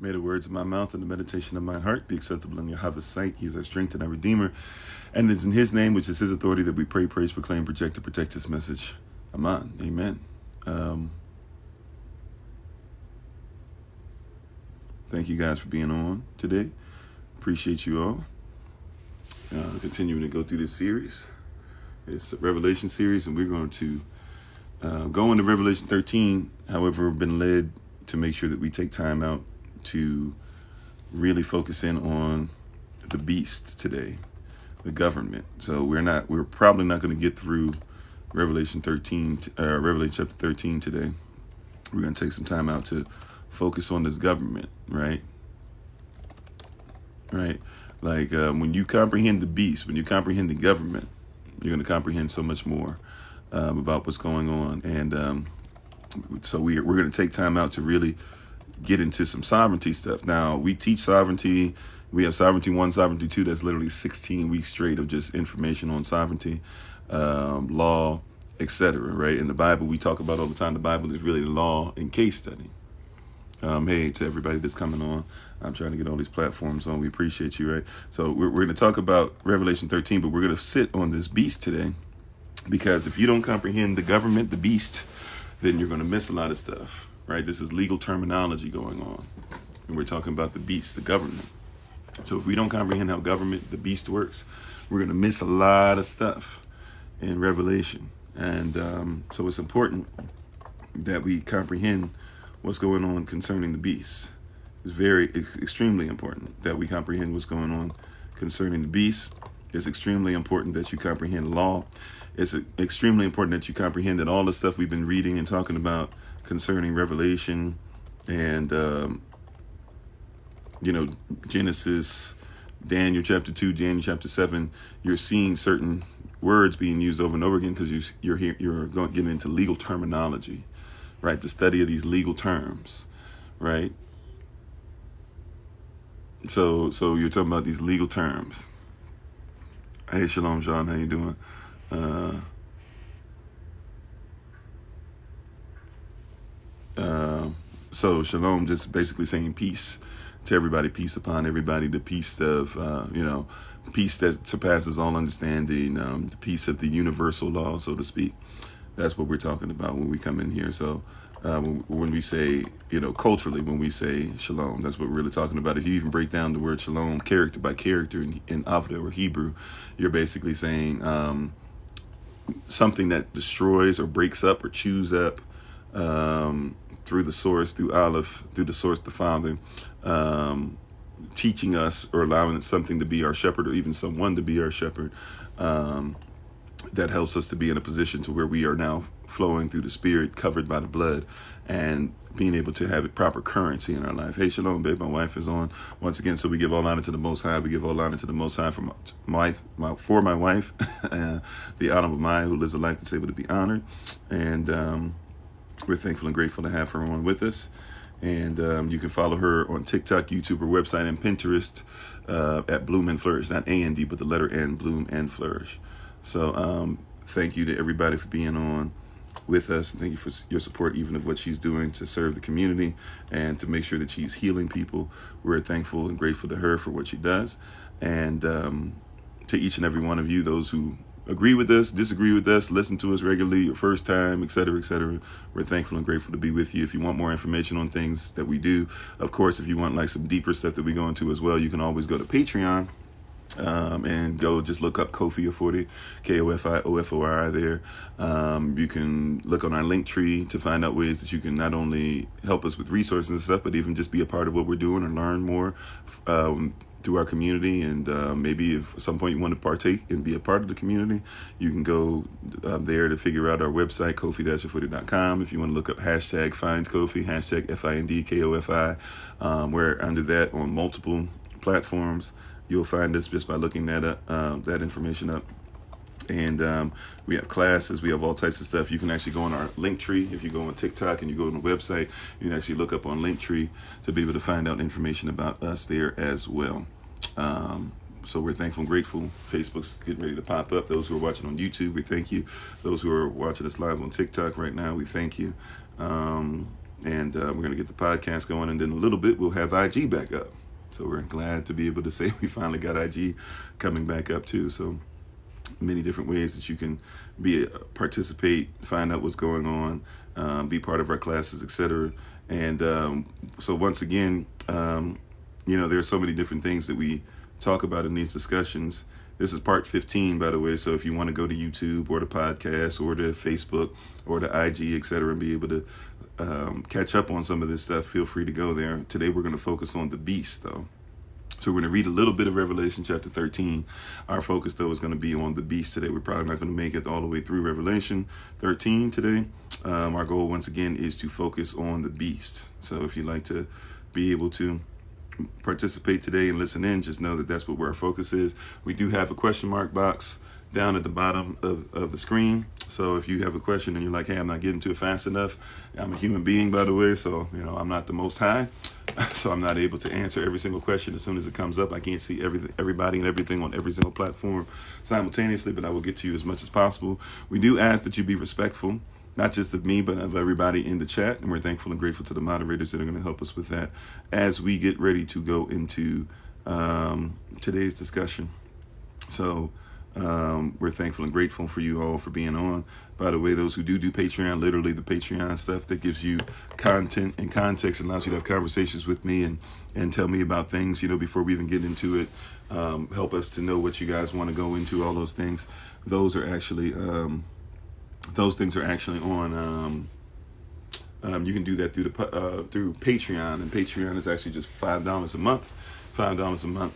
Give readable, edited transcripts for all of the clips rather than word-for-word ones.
May the words of my mouth and the meditation of my heart be acceptable in Yahweh's sight. He is our strength and our Redeemer. And it is in His name, which is His authority, that we pray, praise, proclaim, project, and protect His message. Amen. Amen. Thank you guys for being on today. Appreciate you all. Continuing to go through this series. It's a Revelation series, and we're going to go into Revelation 13. However, we've been led to make sure that we take time out to really focus in on the beast today, the government. So we're probably not going to get through Revelation chapter 13 today. We're going to take some time out to focus on this government, right? Like when you comprehend the beast, when you comprehend the government, you're going to comprehend so much more about what's going on. And so we're going to take time out to really get into some sovereignty stuff. Now, we teach sovereignty. We have sovereignty 1, sovereignty 2. That's literally 16 weeks straight of just information on sovereignty, law, etc. Right? In the Bible, we talk about all the time. The Bible is really the law and case study. Hey, to everybody that's coming on. I'm trying to get all these platforms on. We appreciate you, right? So we're going to talk about Revelation 13, but we're going to sit on this beast today, because if you don't comprehend the government, the beast, then you're going to miss a lot of stuff, right? This is legal terminology going on, and we're talking about the beast, the government. So if we don't comprehend how government, the beast works, we're going to miss a lot of stuff in Revelation. And so it's important that we comprehend what's going on concerning the beast. It's extremely important that we comprehend what's going on concerning the beast. It's extremely important that you comprehend law. It's extremely important that you comprehend that all the stuff we've been reading and talking about concerning Revelation and, Genesis, Daniel chapter 2, Daniel chapter 7, you're seeing certain words being used over and over again because you're getting into legal terminology, right? The study of these legal terms, right? So you're talking about these legal terms. Hey, Shalom, John. How you doing? So Shalom, just basically saying peace to everybody, peace upon everybody, the peace of, peace that surpasses all understanding, the peace of the universal law, so to speak. That's what we're talking about when we come in here. So when we say, culturally, when we say shalom, that's what we're really talking about. If you even break down the word shalom character by character in Avda or Hebrew, you're basically saying something that destroys or breaks up or chews up through the source, through Aleph, through the source, the Father, teaching us or allowing something to be our shepherd, or even someone to be our shepherd. That helps us to be in a position to where we are now flowing through the Spirit, covered by the blood, and being able to have proper currency in our life. Hey, shalom, babe. My wife is on once again. So we give all honor to the Most High. We give all honor to the Most High for my wife, the honorable Maya, who lives a life that's able to be honored. And we're thankful and grateful to have her on with us. And you can follow her on TikTok, YouTube, her website, and Pinterest at BloomNFlourish. Not A-N-D, but the letter N, BloomNFlourish. So thank you to everybody for being on with us. Thank you for your support, even of what she's doing to serve the community and to make sure that she's healing people. We're thankful and grateful to her for what she does. And to each and every one of you, those who agree with us, disagree with us, listen to us regularly, your first time, etc., etc. We're thankful and grateful to be with you. If you want more information on things that we do, of course, if you want like some deeper stuff that we go into as well, you can always go to Patreon. And go just look up Kofi Ofori, Kofi OFORI there. You can look on our link tree to find out ways that you can not only help us with resources and stuff, but even just be a part of what we're doing and learn more through our community. And maybe if at some point you want to partake and be a part of the community, you can go there to figure out our website, kofi-ofori.com. If you want to look up hashtag FindKofi, hashtag FindKofi, we're under that on multiple platforms. You'll find us just by looking that information up. And we have classes. We have all types of stuff. You can actually go on our link tree. If you go on TikTok and you go on the website, you can actually look up on Linktree to be able to find out information about us there as well. So we're thankful and grateful. Facebook's getting ready to pop up. Those who are watching on YouTube, we thank you. Those who are watching us live on TikTok right now, we thank you. and we're going to get the podcast going, and then a little bit we'll have IG back up. So we're glad to be able to say we finally got IG coming back up too. So many different ways that you can participate, find out what's going on, be part of our classes, etc. And so once again, there's so many different things that we talk about in these discussions. This is part 15, by the way. So if you want to go to YouTube or the podcast or to Facebook or to IG, etc., and be able to catch up on some of this stuff, feel free to go there. Today we're going to focus on the beast, though. So we're going to read a little bit of Revelation chapter 13. Our focus, though, is going to be on the beast today. We're probably not going to make it all the way through Revelation 13 today. Our goal, once again, is to focus on the beast. So if you'd like to be able to participate today and listen in, just know that that's what our focus is. We do have a question mark box down at the bottom of the screen. So if you have a question and you're like, hey, I'm not getting to it fast enough. I'm a human being, by the way, so I'm not the most high. So I'm not able to answer every single question as soon as it comes up. I can't see everybody and everything on every single platform simultaneously, but I will get to you as much as possible. We do ask that you be respectful, not just of me, but of everybody in the chat. And we're thankful and grateful to the moderators that are going to help us with that as we get ready to go into today's discussion. So we're thankful and grateful for you all for being on. By the way, those who do Patreon, literally the Patreon stuff that gives you content and context and allows you to have conversations with me and tell me about things, before we even get into it, help us to know what you guys want to go into, all those things. Those things are actually on, you can do that through Patreon, and Patreon is actually just $5 a month. $5 a month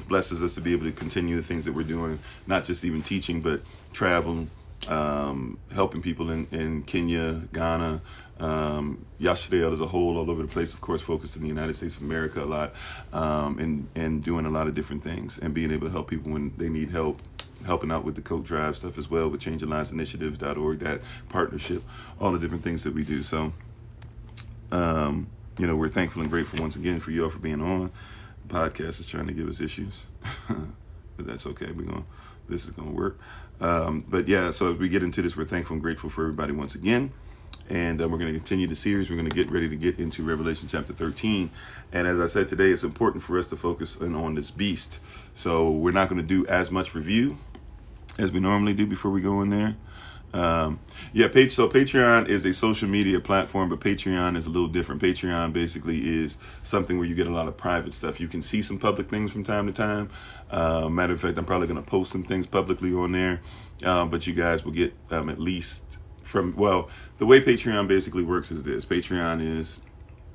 blesses us to be able to continue the things that we're doing, not just even teaching, but travel, helping people in Kenya, Ghana, Yashrael as a whole, all over the place, of course, focused in the United States of America a lot, and doing a lot of different things and being able to help people when they need help, helping out with the Coke Drive stuff as well, with ChangeTheLivesInitiative.org, that partnership, all the different things that we do. So, we're thankful and grateful once again for you all for being on. The podcast is trying to give us issues, but that's okay. This is gonna work. But yeah, so as we get into this, we're thankful and grateful for everybody once again. And we're going to continue the series. We're going to get ready to get into Revelation chapter 13. And as I said today, it's important for us to focus on this beast. So we're not going to do as much review as we normally do before we go in there. So Patreon is a social media platform, but Patreon is a little different. Patreon basically is something where you get a lot of private stuff. You can see some public things from time to time. Matter of fact, I'm probably going to post some things publicly on there, but you guys will get at least the way Patreon basically works is this. Patreon is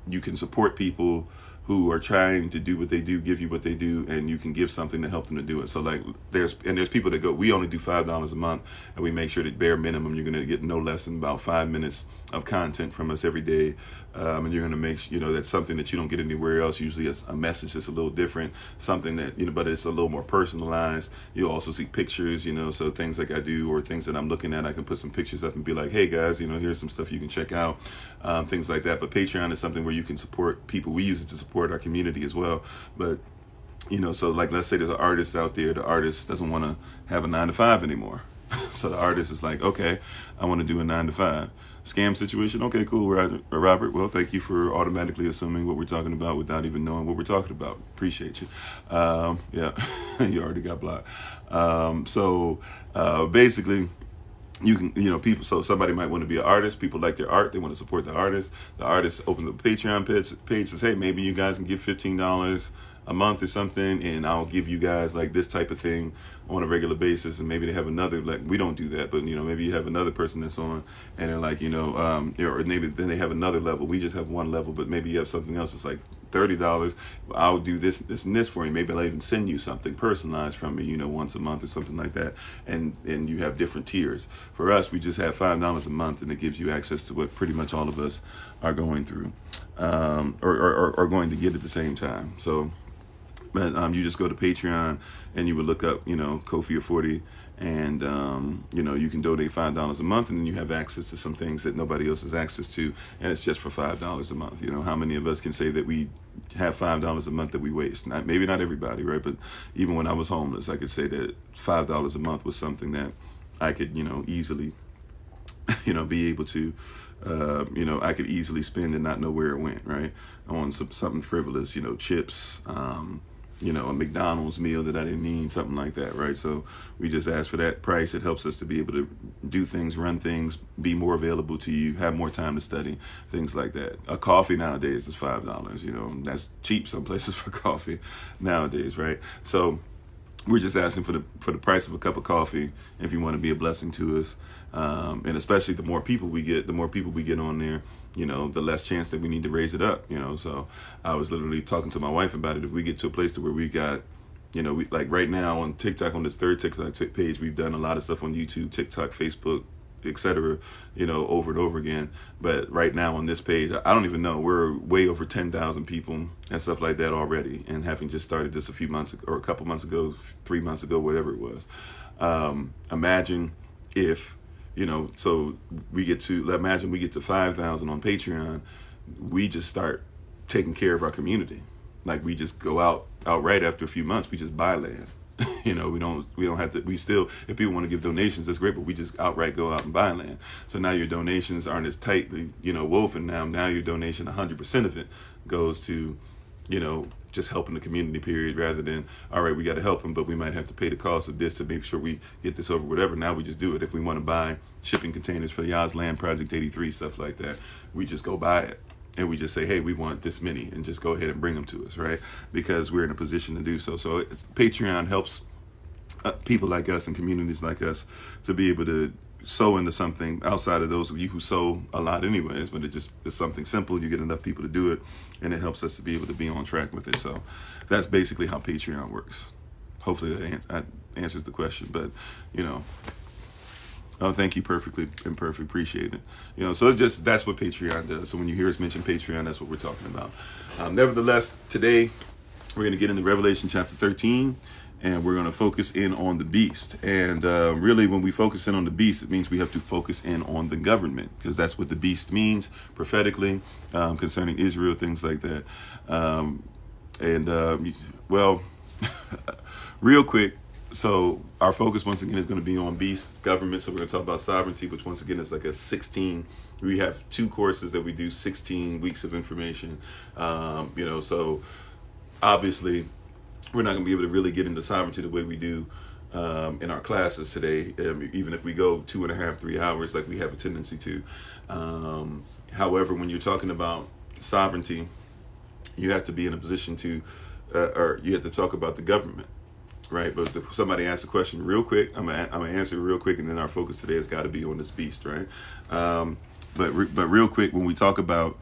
you can support people who are trying to do what they do, give you what they do, and you can give something to help them to do it. So like there's people that go, we only do $5 a month, and we make sure that bare minimum you're going to get no less than about 5 minutes of content from us every day, and you're going to make that's something that you don't get anywhere else. Usually it's a message that's a little different, something that but it's a little more personalized. You'll also see pictures, so things like I do or things that I'm looking at, I can put some pictures up and be like, hey guys, here's some stuff you can check out, things like that. But Patreon is something where you can support people. We use it to support our community as well. But so like let's say there's an artist out there, the artist doesn't want to have a 9-to-5 anymore. So the artist is like, okay, I want to do a 9-to-5 scam situation. Okay, cool, Robert. Well, thank you for automatically assuming what we're talking about without even knowing what we're talking about. Appreciate you. Yeah, you already got blocked. Basically, you can, people, so somebody might want to be an artist. People like their art. They want to support the artist. The artist opens a Patreon page, says, hey, maybe you guys can give $15 a month or something, and I'll give you guys like this type of thing on a regular basis. And maybe they have another, like, we don't do that, but maybe you have another person that's on, and they're like, or maybe then they have another level. We just have one level, but maybe you have something else that's like $30. I'll do this and this for you. Maybe I'll even send you something personalized from me, once a month or something like that. And you have different tiers. For us, we just have $5 a month, and it gives you access to what pretty much all of us are going through, or are going to get at the same time. So, but you just go to Patreon and you would look up, Kofi Ofori, and you can donate $5 a month, and then you have access to some things that nobody else has access to, and it's just for $5 a month. How many of us can say that we have $5 a month that we waste? Maybe not everybody, right? But even when I was homeless, I could say that $5 a month was something that I could, easily be able to, I could easily spend and not know where it went, right? On something frivolous, chips, a McDonald's meal that I didn't need, something like that, right? So we just ask for that price. It helps us to be able to do things, run things, be more available to you, have more time to study, things like that. A coffee nowadays is $5, that's cheap some places for coffee nowadays, right? So we're just asking for the price of a cup of coffee if you want to be a blessing to us. And especially the more people we get on there, the less chance that we need to raise it up, So I was literally talking to my wife about it. If we get to a place to where we got, we like right now on TikTok, on this third TikTok page, we've done a lot of stuff on YouTube, TikTok, Facebook, etc., over and over again. But right now on this page, I don't even know, we're way over 10,000 people and stuff like that already. And having just started this a few months or a couple months ago, 3 months ago, whatever it was. Imagine if, so imagine we get to 5,000 on Patreon, we just start taking care of our community. Like we just go outright after a few months, we just buy land. We don't have to, if people want to give donations, that's great, but we just outright go out and buy land. So now your donations aren't as tightly, woven now your donation, 100% of it goes to, just helping the community, period, rather than, all right, we got to help them, but we might have to pay the cost of this to make sure we get this over, whatever. Now we just do it. If we want to buy shipping containers for the Oz Land Project 83, stuff like that, we just go buy it. And we just say, hey, we want this many, and just go ahead and bring them to us, right? Because we're in a position to do so. So Patreon helps people like us and communities like us to be able to sow into something outside of those of you who sow a lot anyways, but it's something simple. You get enough people to do it, and it helps us to be able to be on track with it. So that's basically how Patreon works. Hopefully that answers the question, but thank you, perfectly. Appreciate it. So that's what Patreon does. So when you hear us mention Patreon, that's what we're talking about. Nevertheless, today we're going to get into Revelation chapter 13, and we're going to focus in on the beast. And really, when we focus in on the beast, it means we have to focus in on the government, because that's what the beast means prophetically concerning Israel, things like that. Real quick. So our focus once again is going to be on beast government. So we're going to talk about sovereignty, which once again is like we have 2 courses that we do, 16 weeks of information. So obviously we're not going to be able to really get into sovereignty the way we do in our classes today, even if we go 2.5, 3 hours like we have a tendency to. However, when you're talking about sovereignty, you have to be in a position to, or you have to talk about the government. Right, but if somebody asked a question real quick, I'm gonna answer it real quick, and then our focus today has got to be on this beast, right? But real quick, when we talk about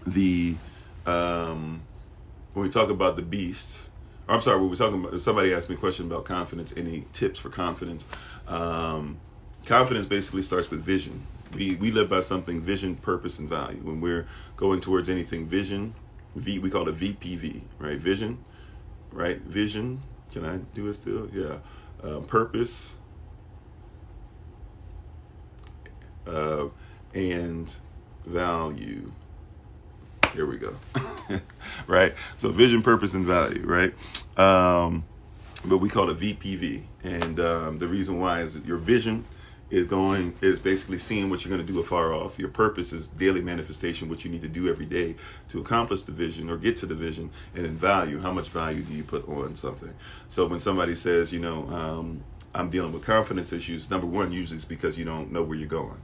the beast, or I'm sorry, when we're talking about, somebody asked me a question about confidence. Any tips for confidence? Confidence basically starts with vision. We live by something: vision, purpose, and value. When we're going towards anything, vision, we call it VPV, right? Vision, right? Vision. Can I do it still? Yeah. Purpose and value. Here we go. Right? So vision, purpose, and value, right? But we call it VPV. And the reason why is that your vision is basically seeing what you're going to do afar off. Your purpose is daily manifestation, what you need to do every day to accomplish the vision or get to the vision. And then value, how much value do you put on something? So when somebody says, I'm dealing with confidence issues, number one, usually it's because you don't know where you're going.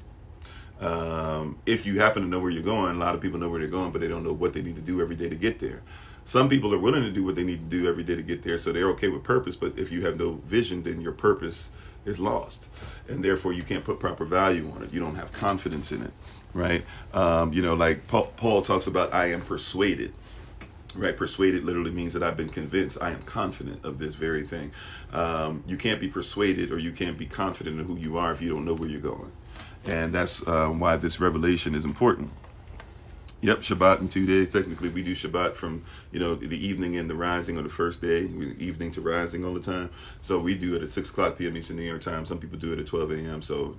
If you happen to know where you're going, a lot of people know where they're going, but they don't know what they need to do every day to get there. Some people are willing to do what they need to do every day to get there, so they're okay with purpose. But if you have no vision, then your purpose is lost, and therefore you can't put proper value on it. You don't have confidence in it, right? Like Paul talks about, I am persuaded, right? Persuaded literally means that I've been convinced. I am confident of this very thing. You can't be persuaded or you can't be confident in who you are if you don't know where you're going. And that's why this revelation is important. Yep, Shabbat in 2 days. Technically, we do Shabbat from, the evening and the rising on the first day, evening to rising all the time. So we do it at 6 o'clock p.m. Eastern New York time. Some people do it at 12 a.m. So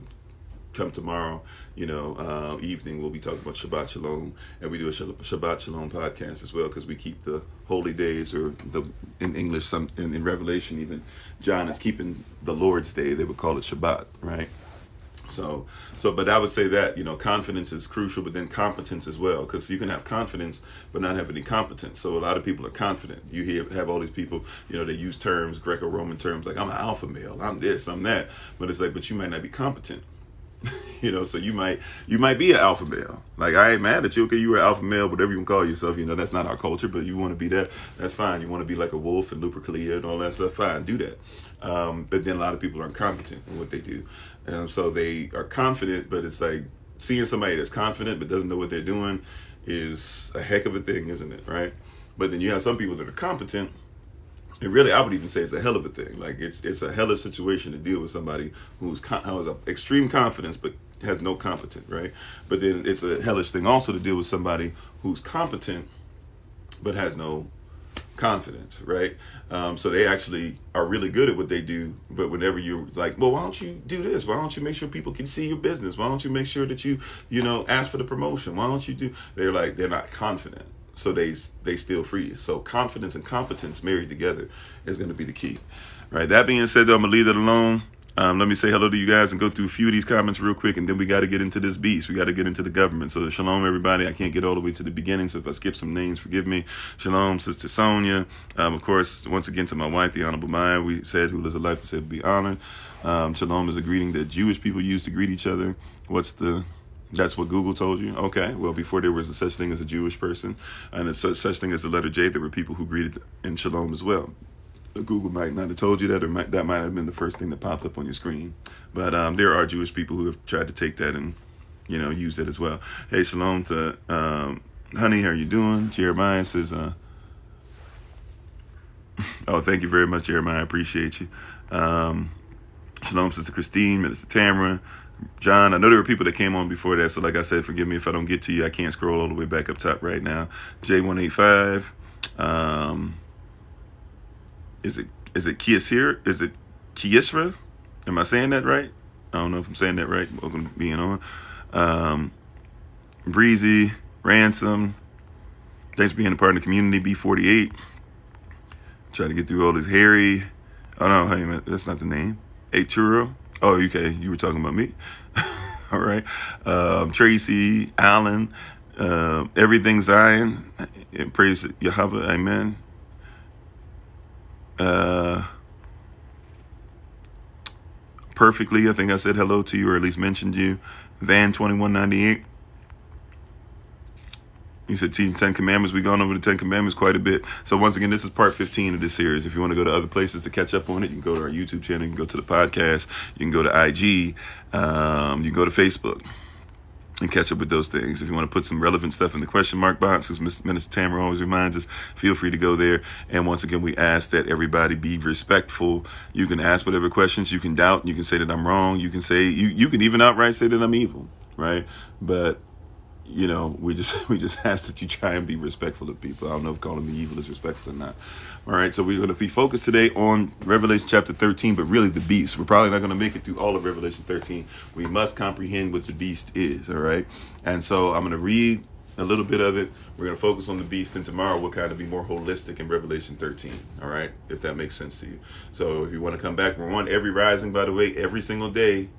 come tomorrow, evening, we'll be talking about Shabbat Shalom. And we do a Shabbat Shalom podcast as well, because we keep the holy days, or in English, in Revelation even, John is keeping the Lord's Day. They would call it Shabbat, right? But I would say that, confidence is crucial, but then competence as well, because you can have confidence but not have any competence. So a lot of people are confident. You have all these people, they use terms, Greco-Roman terms, like I'm an alpha male, I'm this, I'm that, but it's like, but you might not be competent. So you might be an alpha male. Like, I ain't mad at you. Okay, you were an alpha male, whatever you can call yourself. That's not our culture, but you want to be that. That's fine. You want to be like a wolf and Lupercalia and all that stuff. Fine, do that. But then a lot of people aren't competent in what they do. So they are confident, but it's like seeing somebody that's confident but doesn't know what they're doing is a heck of a thing, isn't it? Right? But then you have some people that are competent. And really, I would even say it's a hell of a thing. Like, it's a hell of a situation to deal with somebody who's has extreme confidence but has no competence, right? But then it's a hellish thing also to deal with somebody who's competent but has no confidence, right? So they actually are really good at what they do, but whenever you're like, well, why don't you do this? Why don't you make sure people can see your business? Why don't you make sure that you ask for the promotion? Why don't you do? They're not confident. So they still freeze. So confidence and competence married together is going to be the key, right? That being said, though, I'm going to leave that alone. Let me say hello to you guys and go through a few of these comments real quick, and then we got to get into this beast. We got to get into the government. So shalom, everybody. I can't get all the way to the beginning, so if I skip some names, forgive me. Shalom, Sister Sonia. Of course, once again to my wife, the Honorable Maya. We said, who lives a life to say be honored. Shalom is a greeting that Jewish people use to greet each other. That's what Google told you? Okay. Well, before there was a such thing as a Jewish person and such thing as the letter J, there were people who greeted in shalom as well. Google might not have told you that, or that might have been the first thing that popped up on your screen. But there are Jewish people who have tried to take that and, use it as well. Hey, shalom to Honey. How are you doing? Jeremiah says, oh, thank you very much, Jeremiah. I appreciate you. Shalom, Sister Christine, Minister Tamara. John, I know there were people that came on before that, so like I said, forgive me if I don't get to you. I can't scroll all the way back up top right now. J185. Is it Kiasir? Is it Kiesra? Am I saying that right? I don't know if I'm saying that right. Welcome to being on. Breezy, Ransom. Thanks for being a part of the community. B48. Try to get through all this. Harry. Oh no, hey man, that's not the name. Aturo. Oh, okay. You were talking about me. All right. Tracy, Allen, everything Zion. Praise Yahweh. Amen. Perfectly. I think I said hello to you, or at least mentioned you. Van 2198. You said teaching 10 Commandments. We've gone over the 10 Commandments quite a bit. So once again, this is part 15 of this series. If you want to go to other places to catch up on it, you can go to our YouTube channel. You can go to the podcast. You can go to IG. You can go to Facebook and catch up with those things. If you want to put some relevant stuff in the question mark box, as Minister Tamara always reminds us, feel free to go there. And once again, we ask that everybody be respectful. You can ask whatever questions. You can doubt. You can say that I'm wrong. You can say, you can even outright say that I'm evil, right? But we just ask that you try and be respectful of people. I don't know if calling me evil is respectful or not. All right, so we're going to be focused today on Revelation chapter 13, but really the beast. We're probably not going to make it through all of Revelation 13. We must comprehend what the beast is, all right? And so I'm going to read a little bit of it. We're going to focus on the beast, and tomorrow we'll kind of be more holistic in Revelation 13, all right? If that makes sense to you. So if you want to come back, we're on every rising, by the way, every single day.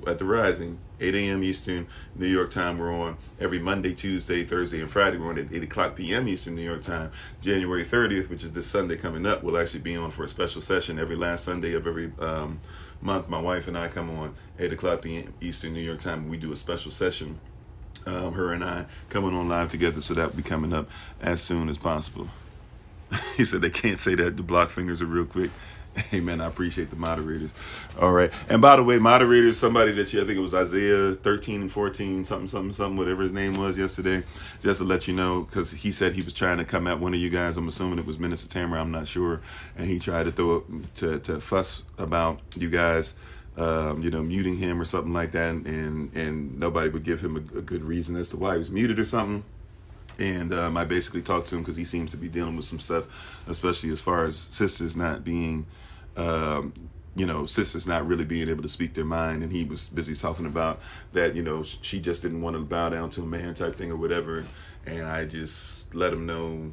At the Rising, 8 a.m. Eastern, New York time. We're on every Monday, Tuesday, Thursday, and Friday. We're on at 8 o'clock p.m. Eastern, New York time. January 30th, which is this Sunday coming up, we'll actually be on for a special session every last Sunday of every month. My wife and I come on 8 o'clock p.m. Eastern, New York time. We do a special session, her and I coming on live together, so that will be coming up as soon as possible. He said they can't say that. The block fingers are real quick. Hey, man, I appreciate the moderators. All right. And by the way, moderators, somebody that I think it was Isaiah 13 and 14, something, whatever his name was yesterday, just to let you know, because he said he was trying to come at one of you guys. I'm assuming it was Minister Tamara. I'm not sure. And he tried to throw it to fuss about you guys, muting him or something like that. And nobody would give him a good reason as to why he was muted or something. And I basically talked to him because he seems to be dealing with some stuff, especially as far as sisters not being, sisters not really being able to speak their mind. And he was busy talking about that, she just didn't want to bow down to a man type thing or whatever. And I just let him know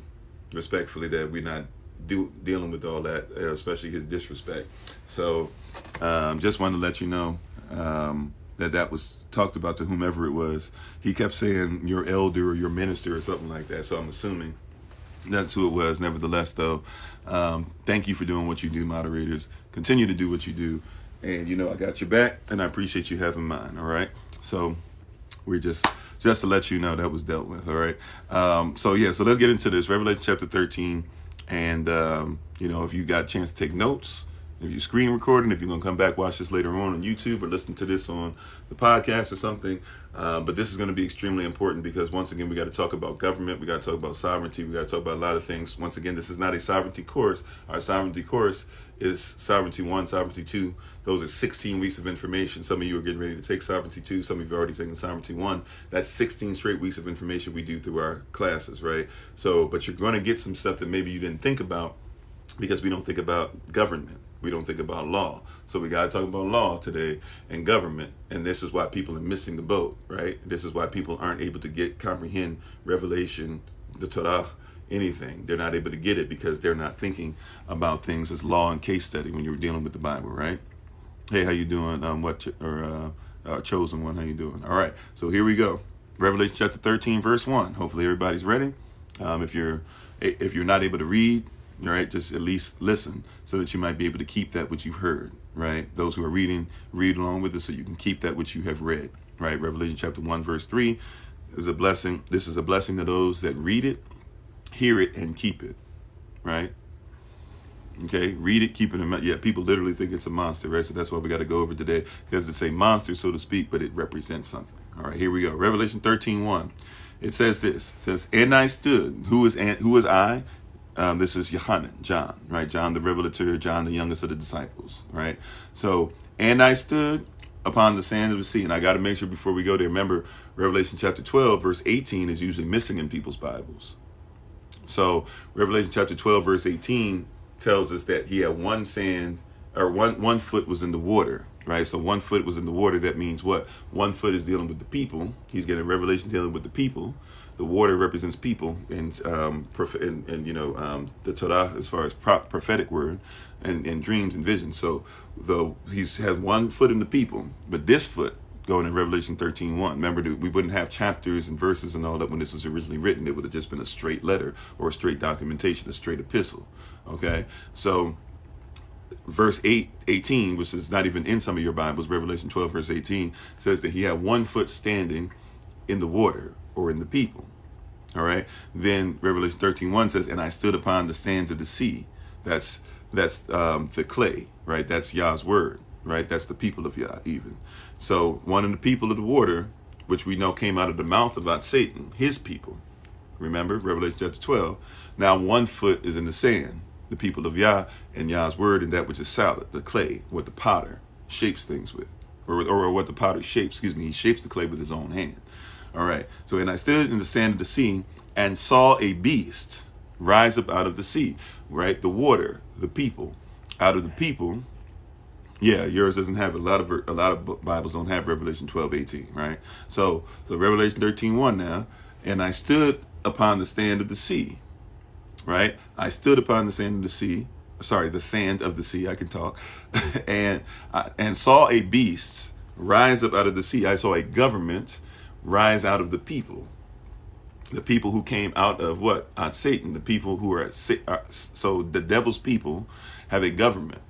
respectfully that we're not dealing with all that, especially his disrespect. So just wanted to let you know that was talked about to whomever it was. He kept saying your elder or your minister or something like that. So I'm assuming that's who it was. Nevertheless, though, thank you for doing what you do, moderators. Continue to do what you do. And, you know, I got your back, and I appreciate you having mine, all right? So we're just to let you know that was dealt with, all right? So let's get into this. Revelation chapter 13. And, you know, if you got a chance to take notes, if you're screen recording, if you're going to come back, watch this later on YouTube or listen to this on the podcast or something. But this is going to be extremely important because, once again, we got to talk about government. We got to talk about sovereignty. We got to talk about a lot of things. Once again, this is not a sovereignty course. Our sovereignty course is Sovereignty 1, Sovereignty 2. Those are 16 weeks of information. Some of you are getting ready to take Sovereignty 2. Some of you have already taken Sovereignty 1. That's 16 straight weeks of information we do through our classes, right? So, but you're going to get some stuff that maybe you didn't think about because we don't think about government. We don't think about law. So we got to talk about law today and government. And this is why people are missing the boat, right? This is why people aren't able to comprehend Revelation, the Torah, anything. They're not able to get it because they're not thinking about things as law and case study when you're dealing with the Bible, right? Hey, how you doing? Chosen one, how you doing? All right, so here we go. Revelation chapter 13, verse 1. Hopefully everybody's ready. If you're not able to read, all right, just at least listen so that you might be able to keep that which you've heard, right? Those who are reading, read along with us so you can keep that which you have read, right? Revelation chapter 1, verse 3 is a blessing. This is a blessing to those that read it, hear it, and keep it, right? Okay, read it, keep it in mind. Yeah, people literally think it's a monster, right? So that's why we got to go over today, because it's a monster, so to speak, but it represents something. All right, here we go. Revelation 13:1. It says this. It says, and I stood. Who is I? This is Yohanan, John, right? John the Revelator, John the youngest of the disciples, right? So, and I stood upon the sand of the sea. And I got to make sure before we go there, remember, Revelation chapter 12, verse 18 is usually missing in people's Bibles. So, Revelation chapter 12, verse 18 tells us that he had one foot was in the water, right? So 1 foot was in the water. That means what? 1 foot is dealing with the people. He's getting Revelation dealing with the people. The water represents people, and the Torah as far as prophetic word and dreams and visions. So he's had 1 foot in the people, but this foot going in Revelation 13:1. Remember, we wouldn't have chapters and verses and all that when this was originally written. It would have just been a straight letter or a straight documentation, a straight epistle. Okay, so verse 18, which is not even in some of your Bibles, Revelation 12, verse 18, says that he had 1 foot standing in the water or in the people. All right. Then Revelation 13:1 says, and I stood upon the sands of the sea. That's the clay, right? That's Yah's word, right? That's the people of Yah even. So one of the people of the water, which we know came out of the mouth of Satan, his people. Remember, Revelation chapter 12. Now 1 foot is in the sand, the people of Yah and Yah's word, and that which is solid, the clay, what the potter shapes things with, or what the potter shapes, he shapes the clay with his own hand. All right. So, and I stood in the sand of the sea and saw a beast rise up out of the sea, right? The water, the people, out of the people. Yeah, yours doesn't have a lot of Bibles don't have Revelation 12:18, right? So Revelation 13:1 now, and I stood upon the sand of the sea, right? I stood upon the sand of the sea. Sorry, the sand of the sea. I can talk, and saw a beast rise up out of the sea. I saw a government rise out of the people who came out of what? Satan, the people who are so the devil's people have a government,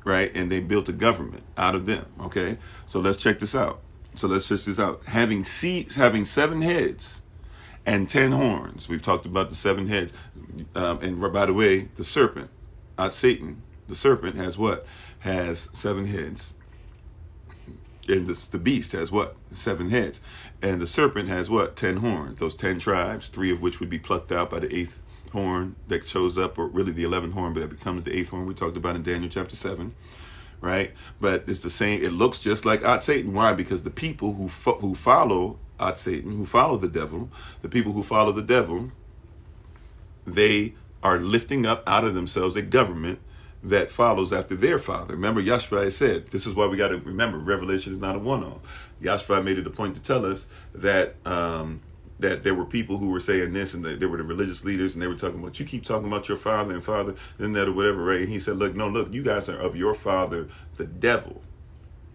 right? And they built a government out of them. Okay, so let's check this out. Having 7 heads and 10 horns. We've talked about the 7 heads, and by the way, the serpent, Satan, the serpent has what? Has 7 heads. And the beast has what? 7 heads. And the serpent has what? 10 horns. Those 10 tribes, 3 of which would be plucked out by the 8th horn that shows up, or really the 11th horn, but that becomes the 8th horn we talked about in Daniel chapter 7, right? But it's the same. It looks just like Satan. Why? Because the people who follow Satan, who follow the devil, they are lifting up out of themselves a government that follows after their father. Remember, Yashua said, this is why we got to remember, Revelation is not a one-off. Yashua made it a point to tell us that that there were people who were saying this, and there were the religious leaders, and they were talking about, you keep talking about your father and father, and that or whatever, right? And he said, look, you guys are of your father, the devil.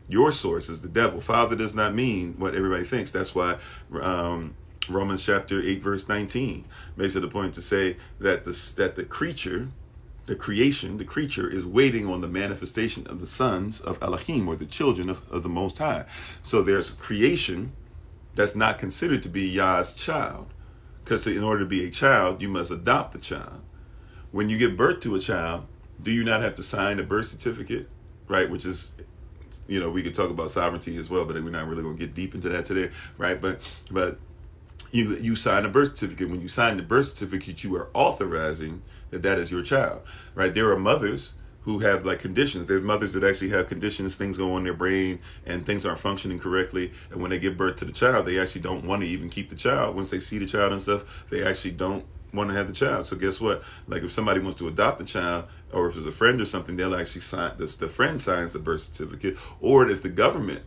Your source is the devil. Father does not mean what everybody thinks. That's why Romans chapter 8, verse 19 makes it a point to say that the creature, the creature is waiting on the manifestation of the sons of Elohim, or the children of the Most High. So there's creation that's not considered to be Yah's child. Because in order to be a child, you must adopt the child. When you give birth to a child, do you not have to sign a birth certificate? Right? Which is, we could talk about sovereignty as well, but we're not really going to get deep into that today. Right? But you sign a birth certificate. When you sign the birth certificate, you are authorizing that is your child. Right? There are mothers who have like conditions. There's mothers that actually have conditions, things go on in their brain and things aren't functioning correctly. And when they give birth to the child, they actually don't want to even keep the child. Once they see the child and stuff, they actually don't want to have the child. So guess what? Like if somebody wants to adopt the child, or if it's a friend or something, they'll actually sign, the friend signs the birth certificate. Or if the government,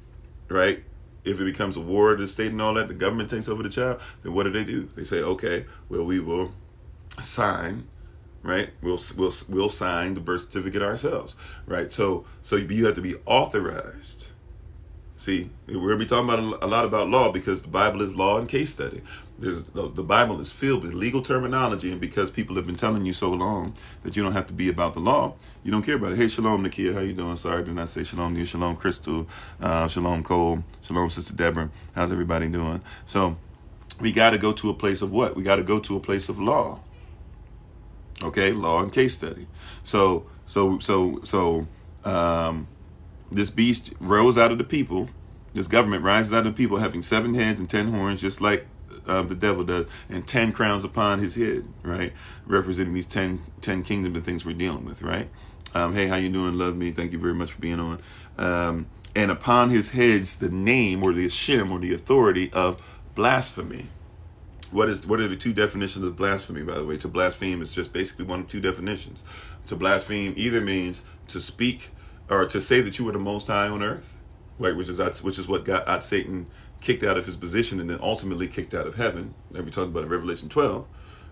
right, if it becomes a war of the state and all that, the government takes over the child, then what do? They say, okay, well, we will sign, right? We'll sign the birth certificate ourselves, right? So you have to be authorized. See, we're going to be talking about a lot about law, because the Bible is law and case study. The Bible is filled with legal terminology, and because people have been telling you so long that you don't have to be about the law, you don't care about it. Hey, shalom, Nakia, how you doing? Sorry, did not say shalom to you. Shalom, Crystal. Shalom, Cole. Shalom, Sister Deborah. How's everybody doing? So we got to go to a place of what? We got to go to a place of law. Okay, law and case study. So this beast rose out of the people. This government rises out of the people, having 7 heads and 10 horns, just like the devil does, and 10 crowns upon his head, right? Representing these 10 kingdoms and things we're dealing with, right? Hey, how you doing? Love me. Thank you very much for being on. And upon his heads, the name, or the Shem, or the authority of blasphemy. What are the 2 definitions of blasphemy, by the way? To blaspheme is just basically one of 2 definitions. To blaspheme either means to speak or to say that you were the Most High on earth, right? Which is what got Satan kicked out of his position and then ultimately kicked out of heaven. And we talked about in Revelation 12,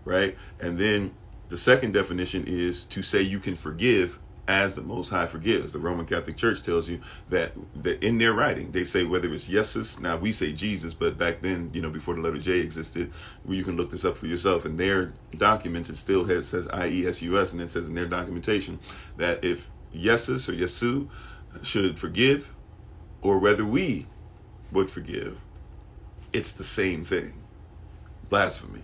right? And then the second definition is to say you can forgive as the Most High forgives. The Roman Catholic Church tells you that in their writing, they say whether it's Jesus, now we say Jesus, but back then, before the letter J existed, you can look this up for yourself. In their documents, it still says IESUS, and it says in their documentation that if Jesus or Yesu should forgive, or whether we would forgive, it's the same thing. Blasphemy.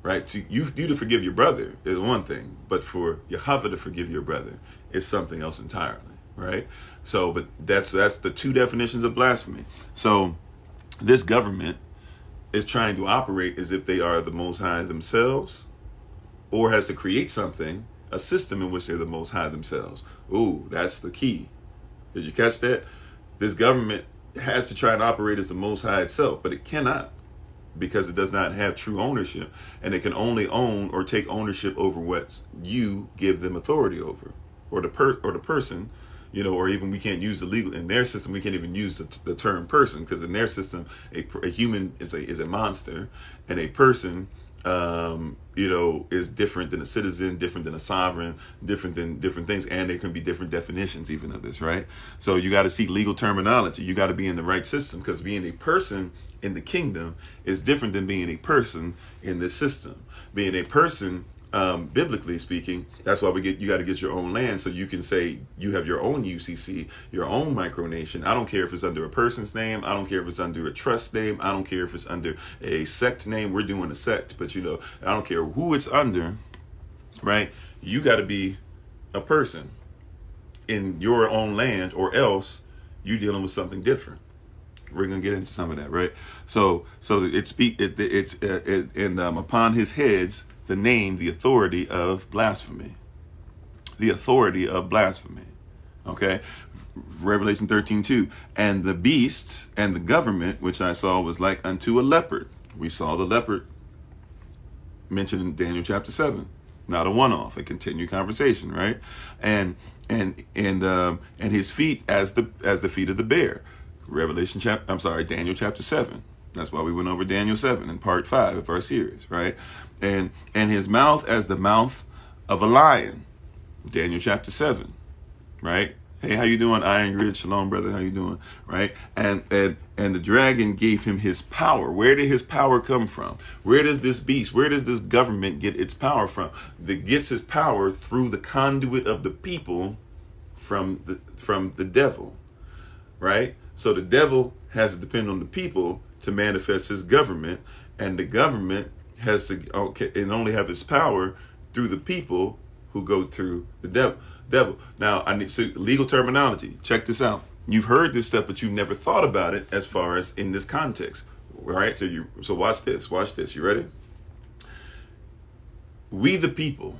Right? To you to forgive your brother is one thing, but for Yahweh to forgive your brother is something else entirely, right? So, but that's the 2 definitions of blasphemy. So, this government is trying to operate as if they are the Most High themselves, or has to create something, a system in which they're the Most High themselves. Ooh, that's the key. Did you catch that? This government has to try and operate as the Most High itself, but it cannot, because it does not have true ownership, and it can only own or take ownership over what you give them authority over, or the person, or even we can't use the legal in their system. We can't even use the term person, because in their system, a human is a monster, and a person, is different than a citizen, different than a sovereign, different than different things, and there can be different definitions even of this, right? So you got to seek legal terminology. You got to be in the right system, because being a person in the kingdom is different than being a person in this system. Being a person, biblically speaking, that's why you got to get your own land, so you can say you have your own UCC, your own micronation. I don't care if it's under a person's name. I don't care if it's under a trust name. I don't care if it's under a sect name. We're doing a sect, but I don't care who it's under, right? You got to be a person in your own land, or else you're dealing with something different. We're gonna get into some of that, right? So upon his heads, the name, the authority of blasphemy. The authority of blasphemy. Okay? Revelation 13:2. And the beasts and the government, which I saw, was like unto a leopard. We saw the leopard mentioned in Daniel chapter 7. Not a one-off, a continued conversation, right? And his feet as the feet of the bear. Daniel chapter 7. That's why we went over Daniel 7 in part 5 of our series, right? And his mouth as the mouth of a lion. Daniel chapter 7, right? Hey, how you doing? Iron Grid, shalom, brother. How you doing? Right? And the dragon gave him his power. Where did his power come from? Where does this beast, where does this government get its power from? It gets its power through the conduit of the people from the devil, right? So the devil has to depend on the people to manifest his government, and the government has to and only have its power through the people who go through the devil. Now, I need legal terminology. Check this out. You've heard this stuff, but you've never thought about it as far as in this context. All right. So watch this. Watch this. You ready? We the people.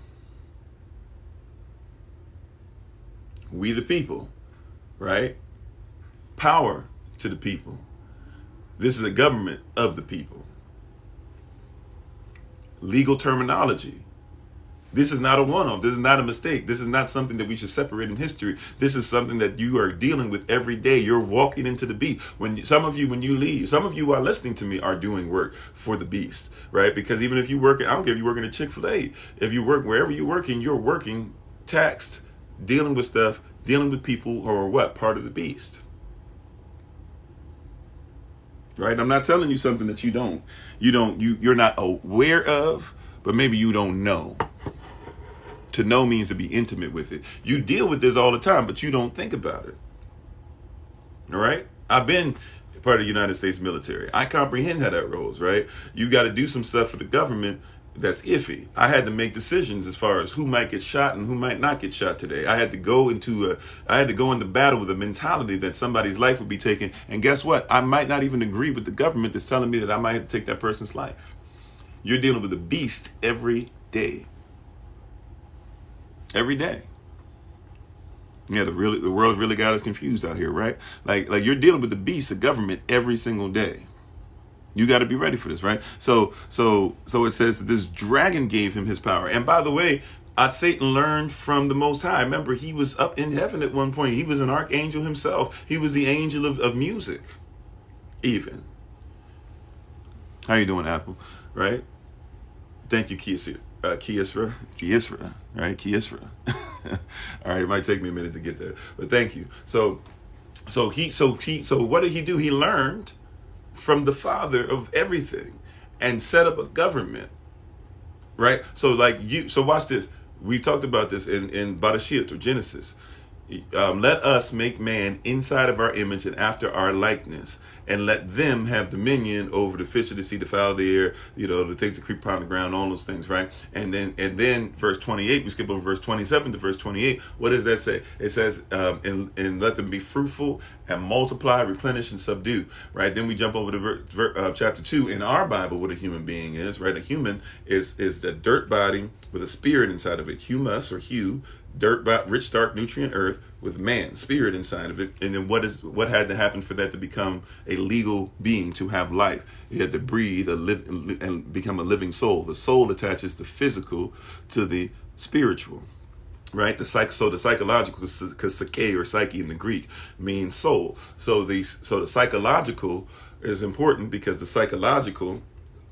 We the people. Right? Power to the people. This is a government of the people. Legal terminology. This is not a one-off. This is not a mistake. This is not something that we should separate in history. This is something that you are dealing with every day. You're walking into the beast. When you leave, some of you are listening to me are doing work for the beast, right? Because even if you work, I don't care if you're working at Chick-fil-A, if you work wherever you're working taxed, dealing with stuff, dealing with people who are what? Part of the beast. Right? I'm not telling you something that you're not aware of, but maybe you don't know. To know means to be intimate with it. You deal with this all the time, but you don't think about it. All right? I've been part of the United States military. I comprehend how that rolls, right? You got to do some stuff for the government that's iffy. I had to make decisions as far as who might get shot and who might not get shot today. I had to go into battle with a mentality that somebody's life would be taken. And guess what? I might not even agree with the government that's telling me that I might have to take that person's life. You're dealing with a beast every day. Every day. Yeah, the world's really got us confused out here, right? Like you're dealing with the beast of government every single day. You got to be ready for this, right? So it says that this dragon gave him his power. And by the way, Satan learned from the Most High. Remember, he was up in heaven at one point. He was an archangel himself. He was the angel of music, even. How you doing, Apple? Right? Thank you, Kiesra, right? Kiesra. All right, it might take me a minute to get there, but thank you. So what did he do? He learned from the Father of everything and set up a government, right? So watch this. We talked about this in Barashit or Genesis. Let us make man inside of our image and after our likeness, and let them have dominion over the fish of the sea, the fowl of the air, the things that creep upon the ground, all those things, right? And then verse 28, we skip over verse 27 to verse 28. What does that say? It says, and let them be fruitful and multiply, replenish, and subdue, right? Then we jump over to chapter 2 in our Bible, what a human being is, right? A human is a dirt body with a spirit inside of it, humus or hue, dirt, rich, dark, nutrient earth with man, spirit inside of it. And then what had to happen for that to become a legal being, to have life? It had to breathe and become a living soul. The soul attaches the physical to the spiritual, right? The psychological, because psyche or psyche in the Greek means soul. So the psychological is important because the psychological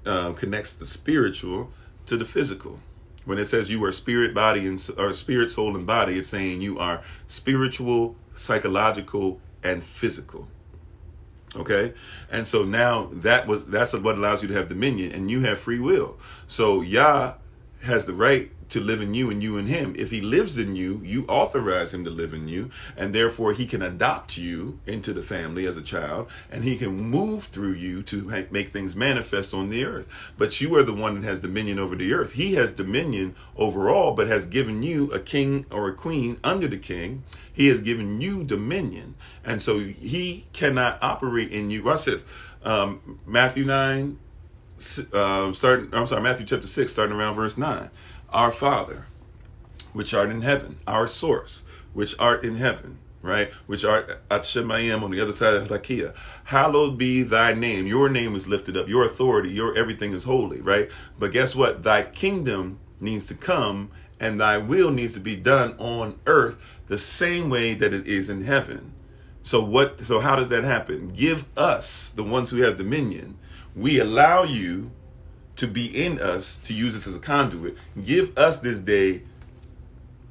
connects the spiritual to the physical. When it says you are spirit, spirit, soul, and body, it's saying you are spiritual, psychological, and physical. Okay? And so now that's what allows you to have dominion, and you have free will. So Yah has the right to live in you and you in him. If he lives in you, you authorize him to live in you, and therefore he can adopt you into the family as a child, and he can move through you to make things manifest on the earth. But you are the one that has dominion over the earth. He has dominion over all, but has given you a king or a queen under the king. He has given you dominion, and so he cannot operate in you. Watch this. Matthew chapter 6, starting around verse 9. Our Father, which art in heaven, our source, which art in heaven, right? Which art at Shemayim on the other side of Rakia. Hallowed be thy name. Your name is lifted up. Your authority, your everything is holy, right? But guess what? Thy kingdom needs to come, and thy will needs to be done on earth the same way that it is in heaven. So how does that happen? Give us, the ones who have dominion, we allow you to be in us, to use us as a conduit. Give us this day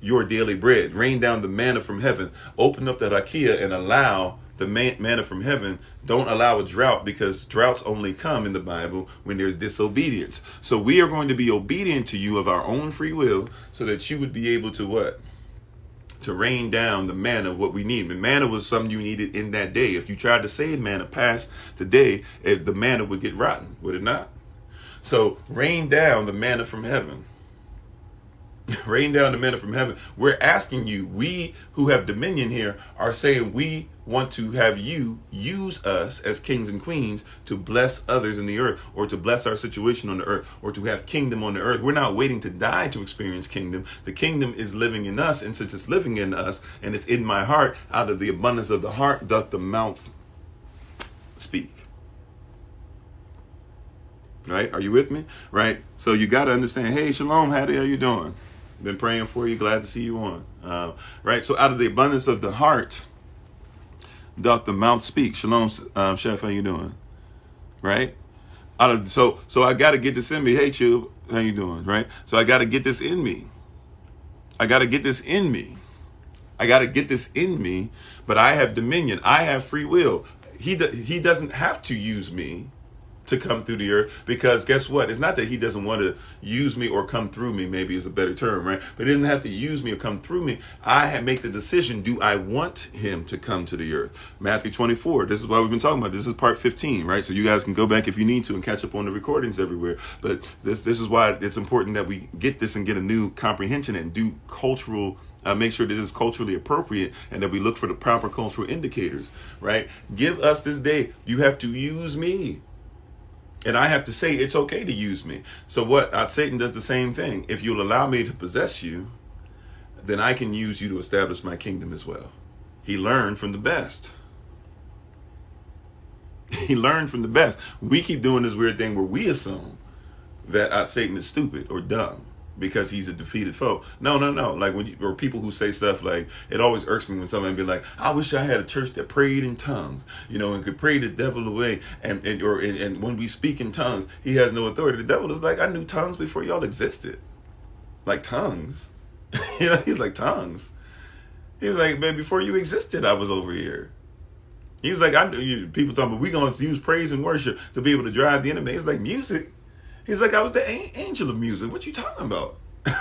your daily bread. Rain down the manna from heaven. Open up that IKEA and allow the manna from heaven. Don't allow a drought, because droughts only come in the Bible when there's disobedience. So we are going to be obedient to you of our own free will, so that you would be able to what? To rain down the manna, what we need. And manna was something you needed in that day. If you tried to save manna past the day, the manna would get rotten, would it not? So rain down the manna from heaven. Rain down the manna from heaven. We're asking you, we who have dominion here are saying we want to have you use us as kings and queens to bless others in the earth, or to bless our situation on the earth, or to have kingdom on the earth. We're not waiting to die to experience kingdom. The kingdom is living in us, and since it's living in us and it's in my heart, out of the abundance of the heart doth the mouth speak. Right? Are you with me? Right? So you got to understand, hey, shalom, Hattie, how you doing? Been praying for you. Glad to see you on. Right? So out of the abundance of the heart doth the mouth speak. Shalom, Chef, how you doing? Right? So I got to get this in me. Hey, Chub, how you doing? Right? So I got to get this in me. I got to get this in me. I got to get this in me, but I have dominion. I have free will. He doesn't have to use me to come through the earth, because guess what? It's not that he doesn't want to use me or come through me, maybe is a better term, right? But he doesn't have to use me or come through me. I make the decision, do I want him to come to the earth? Matthew 24, this is what we've been talking about. This is part 15, right? So you guys can go back if you need to and catch up on the recordings everywhere. But this is why it's important that we get this and get a new comprehension and do cultural make sure that it's culturally appropriate, and that we look for the proper cultural indicators, right? Give us this day. You have to use me. And I have to say it's okay to use me. So what? Satan does the same thing. If you'll allow me to possess you, then I can use you to establish my kingdom as well. He learned from the best. He learned from the best. We keep doing this weird thing where we assume that Satan is stupid or dumb because he's a defeated foe. No. Like or people who say stuff like, it always irks me when somebody be like, I wish I had a church that prayed in tongues, and could pray the devil away. And when we speak in tongues, he has no authority. The devil is like, I knew tongues before y'all existed. Like tongues. He's like, tongues. He's like, man, before you existed, I was over here. He's like, I knew you. People talking about, we going to use praise and worship to be able to drive the enemy. He's like, music. He's like, I was the angel of music. What you talking about?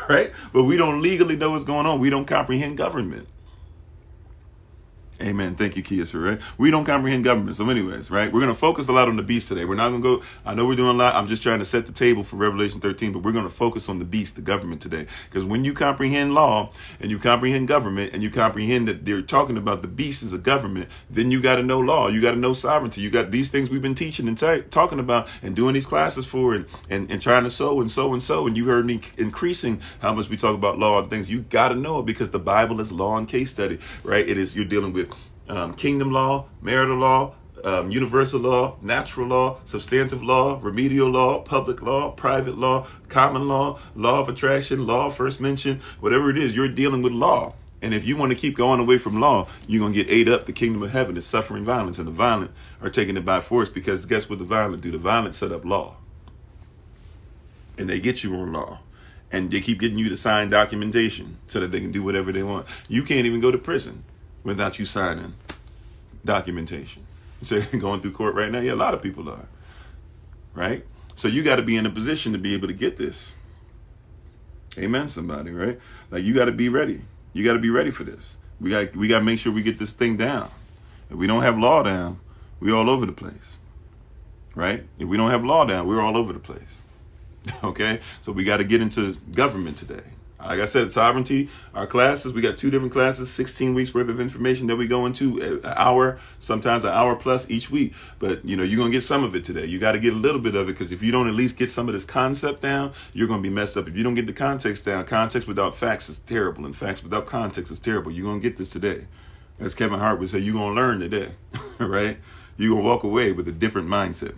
Right? But we don't legally know what's going on. We don't comprehend government. Amen. Thank you, Kiesra, right? We don't comprehend government. So anyways, right? We're going to focus a lot on the beast today. We're not going to go, I know we're doing a lot. I'm just trying to set the table for Revelation 13, but we're going to focus on the beast, the government today. Because when you comprehend law and you comprehend government and you comprehend that they're talking about the beast as a government, then you got to know law. You got to know sovereignty. You got these things we've been teaching and talking about and doing these classes for and trying to sow. And you heard me increasing how much we talk about law and things. You got to know it because the Bible is law and case study, right? It is, you're dealing with kingdom law, marital law, universal law, natural law, substantive law, remedial law, public law, private law, common law, law of attraction, law of first mention, whatever it is, you're dealing with law. And if you want to keep going away from law, you're going to get ate up. The kingdom of heaven is suffering violence, and the violent are taking it by force, because guess what the violent do? The violent set up law. And they get you on law. And they keep getting you to sign documentation so that they can do whatever they want. You can't even go to prison without you signing documentation. So going through court right now, yeah, a lot of people are, right? So you got to be in a position to be able to get this. Amen, somebody, right? Like you got to be ready. You got to be ready for this. We got to make sure we get this thing down. If we don't have law down, we're all over the place, right? If we don't have law down, we're all over the place. Okay, so we got to get into government today. Like I said, sovereignty, our classes, we got 2 different classes, 16 weeks worth of information that we go into, an hour, sometimes an hour plus each week. But, you're going to get some of it today. You got to get a little bit of it, because if you don't at least get some of this concept down, you're going to be messed up. If you don't get the context down, context without facts is terrible, and facts without context is terrible. You're going to get this today. As Kevin Hart would say, you're going to learn today, right? You're going to walk away with a different mindset.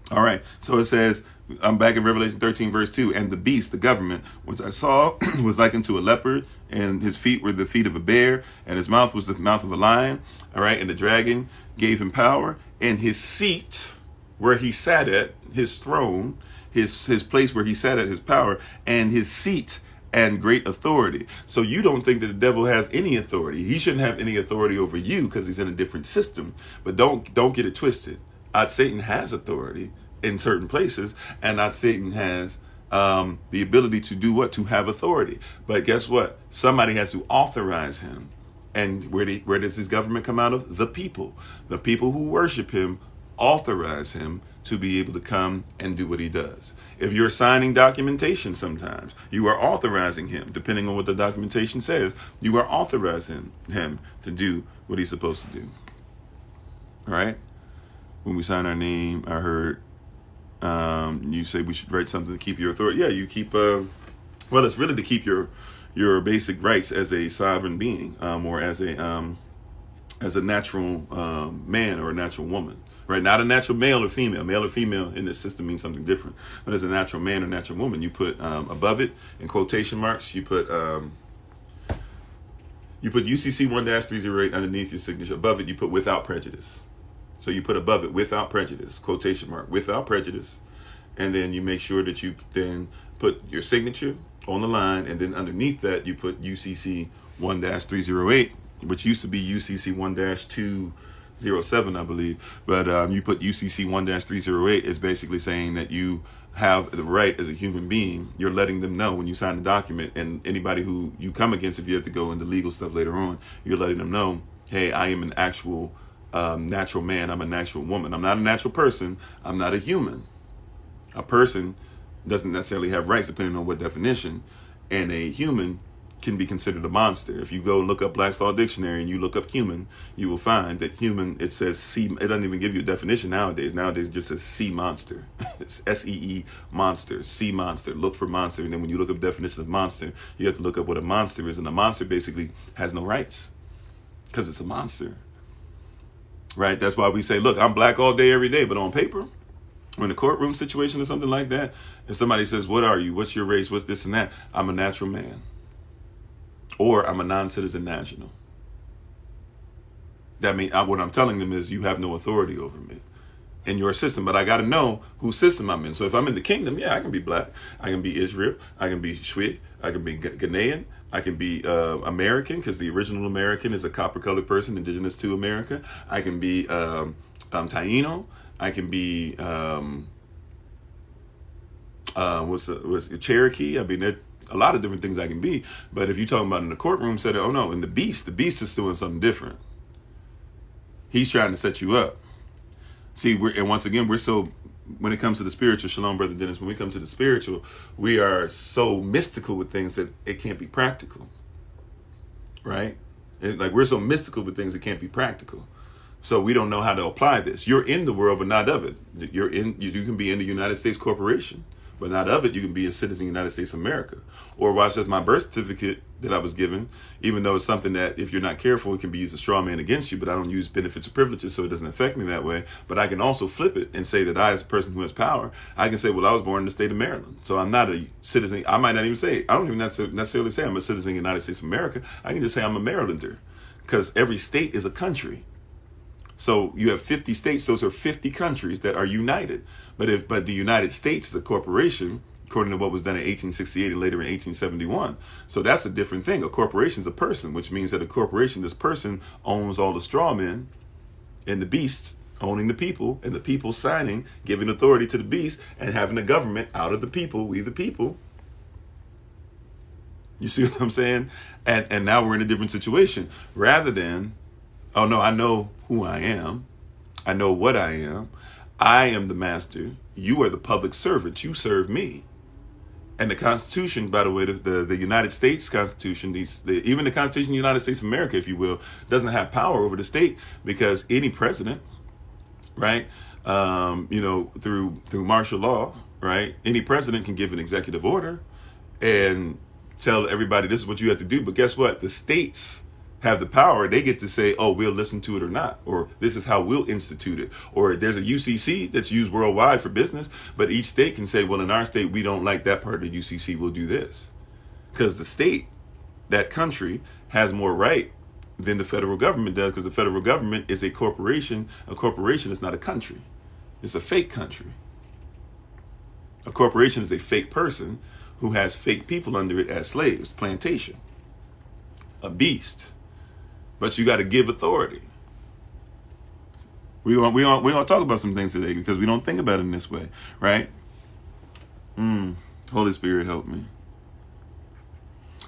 All right, so it says, I'm back in Revelation 13, verse 2, and the beast, the government, which I saw was likened to a leopard, and his feet were the feet of a bear, and his mouth was the mouth of a lion. All right, and the dragon gave him power, and his seat where he sat at, his throne, his place where he sat at, his power, and his seat and great authority. So you don't think that the devil has any authority. He shouldn't have any authority over you because he's in a different system. But don't get it twisted. Satan has authority in certain places, and Satan has the ability to do what? To have authority. But guess what? Somebody has to authorize him. And where does his government come out of? The people. The people who worship him authorize him to be able to come and do what he does. If you're signing documentation sometimes, you are authorizing him, depending on what the documentation says, you are authorizing him to do what he's supposed to do. All right? When we sign our name, I heard you say we should write something to keep your authority. Yeah, you keep, well, it's really to keep your basic rights as a sovereign being, or as a natural man or a natural woman. Right, not a natural male or female. Male or female in this system means something different. But as a natural man or natural woman, you put above it in quotation marks. You put UCC 1-308 underneath your signature. Above it, you put without prejudice. So you put above it without prejudice, quotation mark, without prejudice, and then you make sure that you then put your signature on the line, and then underneath that you put UCC 1-308, which used to be UCC 1-207, I believe, but you put UCC 1-308 is basically saying that you have the right as a human being. You're letting them know when you sign the document, and anybody who you come against, if you have to go into legal stuff later on, you're letting them know, hey, I am an actual natural man. I'm a natural woman. I'm not a natural person. I'm not a human. A person doesn't necessarily have rights depending on what definition, and a human can be considered a monster. If you go and look up Black's Law Dictionary and you look up human, you will find that human, it says sea. It doesn't even give you a definition nowadays. Nowadays it just says sea monster. It's SEE monster, sea monster. Look for monster, and then when you look up definition of monster, you have to look up what a monster is, and a monster basically has no rights because it's a monster. Right? That's why we say, look, I'm black all day, every day, but on paper, or in a courtroom situation or something like that, if somebody says, what are you? What's your race? What's this and that? I'm a natural man. Or I'm a non-citizen national. That means what I'm telling them is you have no authority over me in your system, but I got to know whose system I'm in. So if I'm in the kingdom, yeah, I can be black. I can be Israel. I can be Shwe. I can be Ghanaian. I can be American, because the original American is a copper-colored person indigenous to America. I can be Taino. I can be what's Cherokee. I mean, there a lot of different things I can be. But if you're talking about in the courtroom setting, oh no, in the beast is doing something different. He's trying to set you up. See, once again, we're so, when it comes to the spiritual, shalom, Brother Dennis, when we come to the spiritual, we are so mystical with things that it can't be practical. Right? Like, we're so mystical with things that can't be practical. So we don't know how to apply this. You're in the world, but not of it. You can be in the United States corporation, but not of it. You can be a citizen of the United States of America. Or watch this, my birth certificate that I was given, even though it's something that if you're not careful, it can be used as a straw man against you, but I don't use benefits or privileges, so it doesn't affect me that way. But I can also flip it and say that I, as a person who has power, I can say, well, I was born in the state of Maryland, so I'm not a citizen. I might not even say, I don't even necessarily say I'm a citizen of the United States of America. I can just say I'm a Marylander, because every state is a country. So you have 50 states, those are 50 countries that are united. But the United States is a corporation, according to what was done in 1868 and later in 1871. So that's a different thing. A corporation is a person, which means that a corporation, this person owns all the straw men and the beasts, owning the people, and the people signing, giving authority to the beast, and having a government out of the people, we the people. You see what I'm saying? And now we're in a different situation. Rather than, oh no, I know who I am. I know what I am. I am the master. You are the public servant. You serve me. And the Constitution, by the way, the United States Constitution, even the Constitution of the United States of America, if you will, doesn't have power over the state, because any president, right, through martial law, right, any president can give an executive order and tell everybody this is what you have to do. But guess what? The states have the power. They get to say, oh, we'll listen to it or not, or this is how we'll institute it, or there's a UCC that's used worldwide for business, but each state can say, well, in our state, we don't like that part of the UCC, we'll do this. Because the state, that country, has more right than the federal government does, because the federal government is a corporation. A corporation is not a country. It's a fake country. A corporation is a fake person who has fake people under it as slaves. Plantation. A beast. But you got to give authority. We gonna talk about some things today because we don't think about it in this way, right? Holy Spirit, help me.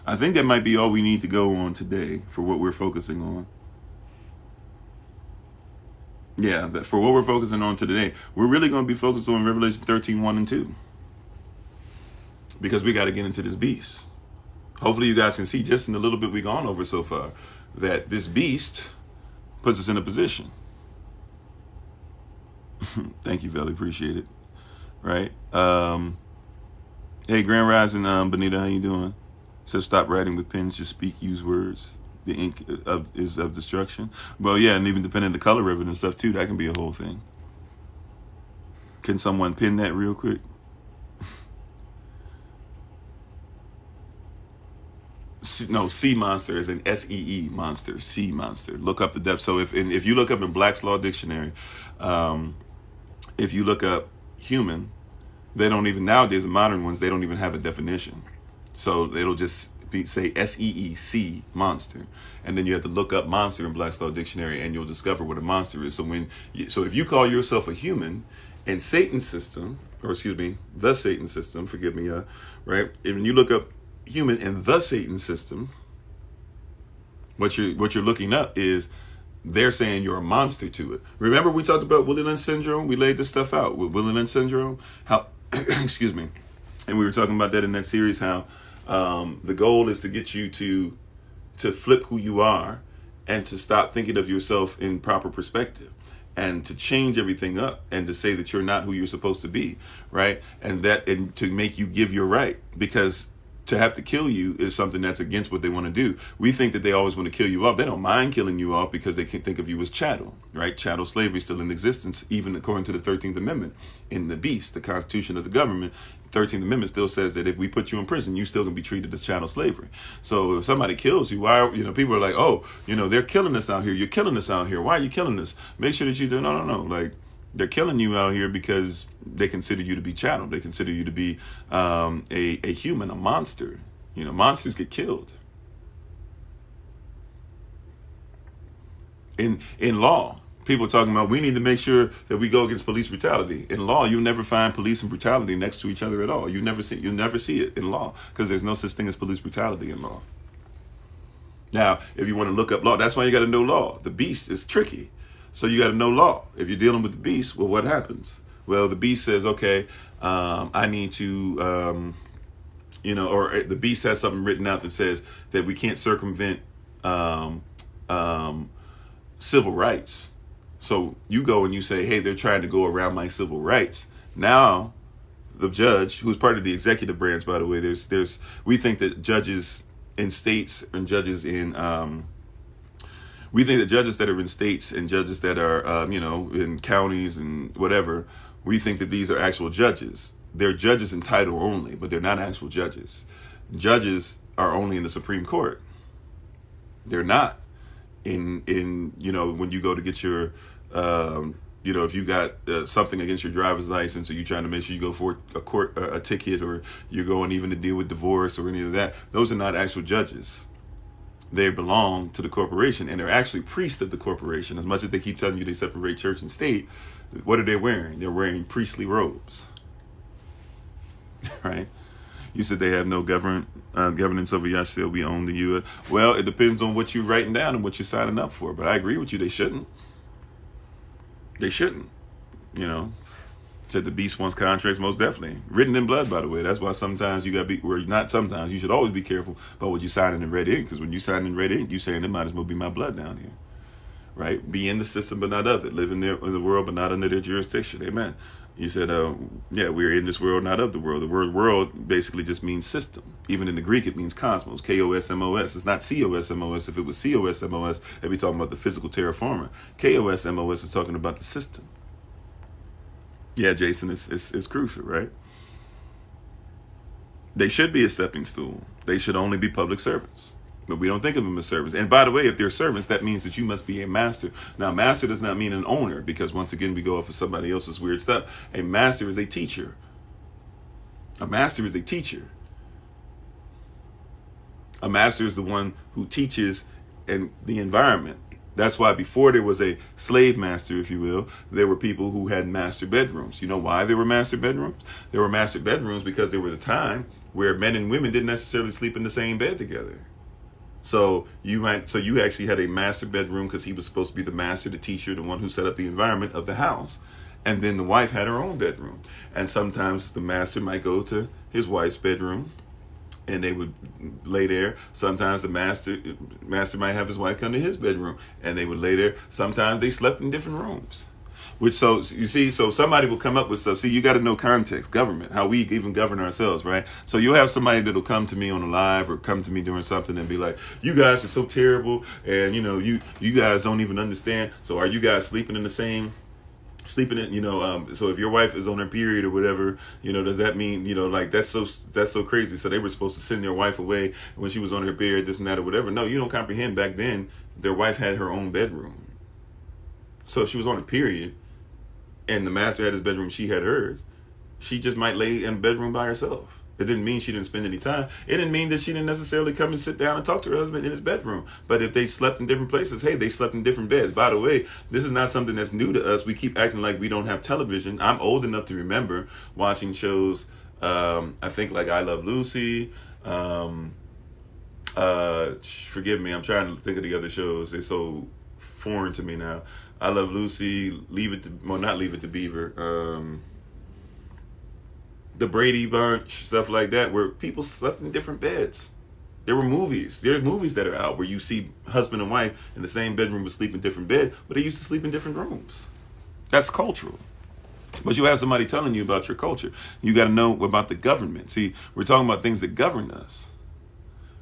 I think that might be all we need to go on today for what we're focusing on. Yeah, that for what we're focusing on today, we're really going to be focused on Revelation 13, 1 and 2. Because we got to get into this beast. Hopefully you guys can see just in the little bit we've gone over so far that this beast puts us in a position. Thank you, Valley. Appreciate it. Right? Hey, Grand Rising, Benita, how you doing? Says stop writing with pens, just speak, use words. The ink is of destruction. Well, yeah, and even depending on the color of it and stuff too, that can be a whole thing. Can someone pin that real quick? Sea monster is an SEE monster. Sea monster. Look up the depth. So if you look up in Black's Law Dictionary, if you look up human, they don't even, nowadays the modern ones, they don't even have a definition. So it'll just say SEE, sea, monster, and then you have to look up monster in Black's Law Dictionary, and you'll discover what a monster is. So if you call yourself a human in Satan's system, or excuse me, the Satan system, forgive me, right? If you look up human in the Satan system, what you're looking up is they're saying you're a monster to it. Remember we talked about Willie Lynch syndrome? We laid this stuff out with Willie Lynch syndrome. How, excuse me, and we were talking about that in that series. How the goal is to get you to flip who you are and to stop thinking of yourself in proper perspective, and to change everything up and to say that you're not who you're supposed to be, right? And to make you give your right, because to have to kill you is something that's against what they want to do. We think that they always want to kill you off. They don't mind killing you off because they can think of you as chattel, right? Chattel slavery is still in existence, even according to the 13th Amendment in the beast, the Constitution of the government. 13th Amendment still says that if we put you in prison, you still can be treated as chattel slavery. So if somebody kills you, why? People are like, oh, they're killing us out here. You're killing us out here. Why are you killing us? Make sure that you do. No. Like, they're killing you out here because they consider you to be chattel. They consider you to be a human, a monster. Monsters get killed. In law, people are talking about we need to make sure that we go against police brutality. In law, you'll never find police and brutality next to each other at all. You'll never see it in law because there's no such thing as police brutality in law. Now, if you want to look up law, that's why you got to know law. The beast is tricky. So you got to know law. If you're dealing with the beast, well, what happens? Well, the beast says, okay, I need to, or the beast has something written out that says that we can't circumvent civil rights. So you go and you say, hey, they're trying to go around my civil rights. Now, the judge, who's part of the executive branch, by the way, we think that judges in states and judges in we think that judges that are in states and judges that are, in counties and whatever, we think that these are actual judges. They're judges in title only, but they're not actual judges. Judges are only in the Supreme Court. They're not in when you go to get your, if you got something against your driver's license, or you're trying to make sure you go for a ticket, or you're going even to deal with divorce or any of that. Those are not actual judges. They belong to the corporation, and they're actually priests of the corporation. As much as they keep telling you they separate church and state, what are they wearing? They're wearing priestly robes, right? You said they have no governance over you, still be owned to you. Well, it depends on what you're writing down and what you're signing up for. But I agree with you. They shouldn't. They shouldn't. Said the beast wants contracts, most definitely. Written in blood, by the way. That's why sometimes you got to be, or not sometimes, you should always be careful about what you sign in red ink. Because when you sign in red ink, you're saying it might as well be my blood down here. Right? Be in the system, but not of it. Live in the world, but not under their jurisdiction. Amen. You said, we're in this world, not of the world. The word world basically just means system. Even in the Greek, it means cosmos, K-O-S-M-O-S. It's not C-O-S-M-O-S. If it was C-O-S-M-O-S, they'd be talking about the physical terraformer. K-O-S-M-O-S is talking about the system. Yeah, Jason, it's crucial, right? They should be a stepping stool. They should only be public servants. But we don't think of them as servants. And by the way, if they're servants, that means that you must be a master. Now, master does not mean an owner, because once again, we go off of somebody else's weird stuff. A master is a teacher. A master is a teacher. A master is the one who teaches in the environment. That's why before there was a slave master, if you will, there were people who had master bedrooms. You know why there were master bedrooms? There were master bedrooms because there was a time where men and women didn't necessarily sleep in the same bed together. So you actually had a master bedroom because he was supposed to be the master, the teacher, the one who set up the environment of the house. And then the wife had her own bedroom. And sometimes the master might go to his wife's bedroom and they would lay there. Sometimes the master might have his wife come to his bedroom and they would lay there. Sometimes they slept in different rooms. So you see, so somebody will come up with stuff. See, you got to know context, government, how we even govern ourselves, right? So you'll have somebody that'll come to me on a live or come to me doing something and be like, you guys are so terrible. And, you guys don't even understand. So are you guys sleeping in, so if your wife is on her period or whatever, does that mean, like that's so crazy. So they were supposed to send their wife away when she was on her period, this and that or whatever. No, you don't comprehend. Back then, their wife had her own bedroom. So if she was on a period and the master had his bedroom, she had hers, she just might lay in a bedroom by herself. It didn't mean she didn't spend any time. It didn't mean that she didn't necessarily come and sit down and talk to her husband in his bedroom. But if they slept in different places, hey, they slept in different beds. By the way, this is not something that's new to us. We keep acting like we don't have television. I'm old enough to remember watching shows, I think like I Love Lucy. Forgive me, I'm trying to think of the other shows. They're so foreign to me now. I Love Lucy, not Leave It to Beaver. The Brady Bunch, stuff like that, where people slept in different beds. There are movies that are out where you see husband and wife in the same bedroom but sleep in different beds, but they used to sleep in different rooms. That's cultural. But you have somebody telling you about your culture. You got to know about the government. See, we're talking about things that govern us.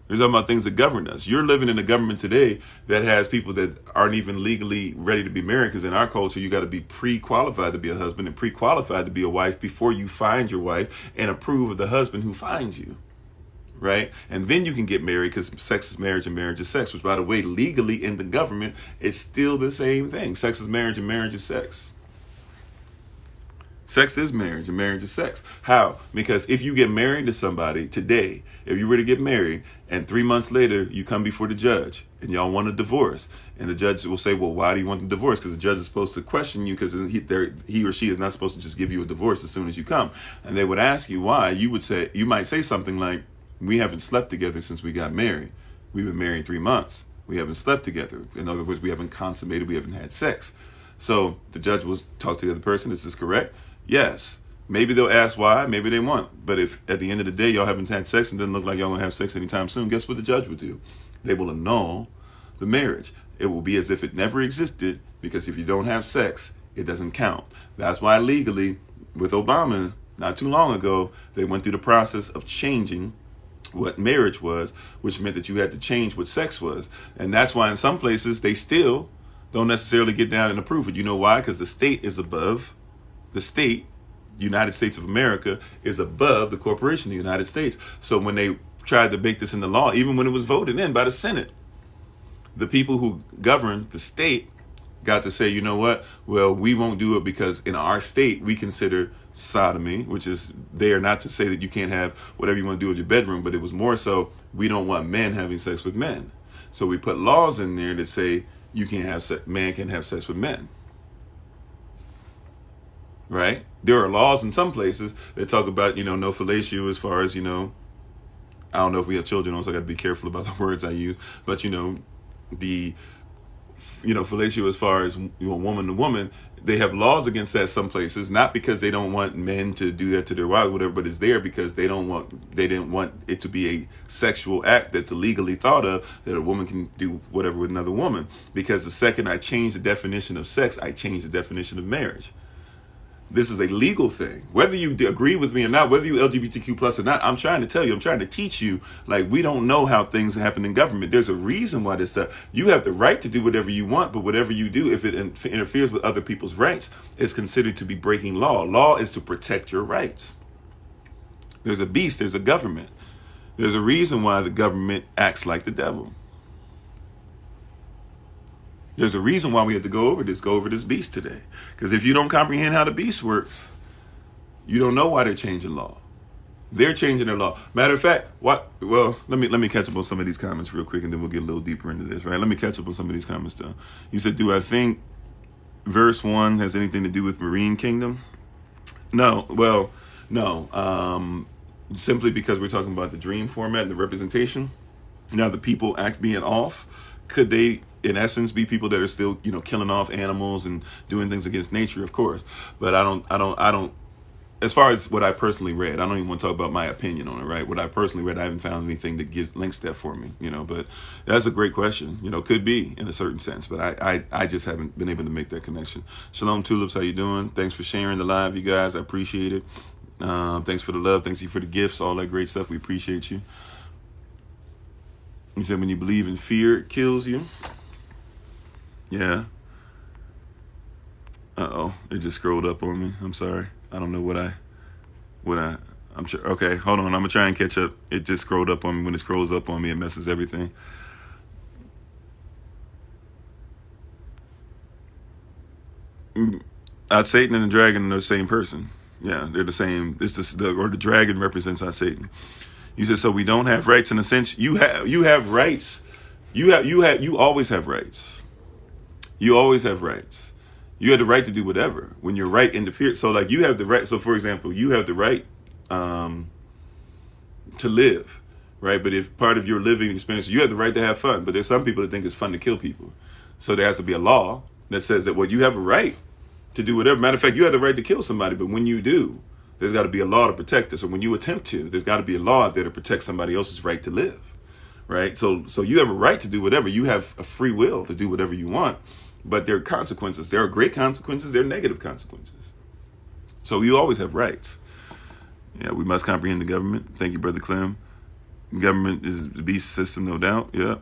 We're talking about things that govern us. You're living in a government today that has people that aren't even legally ready to be married, because in our culture, you got to be pre-qualified to be a husband and pre-qualified to be a wife before you find your wife and approve of the husband who finds you, right? And then you can get married, because sex is marriage and marriage is sex, which, by the way, legally in the government, it's still the same thing. Sex is marriage and marriage is sex. Sex is marriage and marriage is sex. How? Because if you get married to somebody today, if you were to get married and 3 months later you come before the judge and y'all want a divorce, and the judge will say, well, why do you want the divorce? Because the judge is supposed to question you, because he or she is not supposed to just give you a divorce as soon as you come. And they would ask you why. You might say something like, we haven't slept together since we got married. We've been married 3 months. We haven't slept together. In other words, we haven't consummated, we haven't had sex. So the judge will talk to the other person. Is this correct? Yes. Maybe they'll ask why, maybe they won't. But if at the end of the day y'all haven't had sex and doesn't look like y'all gonna have sex anytime soon, guess what the judge will do? They will annul the marriage. It will be as if it never existed, because if you don't have sex, it doesn't count. That's why legally, with Obama, not too long ago, they went through the process of changing what marriage was, which meant that you had to change what sex was. And that's why in some places they still don't necessarily get down and approve it. You know why? Because the state is above. The state, United States of America, is above the corporation, the United States. So when they tried to make this into law, even when it was voted in by the Senate, the people who govern the state got to say, you know what? Well, we won't do it because in our state, we consider sodomy, which is there not to say that you can't have whatever you want to do in your bedroom, but it was more so we don't want men having sex with men. So we put laws in there that say man can't have sex with men. Right? There are laws in some places that talk about, no fellatio, as far as, I don't know if we have children on, so I got to be careful about the words I use. But, the, fellatio as far as woman to woman, they have laws against that some places, not because they don't want men to do that to their wives, whatever, but it's there because they didn't want it to be a sexual act that's illegally thought of, that a woman can do whatever with another woman. Because the second I change the definition of sex, I change the definition of marriage. This is a legal thing. Whether you agree with me or not, whether you LGBTQ plus or not, I'm trying to tell you, I'm trying to teach you, like, we don't know how things happen in government. There's a reason why this stuff, you have the right to do whatever you want, but whatever you do, if it interferes with other people's rights, is considered to be breaking law. Law is to protect your rights. There's a beast, there's a government. There's a reason why the government acts like the devil. There's a reason why we have to go over this beast today. Because if you don't comprehend how the beast works, you don't know why they're changing law. They're changing their law. Matter of fact, what? Well, let me catch up on some of these comments real quick, and then we'll get a little deeper into this, right? Let me catch up on some of these comments, though. You said, do I think verse 1 has anything to do with Marine Kingdom? No. Well, no. Simply because we're talking about the dream format and the representation. Now, the people act being off, could they, in essence, be people that are still, killing off animals and doing things against nature? Of course. But I don't. As far as what I personally read, I don't even want to talk about my opinion on it, right? What I personally read, I haven't found anything that links that for me, but that's a great question. Could be in a certain sense, but I just haven't been able to make that connection. Shalom Tulips, how you doing? Thanks for sharing the live, you guys. I appreciate it. Thanks for the love. Thanks you for the gifts, all that great stuff. We appreciate you. You said when you believe in fear, it kills you. Yeah. Uh-oh, it just scrolled up on me. I'm sorry. I don't know I'm sure. Okay, hold on. I'm gonna try and catch up. It just scrolled up on me. When it scrolls up on me, it messes everything. Satan and the dragon are the same person. Yeah, they're the same. It's the dragon represents our Satan. You said, so we don't have rights in a sense. You have rights. You always have rights. You always have rights. You have the right to do whatever when your right interferes. So like you have the right. So for example, you have the right to live, right? But if part of your living experience, you have the right to have fun. But there's some people that think it's fun to kill people. So there has to be a law that says that, well, you have a right to do whatever. Matter of fact, you have the right to kill somebody. But when you do, there's got to be a law to protect us. Or when you attempt to, there's got to be a law out there to protect somebody else's right to live, right? So you have a right to do whatever. You have a free will to do whatever you want. But there are consequences. There are great consequences. There are negative consequences. So you always have rights. Yeah, we must comprehend the government. Thank you, Brother Clem. Government is the beast system, no doubt. Yeah.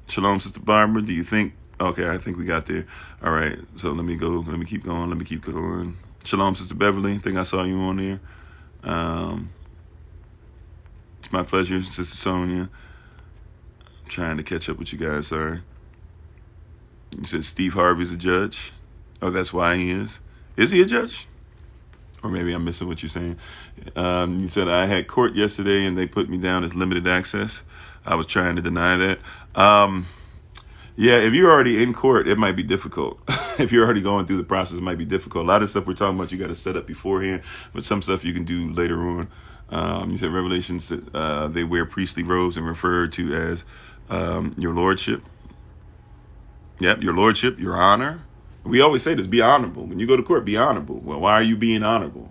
Shalom, Sister Barbara. Do you think? Okay, I think we got there. All right. So let me go. Let me keep going. Shalom, Sister Beverly. I think I saw you on there. It's my pleasure, Sister Sonia. I'm trying to catch up with you guys. Sorry. You said Steve Harvey's a judge. Oh, that's why he is. Is he a judge? Or maybe I'm missing what you're saying. You said I had court yesterday and they put me down as limited access. I was trying to deny that. Yeah, if you're already in court, it might be difficult. If you're already going through the process, it might be difficult. A lot of stuff we're talking about, you got to set up beforehand. But some stuff you can do later on. You said Revelations, they wear priestly robes and referred to as your lordship. Yep, your lordship, your honor. We always say this, be honorable. When you go to court, be honorable. Well, why are you being honorable?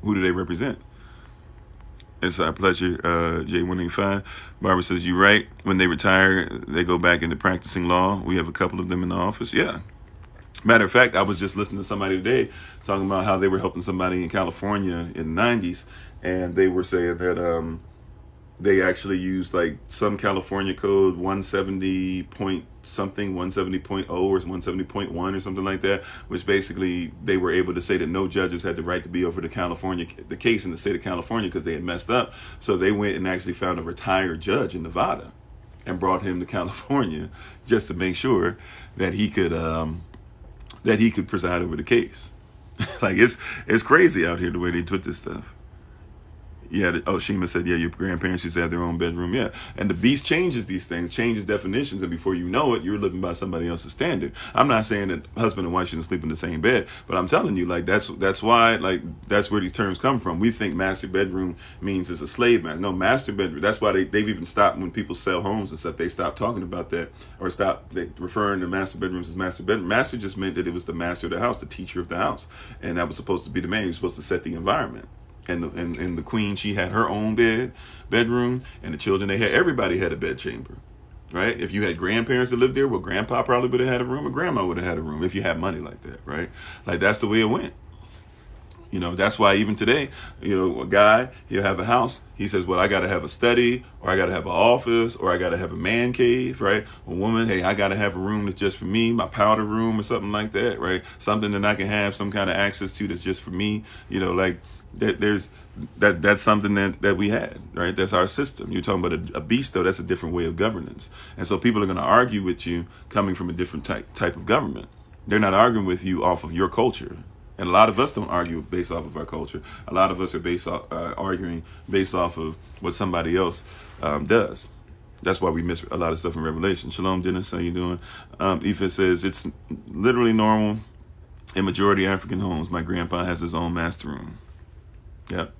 Who do they represent? It's our pleasure, J185. Barbara says, you're right. When they retire, they go back into practicing law. We have a couple of them in the office. Yeah. Matter of fact, I was just listening to somebody today talking about how they were helping somebody in California in the 90s. And they were saying that they actually used like some California code 170 point something, 170.0 or 170.1 or something like that, which basically they were able to say that no judges had the right to be over the case in the state of California because they had messed up. So they went and actually found a retired judge in Nevada and brought him to California just to make sure that he could preside over the case. Like it's crazy out here the way they put this stuff. Yeah. Shima said, yeah, your grandparents used to have their own bedroom. Yeah. And the beast changes these things, changes definitions. And before you know it, you're living by somebody else's standard. I'm not saying that husband and wife shouldn't sleep in the same bed, but I'm telling you, like, that's why, like, that's where these terms come from. We think master bedroom means it's a slave man. No, master bedroom. That's why they've even stopped when people sell homes and stuff. They stopped talking about that or referring to master bedrooms as master bedroom. Master just meant that it was the master of the house, the teacher of the house. And that was supposed to be the man. He was supposed to set the environment. And the queen, she had her own bedroom, and the children, everybody had a bedchamber, right? If you had grandparents that lived there, well, grandpa probably would have had a room, or grandma would have had a room if you had money like that, right? Like that's the way it went. That's why even today, a guy, he'll have a house. He says, well, I got to have a study, or I got to have an office, or I got to have a man cave, right? A woman, hey, I got to have a room that's just for me, my powder room or something like that, right? Something that I can have some kind of access to that's just for me, like that's something that we had, right? That's our system. You're talking about a beast, though. That's a different way of governance. And so people are going to argue with you coming from a different type of government. They're not arguing with you off of your culture. And a lot of us don't argue based off of our culture. A lot of us are arguing based off of what somebody else does. That's why we miss a lot of stuff in Revelation. Shalom, Dennis. How you doing? Aoife says, it's literally normal in majority African homes. My grandpa has his own master room. Yep.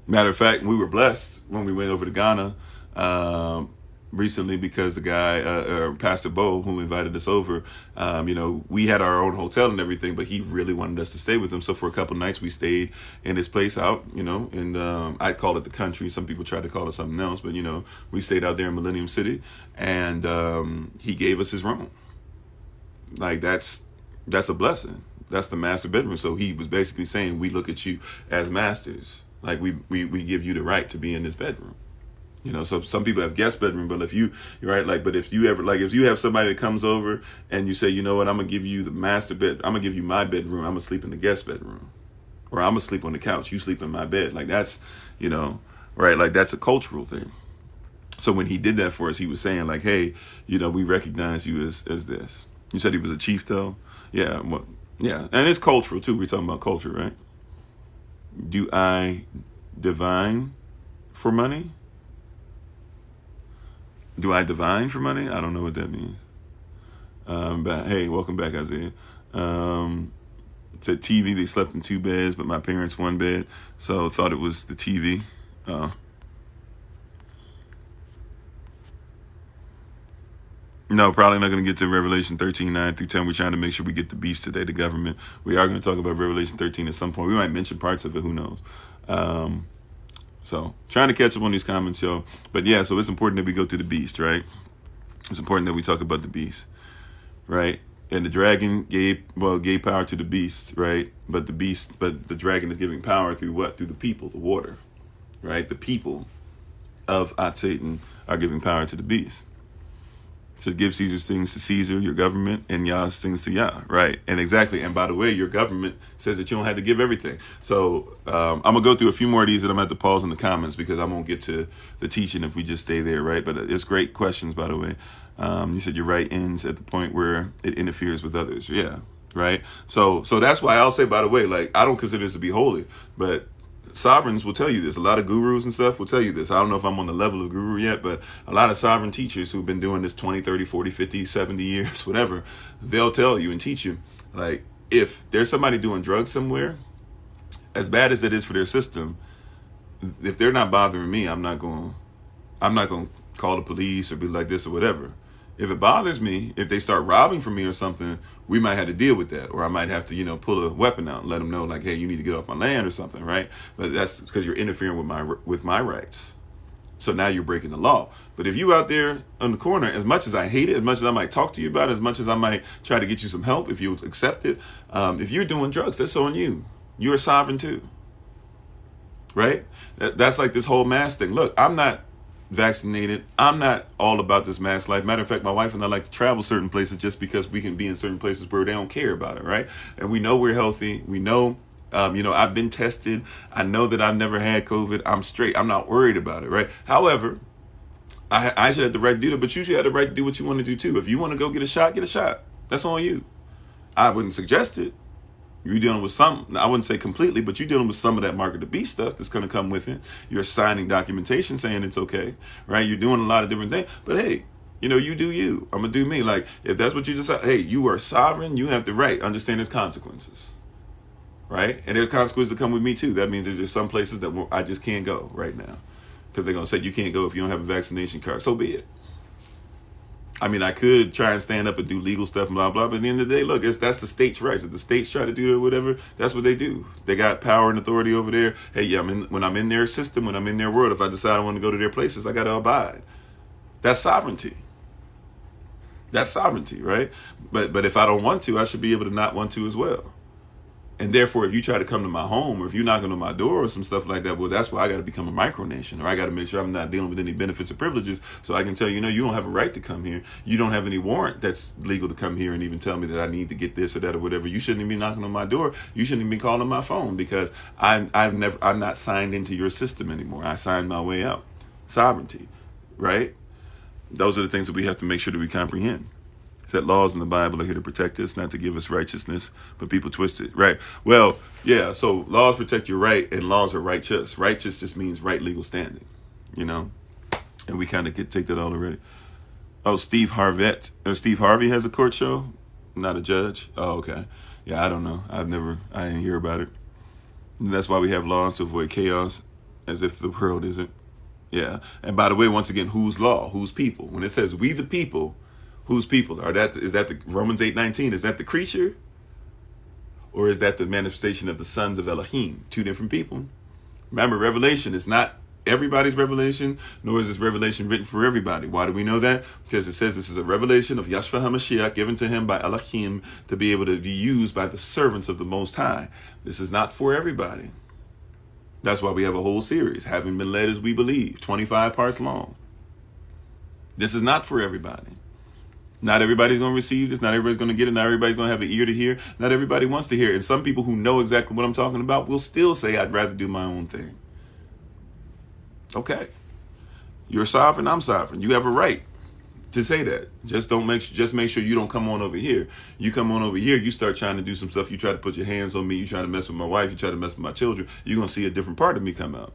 Matter of fact, we were blessed when we went over to Ghana recently, because the guy, Pastor Bo, who invited us over, we had our own hotel and everything, but he really wanted us to stay with him. So for a couple nights, we stayed in his place out, and I call it the country. Some people try to call it something else, but, we stayed out there in Millennium City, and he gave us his room. Like, that's a blessing. That's the master bedroom. So he was basically saying, we look at you as masters. Like, we give you the right to be in this bedroom. So some people have guest bedroom, but if you have somebody that comes over and you say, you know what, I'm going to give you the master bed. I'm going to give you my bedroom. I'm going to sleep in the guest bedroom, or I'm going to sleep on the couch. You sleep in my bed. Like, that's, right. Like, that's a cultural thing. So when he did that for us, he was saying like, hey, we recognize you as this. You said he was a chief though. Yeah. Well, yeah. And it's cultural too. We're talking about culture, right? Do I divine for money? Do I divine for money? I don't know what that means. But hey, welcome back, Isaiah. Said TV, they slept in 2 beds, but my parents 1 bed. So thought it was the TV. No, probably not going to get to Revelation 13, 9 through 10. We're trying to make sure we get the beast today, the government. We are going to talk about Revelation 13 at some point. We might mention parts of it, who knows. So trying to catch up on these comments, yo. But yeah, so it's important that we go through the beast, right? It's important that we talk about the beast, right? And the dragon gave power to the beast, right? But the dragon is giving power through what? Through the people, the water, right? The people of Satan are giving power to the beast. It says, give Caesar's things to Caesar, your government, and Yah's things to Yah, right? And exactly. And by the way, your government says that you don't have to give everything. So I'm going to go through a few more of these, and I'm going to have to pause in the comments because I won't get to the teaching if we just stay there, right? But it's great questions, by the way. You said your right ends at the point where it interferes with others. Yeah, right? So that's why I'll say, by the way, like, I don't consider this to be holy, but sovereigns will tell you this. A lot of gurus and stuff will tell you this. I don't know if I'm on the level of guru yet, but a lot of sovereign teachers who've been doing this 20, 30, 40, 50, 70 years, whatever, they'll tell you and teach you, like, if there's somebody doing drugs somewhere, as bad as it is for their system, if they're not bothering me, I'm not going to call the police or be like this or whatever. If it bothers me, if they start robbing from me or something, we might have to deal with that. Or I might have to, pull a weapon out and let them know, like, hey, you need to get off my land or something, right? But that's because you're interfering with my rights. So now you're breaking the law. But if you out there on the corner, as much as I hate it, as much as I might talk to you about it, as much as I might try to get you some help if you accept it, if you're doing drugs, that's on you. You're sovereign too, right? That's like this whole mask thing. Look, I'm not vaccinated. I'm not all about this mask life. Matter of fact, my wife and I like to travel certain places just because we can be in certain places where they don't care about it, right? And we know we're healthy. We know, I've been tested. I know that I've never had COVID. I'm straight. I'm not worried about it, right? However, I should have the right to do that, but you should have the right to do what you want to do too. If you want to go get a shot, get a shot. That's on you. I wouldn't suggest it. You're dealing with some, I wouldn't say completely, but you're dealing with some of that mark of the beast stuff that's going to come with it. You're signing documentation saying it's okay, right? You're doing a lot of different things. But hey, you do you. I'm going to do me. Like, if that's what you decide, hey, you are sovereign. You have the right. Understand there's consequences, right? And there's consequences that come with me too. That means there's some places that I just can't go right now because they're going to say you can't go if you don't have a vaccination card. So be it. I mean, I could try and stand up and do legal stuff and blah, blah. But at the end of the day, look, that's the state's rights. If the states try to do it or whatever, that's what they do. They got power and authority over there. Hey, yeah, when I'm in their system, when I'm in their world, if I decide I want to go to their places, I got to abide. That's sovereignty. That's sovereignty, right? But if I don't want to, I should be able to not want to as well. And therefore, if you try to come to my home or if you're knocking on my door or some stuff like that, well, that's why I got to become a micronation, or I got to make sure I'm not dealing with any benefits or privileges. So I can tell you, you don't have a right to come here. You don't have any warrant that's legal to come here and even tell me that I need to get this or that or whatever. You shouldn't be knocking on my door. You shouldn't be calling my phone because I'm not signed into your system anymore. I signed my way out. Sovereignty, right? Those are the things that we have to make sure that we comprehend. It said laws in the Bible are here to protect us, not to give us righteousness, but people twist it, right? Well, yeah, so laws protect your right, and laws are righteous. Righteous just means right legal standing, you know? And we kind of take that all already. Oh, Steve Harvey has a court show? Not a judge? Oh, okay. Yeah, I don't know. I didn't hear about it. And that's why we have laws to avoid chaos, as if the world isn't. Yeah. And by the way, once again, whose law? Whose people? When it says we the people, whose people? Is that the Romans 8:19? Is that the creature? Or is that the manifestation of the sons of Elohim? Two different people. Remember, Revelation is not everybody's revelation, nor is this revelation written for everybody. Why do we know that? Because it says this is a revelation of Yahshua HaMashiach given to him by Elohim to be able to be used by the servants of the Most High. This is not for everybody. That's why we have a whole series, having been led as we believe, 25 parts long. This is not for everybody. Not everybody's going to receive this. Not everybody's going to get it. Not everybody's going to have an ear to hear. Not everybody wants to hear it. And some people who know exactly what I'm talking about will still say, I'd rather do my own thing. Okay. You're sovereign. I'm sovereign. You have a right to say that. Just make sure you don't come on over here. You come on over here, you start trying to do some stuff. You try to put your hands on me. You try to mess with my wife. You try to mess with my children. You're going to see a different part of me come out.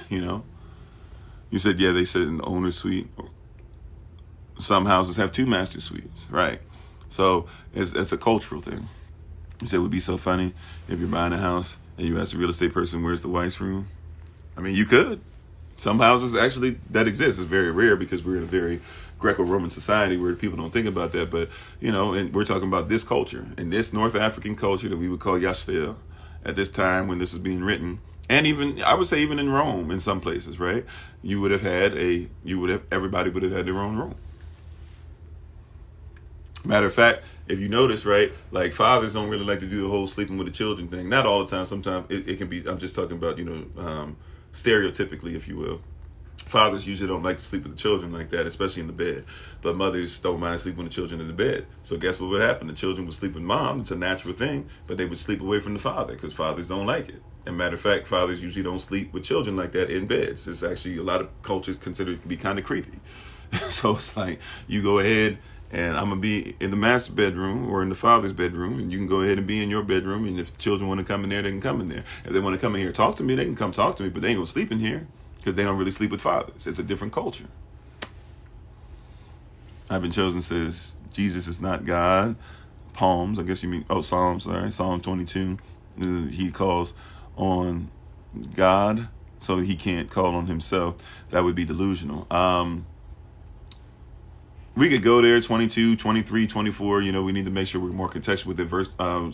You know? You said, yeah, they said in the owner's suite. Some houses have 2 master suites, right? So it's a cultural thing. You said it would be so funny if you're buying a house and you ask a real estate person, where's the wife's room? I mean, you could. Some houses actually that exist. It's very rare because we're in a very Greco-Roman society where people don't think about that. But, you know, and we're talking about this culture and this North African culture that we would call Yashtel at this time when this is being written. And even, I would say even in Rome, in some places, right? Everybody would have had their own room. Matter of fact, if you notice, right, like fathers don't really like to do the whole sleeping with the children thing. Not all the time. Sometimes it can be, I'm just talking about, stereotypically, if you will. Fathers usually don't like to sleep with the children like that, especially in the bed. But mothers don't mind sleeping with the children in the bed. So guess what would happen? The children would sleep with mom. It's a natural thing. But they would sleep away from the father because fathers don't like it. And matter of fact, fathers usually don't sleep with children like that in beds. It's actually a lot of cultures consider it to be kind of creepy. So it's like you go ahead and I'm going to be in the master bedroom or in the father's bedroom, and you can go ahead and be in your bedroom. And if children want to come in there, they can come in there. If they want to come in here and talk to me, they can come talk to me, but they ain't going to sleep in here because they don't really sleep with fathers. It's a different culture. I've been chosen says Jesus is not God. Psalm 22. He calls on God, so he can't call on himself. That would be delusional. We could go there, 22, 23, 24. We need to make sure we're more contextual with it.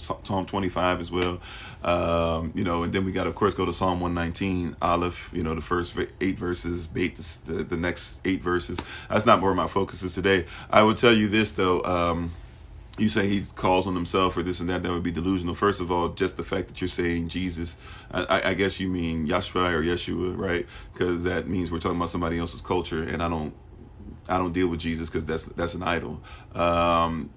Psalm 25 as well. And then we got to, of course, go to Psalm 119, Aleph, the first 8 verses, Beit, the next 8 verses. That's not where my focus is today. I would tell you this, though. You say he calls on himself or this and that would be delusional. First of all, just the fact that you're saying Jesus, I guess you mean Yahshua or Yeshua, right? Because that means we're talking about somebody else's culture, and I don't deal with Jesus because that's an idol. And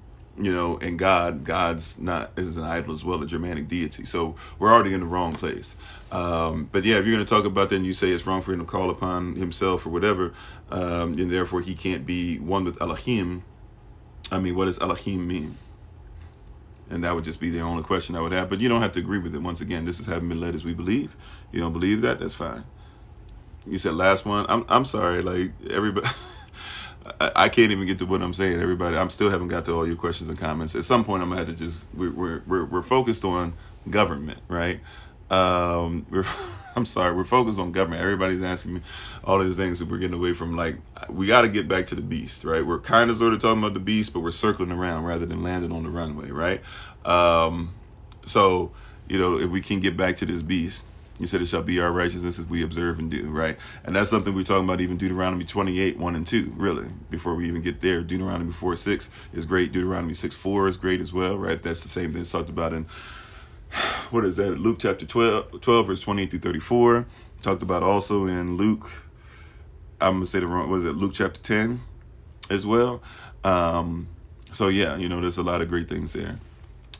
God's is an idol as well, a Germanic deity. So we're already in the wrong place. But yeah, if you're going to talk about that and you say it's wrong for him to call upon himself or whatever, and therefore he can't be one with Elohim. I mean, what does Elohim mean? And that would just be the only question I would have. But you don't have to agree with it. Once again, this is having been led as we believe. You don't believe that? That's fine. You said last one. I'm sorry. Like everybody, I can't even get to what I'm saying. Everybody, I'm still haven't got to all your questions and comments. At some point, I'm gonna have to just. We're focused on government, right? I'm sorry, we're focused on government. Everybody's asking me all these things that we're getting away from. Like, we got to get back to the beast, right? We're kind of sort of talking about the beast, but we're circling around rather than landing on the runway, right? So, if we can get back to this beast, you said it shall be our righteousness as we observe and do, right? And that's something we're talking about, even Deuteronomy 28, 1 and 2, really, before we even get there. Deuteronomy 4, 6 is great. Deuteronomy 6, 4 is great as well, right? That's the same thing it's talked about in what is that? Luke chapter 12 verse 28 through 34. Talked about also in Luke, I'm going to say the wrong, was it Luke chapter 10 as well? So yeah, there's a lot of great things there.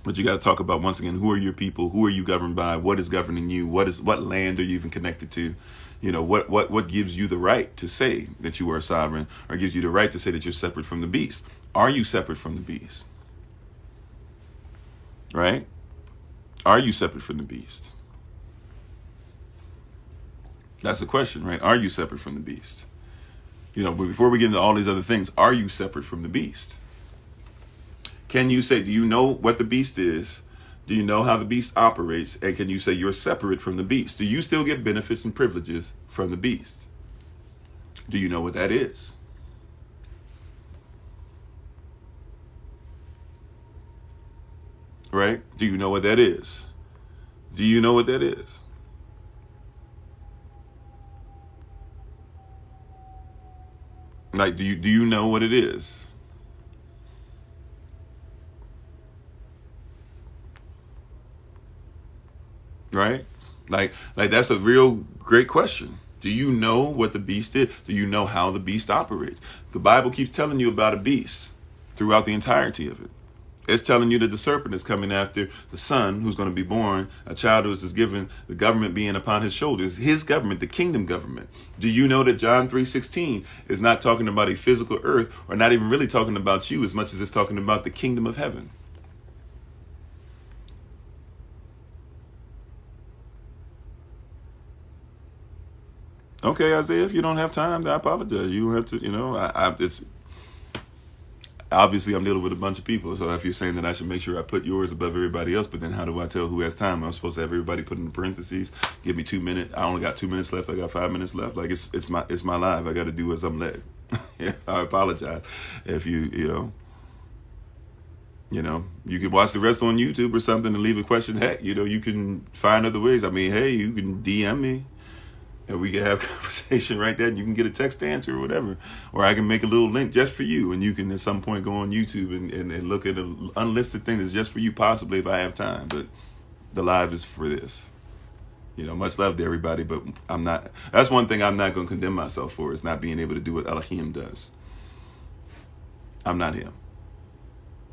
But you got to talk about, once again, who are your people? Who are you governed by? What is governing you? What land are you even connected to? You know, what gives you the right to say that you are sovereign, or gives you the right to say that you're separate from the beast? Are you separate from the beast? Right? Are you separate from the beast? That's the question, right? Are you separate from the beast? You know, but before we get into all these other things, are you separate from the beast? Can you say, do you know what the beast is? Do you know how the beast operates? And can you say you're separate from the beast? Do you still get benefits and privileges from the beast? Do you know what that is? Right? Do you know what that is? Do you know what that is? Like, do you know what it is? Right? Like that's a real great question. Do you know what the beast is? Do you know how the beast operates? The Bible keeps telling you about a beast throughout the entirety of it. It's telling you that the serpent is coming after the son who's going to be born, a child who is given, the government being upon his shoulders, his government, the kingdom government. Do you know that John 3:16 is not talking about a physical earth, or not even really talking about you as much as it's talking about the kingdom of heaven? Okay, Isaiah, if you don't have time, I apologize. You have to, you know, it's obviously I'm dealing with a bunch of people. So if you're saying that I should make sure I put yours above everybody else, but then how do I tell who has time? I'm supposed to have everybody put in parentheses. Give me 2 minutes. I only got 2 minutes left. I got 5 minutes left. Like it's my live. I got to do as I'm led. Yeah, I apologize if you know, you can watch the rest on YouTube or something and leave a question. Heck, you know, you can find other ways. I mean, hey, you can DM me. And we can have a conversation right there, and you can get a text answer or whatever. Or I can make a little link just for you, and you can at some point go on YouTube and look at an unlisted thing that's just for you, possibly, if I have time. But the live is for this. You know, much love to everybody, but I'm not. That's one thing I'm not going to condemn myself for, is not being able to do what Elohim does. I'm not him.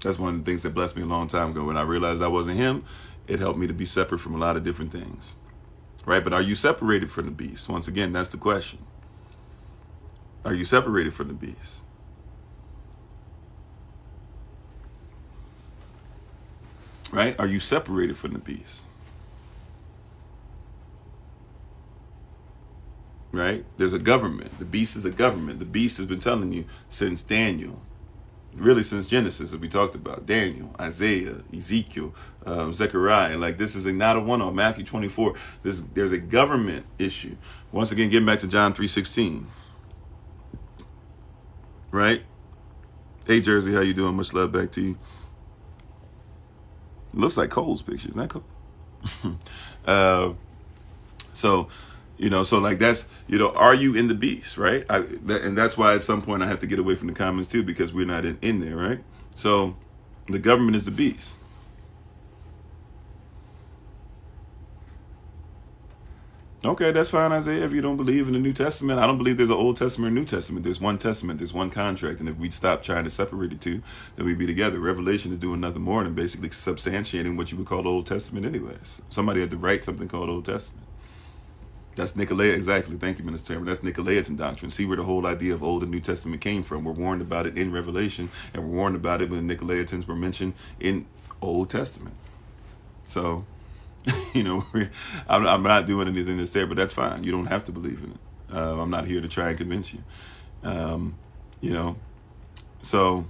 That's one of the things that blessed me a long time ago. When I realized I wasn't him, it helped me to be separate from a lot of different things. Right? But are you separated from the beast? Once again, that's the question. Are you separated from the beast? Right? Are you separated from the beast? Right? There's a government. The beast is a government. The beast has been telling you since Daniel. Really since Genesis, that we talked about. Daniel, Isaiah, Ezekiel, Zechariah. Like, this is not a one-off. Matthew 24. There's a government issue. Once again, getting back to John 3:16. Right? Hey, Jersey, how you doing? Much love back to you. Looks like Cole's picture. Isn't that cool? So, you know, so like that's, you know, are you in the beast, right? And that's why at some point I have to get away from the comments too, because we're not in there, right? So the government is the beast. Okay, that's fine, Isaiah. If you don't believe in the New Testament, I don't believe there's an Old Testament or New Testament. There's one testament, there's one contract. And if we'd stop trying to separate the two, then we'd be together. Revelation is doing nothing more than basically substantiating what you would call the Old Testament anyways. Somebody had to write something called Old Testament. That's Nicolaitan, exactly. Thank you, Minister Chairman. That's Nicolaitan doctrine. See where the whole idea of Old and New Testament came from. We're warned about it in Revelation, and we're warned about it when the Nicolaitans were mentioned in Old Testament. So, you know, I'm not doing anything that's there, but that's fine. You don't have to believe in it. I'm not here to try and convince you. You know, so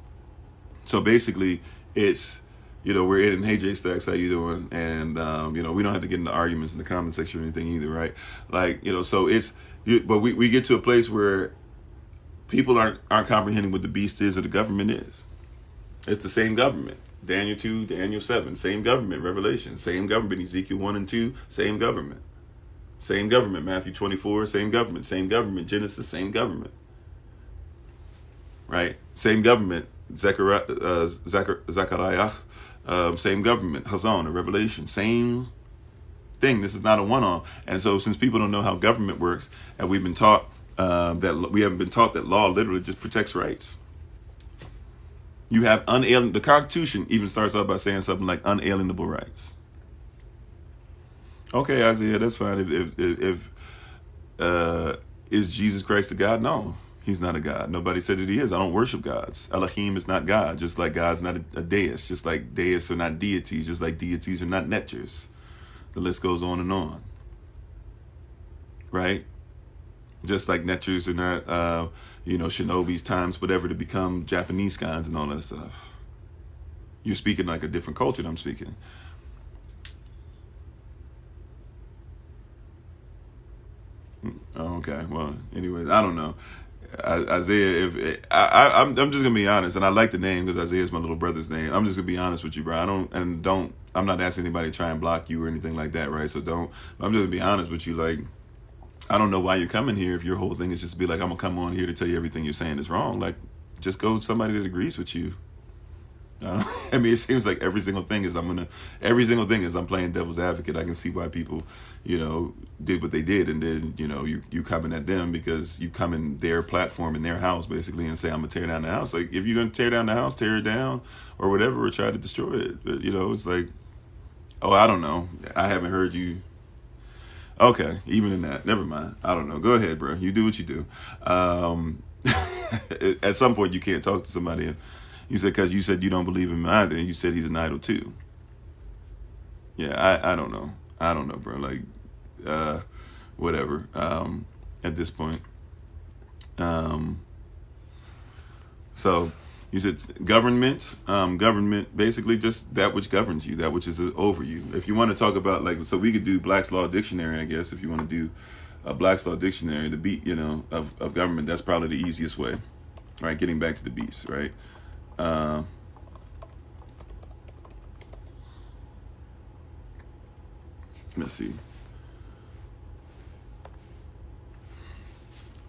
basically, it's, you know, we're in. Hey, Jay Stacks, how you doing? And, you know, we don't have to get into arguments in the comment section or anything either, right? Like, you know, so it's, but we get to a place where people aren't comprehending what the beast is or the government is. It's the same government. Daniel 2, Daniel 7, same government. Revelation, same government. Ezekiel 1 and 2, same government. Same government. Matthew 24, same government. Same government. Genesis, same government. Right? Same government. Zechariah, same government. Hazon, Revelation, same thing. This is not a one-off. And so since people don't know how government works, and we've been taught we haven't been taught that law literally just protects rights. You have unalienable. The Constitution even starts off by saying something like unalienable rights. Okay, Isaiah, that's fine. If is Jesus Christ a God? No, he's not a God. Nobody said that he is. I don't worship gods. Elohim is not God, just like God's not a deist, just like deists are not deities, just like deities are not netchers. The list goes on and on. Right? Just like netchers are not, shinobis times whatever to become Japanese kinds and all that stuff. You're speaking like a different culture than I'm speaking. Okay, well, anyways, I don't know. Isaiah, I'm just gonna be honest, and I like the name because Isaiah is my little brother's name. I'm just gonna be honest with you, bro. I'm not asking anybody to try and block you or anything like that, right? So I'm just gonna be honest with you. Like, I don't know why you're coming here if your whole thing is just to be like, I'm gonna come on here to tell you everything you're saying is wrong. Like, just go with somebody that agrees with you. I mean, it seems like every single thing is I'm playing devil's advocate. I can see why people, did what they did, and then you coming at them because you come in their platform in their house basically and say I'm gonna tear down the house. Like, if you're gonna tear down the house, tear it down or whatever, or try to destroy it. But, it's like, oh, I don't know. I haven't heard you. Okay, even in that, never mind. I don't know. Go ahead, bro. You do what you do. At some point, you can't talk to somebody. You said because you said you don't believe him either, and you said he's an idol too. Yeah, I don't know. I don't know, bro. Like, whatever. At this point, so you said government. Government basically just that which governs you, that which is over you. If you want to talk about so we could do Black's Law Dictionary, I guess. If you want to do a Black's Law Dictionary, the beat, of government, that's probably the easiest way. Right, getting back to the beast, right? Let's see.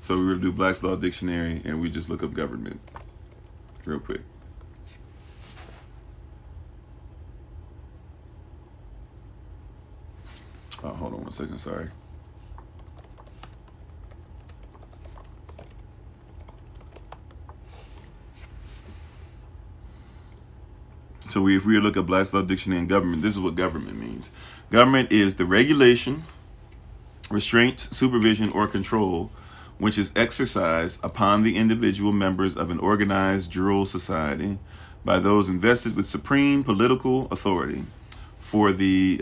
So we're going to do Black's Law Dictionary, and we just look up government real quick. Oh, hold on one second, sorry. So if we look at Black's Law Dictionary and government, this is what government means. Government is the regulation, restraint, supervision, or control which is exercised upon the individual members of an organized jural society by those invested with supreme political authority for the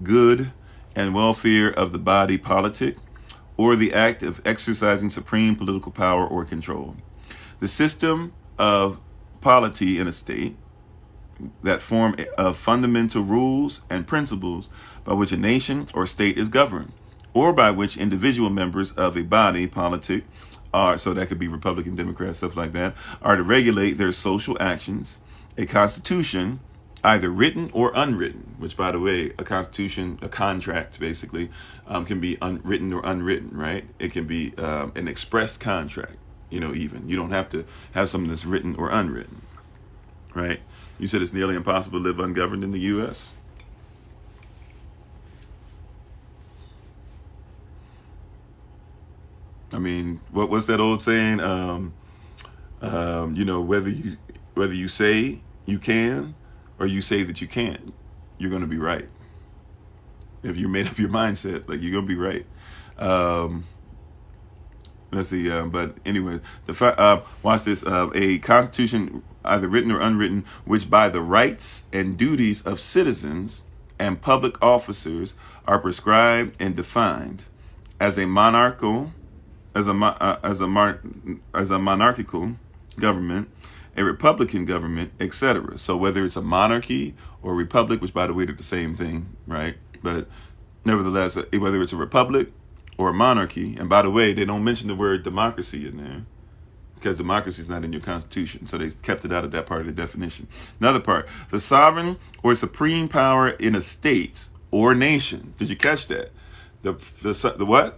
good and welfare of the body politic, or the act of exercising supreme political power or control. The system of polity in a state that form of fundamental rules and principles by which a nation or state is governed, or by which individual members of a body politic are, so that could be Republican, Democrat, stuff like that, are to regulate their social actions. A constitution, either written or unwritten, which, by the way, a constitution, a contract, basically, can be written or unwritten, right? It can be an express contract, even. You don't have to have something that's written or unwritten, right? You said it's nearly impossible to live ungoverned in the U.S.? I mean, what's that old saying? Whether you say you can or you say that you can't, you're going to be right. If you made up your mindset, like, you're going to be right. Let's see. But anyway, watch this. A constitution, either written or unwritten, which by the rights and duties of citizens and public officers are prescribed and defined as a monarchical government, a republican government, etc. So whether it's a monarchy or a republic, which, by the way, they're the same thing, right? But nevertheless, whether it's a republic or a monarchy, and by the way, they don't mention the word democracy in there because democracy is not in your constitution, so they kept it out of that part of the definition. Another part: the sovereign or supreme power in a state or nation. Did you catch that? The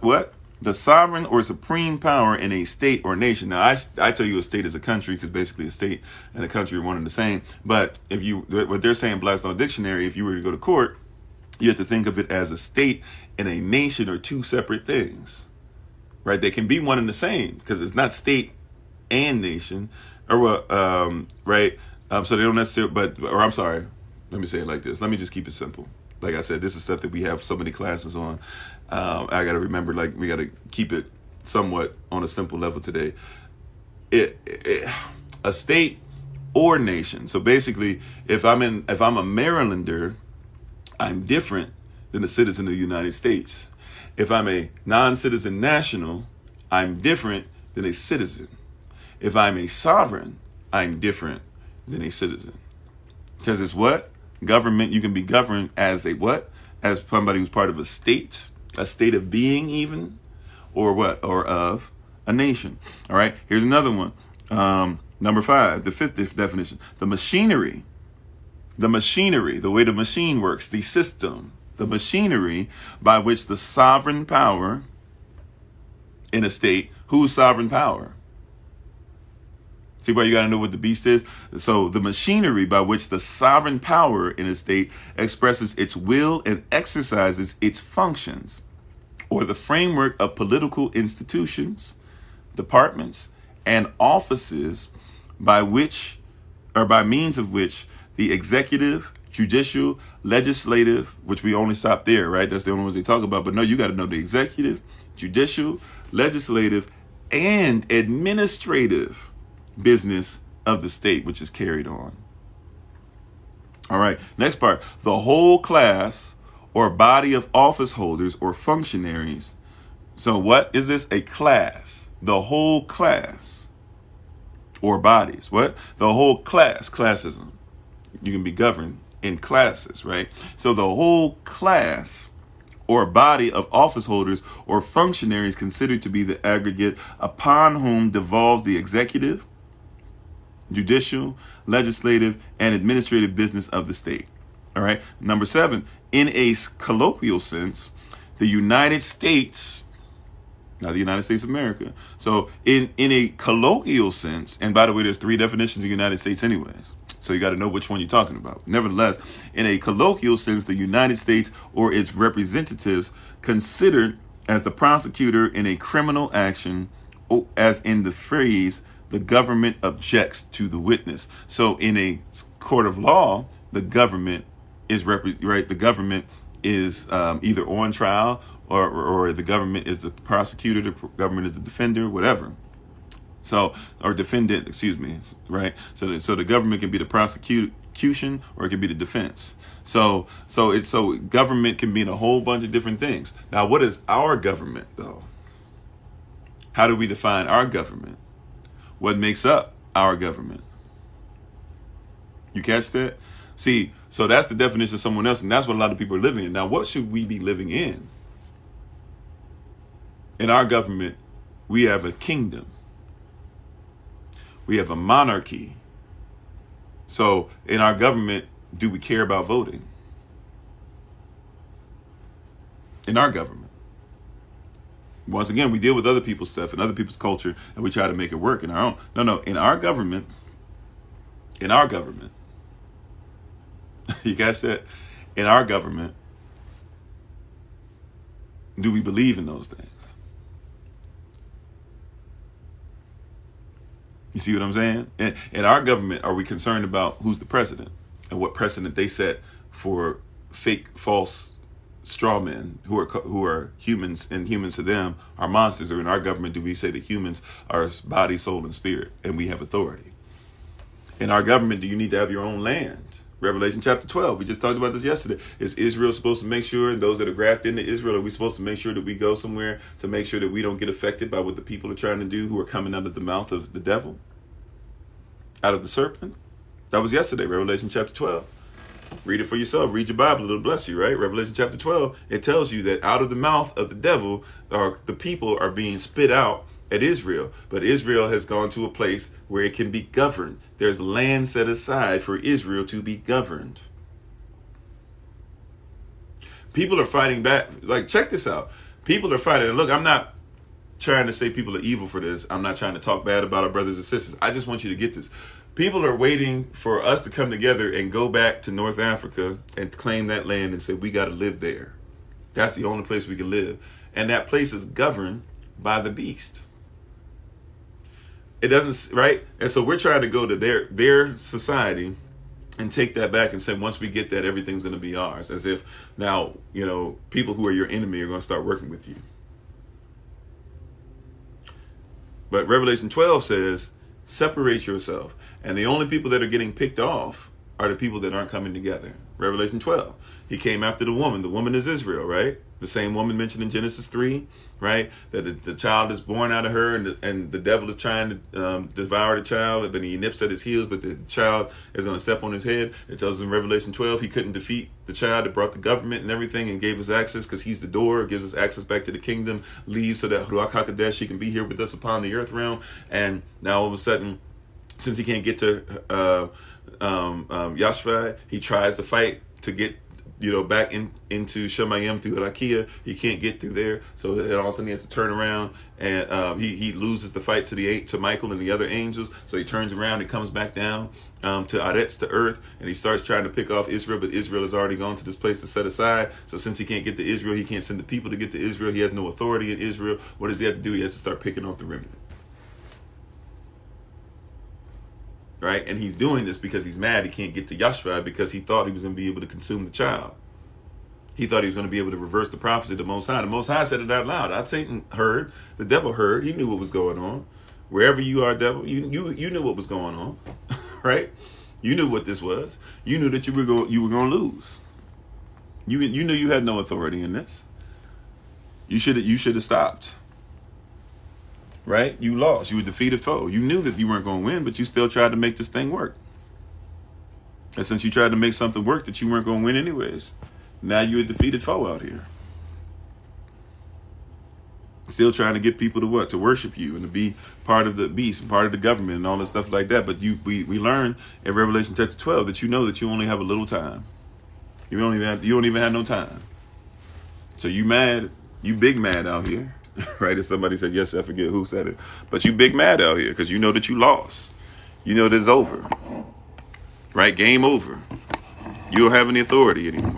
what? The sovereign or supreme power in a state or nation. Now, I tell you a state is a country because basically a state and a country are one and the same. But what they're saying, Black's Law Dictionary, if you were to go to court, you have to think of it as a state and a nation are two separate things, right? They can be one and the same because it's not state and nation. or what, right? So they don't necessarily, or I'm sorry, let me say it like this. Let me just keep it simple. Like I said, this is stuff that we have so many classes on. I got to remember, like, we got to keep it somewhat on a simple level today. A state or nation. So basically, if I'm a Marylander, I'm different than a citizen of the United States. If I'm a non-citizen national, I'm different than a citizen. If I'm a sovereign, I'm different than a citizen. Because it's what? Government, you can be governed as a what? As somebody who's part of a state of being even, or what? Or of a nation. All right, here's another one. Number 5, the 5th definition. The machinery, the way the machine works, the system, the machinery by which the sovereign power in a state, whose sovereign power? See why you got to know what the beast is? So the machinery by which the sovereign power in a state expresses its will and exercises its functions, or the framework of political institutions, departments, and offices by which, or by means of which, the executive, judicial, legislative, which we only stop there, right? That's the only ones they talk about. But no, you got to know the executive, judicial, legislative, and administrative business of the state, which is carried on. All right, next part. The whole class or body of office holders or functionaries. So what is this? A class. The whole class or bodies. What? The whole class. Classism. You can be governed in classes, right? So the whole class or body of office holders or functionaries considered to be the aggregate upon whom devolves the executive, judicial, legislative, and administrative business of the state. All right. Number 7, in a colloquial sense, the United States, not the United States of America. So in a colloquial sense, and by the way, there's 3 definitions of United States anyways. So you got to know which one you're talking about. Nevertheless, in a colloquial sense, the United States or its representatives considered as the prosecutor in a criminal action, as in the phrase, the government objects to the witness. So in a court of law, the government is right. The government is either on trial or the government is the prosecutor, the government is the defender, whatever. So, or defendant, excuse me, right? So the government can be the prosecution or it can be the defense. So government can mean a whole bunch of different things. Now, what is our government though? How do we define our government? What makes up our government? You catch that? See, so that's the definition of someone else, and that's what a lot of people are living in. Now, what should we be living in? In our government, we have a kingdom. We have a monarchy. So in our government, do we care about voting? In our government. Once again, we deal with other people's stuff and other people's culture, and we try to make it work in our own. No, in our government, you catch that? In our government, do we believe in those things? You see what I'm saying? In our government, are we concerned about who's the president and what precedent they set for fake, false straw men who are humans, and humans to them are monsters? Or in our government, do we say that humans are body, soul, and spirit, and we have authority? In our government, do you need to have your own land? Revelation chapter 12, we just talked about this yesterday. Is Israel supposed to make sure, and those that are grafted into Israel, are we supposed to make sure that we go somewhere to make sure that we don't get affected by what the people are trying to do who are coming out of the mouth of the devil? Out of the serpent? That was yesterday, Revelation chapter 12. Read it for yourself. Read your Bible. It'll bless you, right? Revelation chapter 12, it tells you that out of the mouth of the devil, the people are being spit out at Israel. But Israel has gone to a place where it can be governed. There's land set aside for Israel to be governed. People are fighting back. Like, check this out. People are fighting. And look, I'm not trying to say people are evil for this. I'm not trying to talk bad about our brothers and sisters. I just want you to get this. People are waiting for us to come together and go back to North Africa and claim that land and say, we got to live there. That's the only place we can live. And that place is governed by the beast. It doesn't, right? And so we're trying to go to their society and take that back and say, once we get that, everything's going to be ours. As if now, people who are your enemy are going to start working with you. But Revelation 12 says, separate yourself. And the only people that are getting picked off are the people that aren't coming together. Revelation 12. He came after the woman. The woman is Israel, right? The same woman mentioned in Genesis 3, right? That the child is born out of her, and the devil is trying to devour the child, but he nips at his heels, but the child is going to step on his head. It tells us in Revelation 12 he couldn't defeat the child that brought the government and everything and gave us access because he's the door, gives us access back to the kingdom, leaves so that Ruach HaKodesh, she can be here with us upon the earth realm. And now all of a sudden, since he can't get to Yashvai, he tries to fight to get back into Shemayim through Rakia. He can't get through there, so all of a sudden he has to turn around, and he loses the fight to Michael and the other angels. So he turns around and comes back down to Aretz, to earth, and he starts trying to pick off Israel, but Israel has already gone to this place to set aside. So since he can't get to Israel, he can't send the people to get to Israel. He has no authority in Israel. What does he have to do? He has to start picking off the remnant. Right? And he's doing this because he's mad he can't get to Yashvai, because he thought he was going to be able to consume the child. He thought he was going to be able to reverse the prophecy of the Most High. The Most High said it out loud. Satan heard. The devil heard. He knew what was going on. Wherever you are, devil, you knew what was going on. Right? You knew what this was. You knew that you were going to lose. You knew you had no authority in this. You should have stopped. Right? You lost. You were a defeated foe. You knew that you weren't going to win, but you still tried to make this thing work. And since you tried to make something work that you weren't going to win anyways, now you're a defeated foe out here. Still trying to get people to what? To worship you and to be part of the beast and part of the government and all this stuff like that. But we learn in Revelation chapter 12 that you know that you only have a little time. You don't even have no time. So you mad, you big mad out here. Right? As somebody said, yes, I forget who said it. But you big mad out here because you know that you lost. You know that it's over. Right? Game over. You don't have any authority anymore.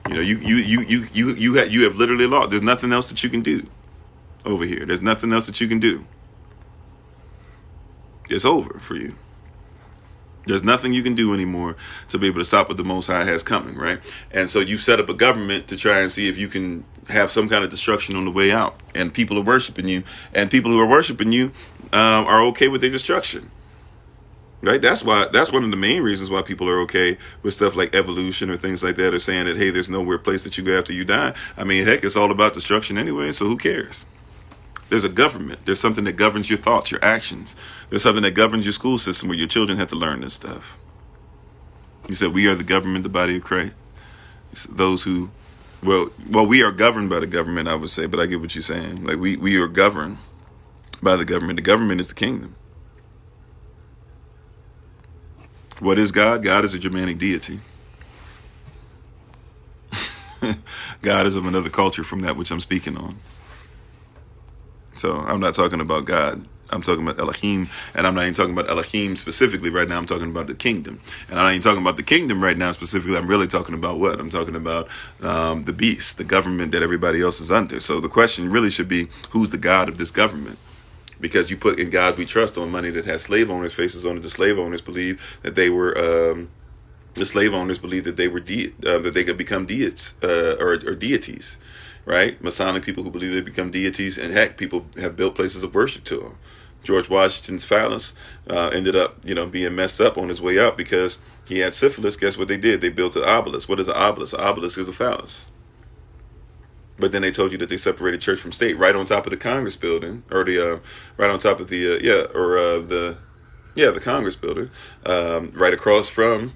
You have literally lost. There's nothing else that you can do over here. There's nothing else that you can do. It's over for you. There's nothing you can do anymore to be able to stop what the Most High has coming, right? And so you set up a government to try and see if you can have some kind of destruction on the way out. And people are worshiping you. And people who are worshiping you are okay with their destruction. Right? That's one of the main reasons why people are okay with stuff like evolution or things like that, or saying that, hey, there's nowhere place that you go after you die. I mean, heck, it's all about destruction anyway, so who cares? There's a government. There's something that governs your thoughts, your actions. There's something that governs your school system where your children have to learn this stuff. You said we are the government, the body of Christ. Those who, well, we are governed by the government, I would say, but I get what you're saying. Like we are governed by the government. The government is the kingdom. What is God? God is a Germanic deity. God is of another culture from that which I'm speaking on. So I'm not talking about God. I'm talking about Elohim, and I'm not even talking about Elohim specifically right now. I'm talking about the kingdom. And I'm not even talking about the kingdom right now specifically. I'm really talking about what? I'm talking about the beast, the government that everybody else is under. So the question really should be, who's the God of this government? Because you put in God we trust on money that has slave owners' faces on it. The slave owners believe that they were, that they could become deities or deities. Right? Masonic people who believe they become deities, and heck, people have built places of worship to them. George Washington's phallus ended up, being messed up on his way out because he had syphilis. Guess what they did? They built an obelisk. What is an obelisk? An obelisk is a phallus. But then they told you that they separated church from state right on top of the Congress building, or right on top of the Congress building, right across from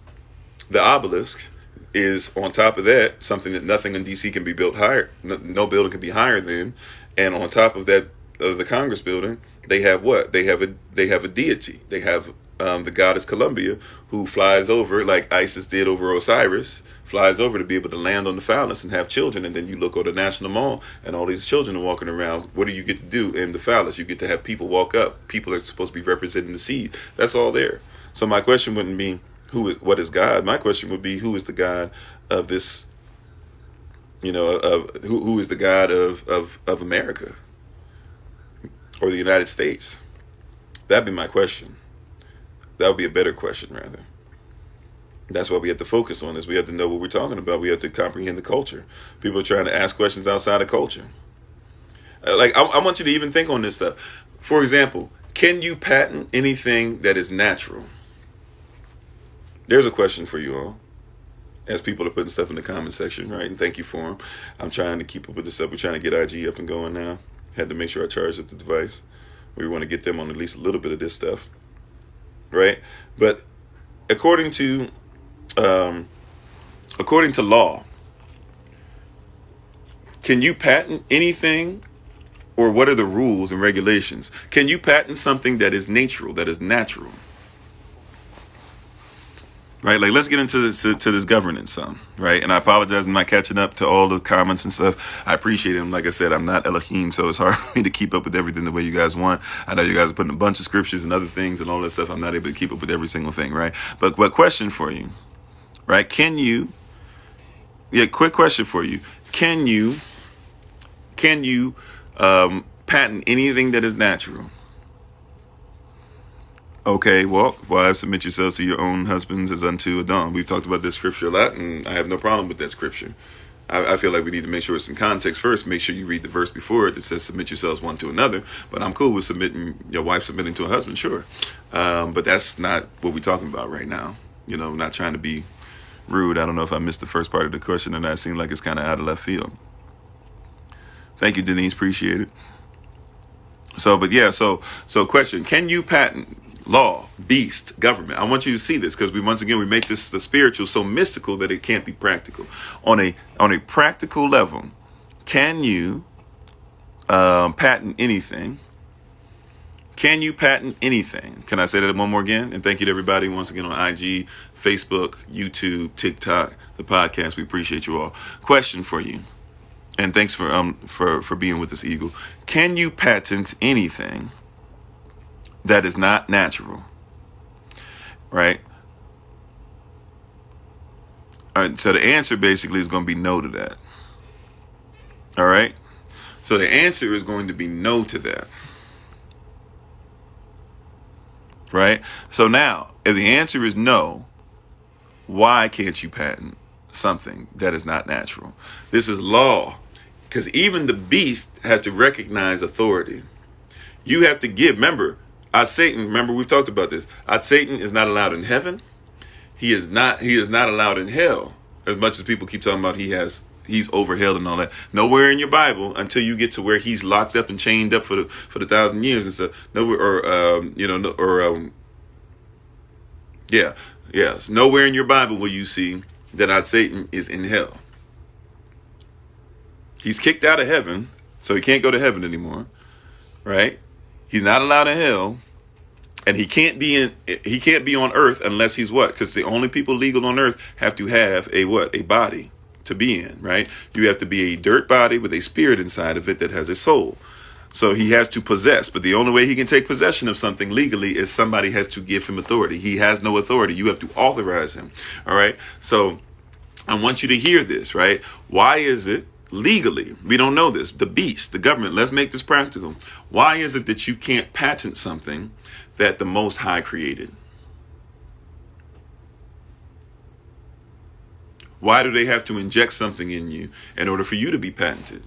the obelisk. Is on top of that something that nothing in DC can be built higher. No building can be higher than. And on top of that, the Congress building, they have what? They have a deity. They have the goddess Columbia, who flies over like Isis did over Osiris, flies over to be able to land on the phallus and have children. And then you look on the National Mall, and all these children are walking around. What do you get to do in the phallus? You get to have people walk up. People are supposed to be representing the seed. That's all there. So my question wouldn't be, what is God? My question would be, who is the God of this, who is the God of America or the United States? That'd be my question. That would be a better question, rather. That's why we have to focus on this. We have to know what we're talking about. We have to comprehend the culture. People are trying to ask questions outside of culture. Like, I want you to even think on this stuff. For example, can you patent anything that is natural? There's a question for you all. As people are putting stuff in the comment section, right? And thank you for them. I'm trying to keep up with this stuff. We're trying to get IG up and going now. Had to make sure I charged up the device. We want to get them on at least a little bit of this stuff, right? But according to law, can you patent anything, or what are the rules and regulations? Can you patent something that is natural, that is natural? Right, like let's get into this governance some, right? And I apologize, I'm not catching up to all the comments and stuff. I appreciate them. Like I said, I'm not Elohim, so it's hard for me to keep up with everything the way you guys want. I know you guys are putting a bunch of scriptures and other things and all that stuff. I'm not able to keep up with every single thing, right? But question for you, right? Quick question for you. Can you patent anything that is natural? Okay, well, wives, submit yourselves to your own husbands as unto a dawn. We've talked about this scripture a lot, and I have no problem with that scripture. I feel like we need to make sure it's in context first. Make sure you read the verse before it that says submit yourselves one to another. But I'm cool with your wife submitting to a husband, sure. But that's not what we're talking about right now. You know, not trying to be rude. I don't know if I missed the first part of the question, and that seemed like it's kind of out of left field. Thank you, Denise. Appreciate it. So question, can you patent law, beast, government? I want you to see this, because we make this the spiritual so mystical that it can't be practical. On a practical level, can you patent anything? Can you patent anything? Can I say that one more again? And thank you to everybody once again on IG, Facebook, YouTube, TikTok, the podcast. We appreciate you all. Question for you, and thanks for being with us, Eagle. Can you patent anything that is not natural? Right? All right. So the answer basically is going to be no to that. All right. So the answer is going to be no to that. Right. So now, if the answer is no, why can't you patent something that is not natural? This is law, because even the beast has to recognize authority. You have to give. Remember, Satan, we've talked about this. Satan is not allowed in heaven. He is not allowed in hell. As much as people keep talking about he's over hell and all that. Nowhere in your Bible until you get to where he's locked up and chained up for the 1,000 years and stuff. Nowhere, Yes. Nowhere in your Bible will you see that Satan is in hell. He's kicked out of heaven, so he can't go to heaven anymore. Right? He's not allowed in hell, and he can't be on earth unless he's what? Because the only people legal on earth have to have a body to be in, right? You have to be a dirt body with a spirit inside of it that has a soul. So he has to possess, but the only way he can take possession of something legally is somebody has to give him authority. He has no authority. You have to authorize him. All right. So I want you to hear this, right? Why is it legally, we don't know this, the beast, the government, let's make this practical. Why is it that you can't patent something that the Most High created? Why do they have to inject something in you in order for you to be patented?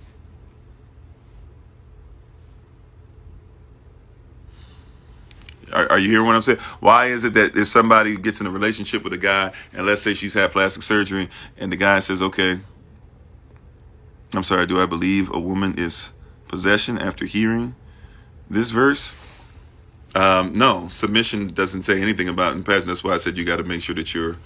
Are you hearing what I'm saying? Why is it that if somebody gets in a relationship with a guy, and let's say she's had plastic surgery, and the guy says, okay, I'm sorry, do I believe a woman is possession after hearing this verse? No, submission doesn't say anything about it in passion. That's why I said you got to make sure that you're,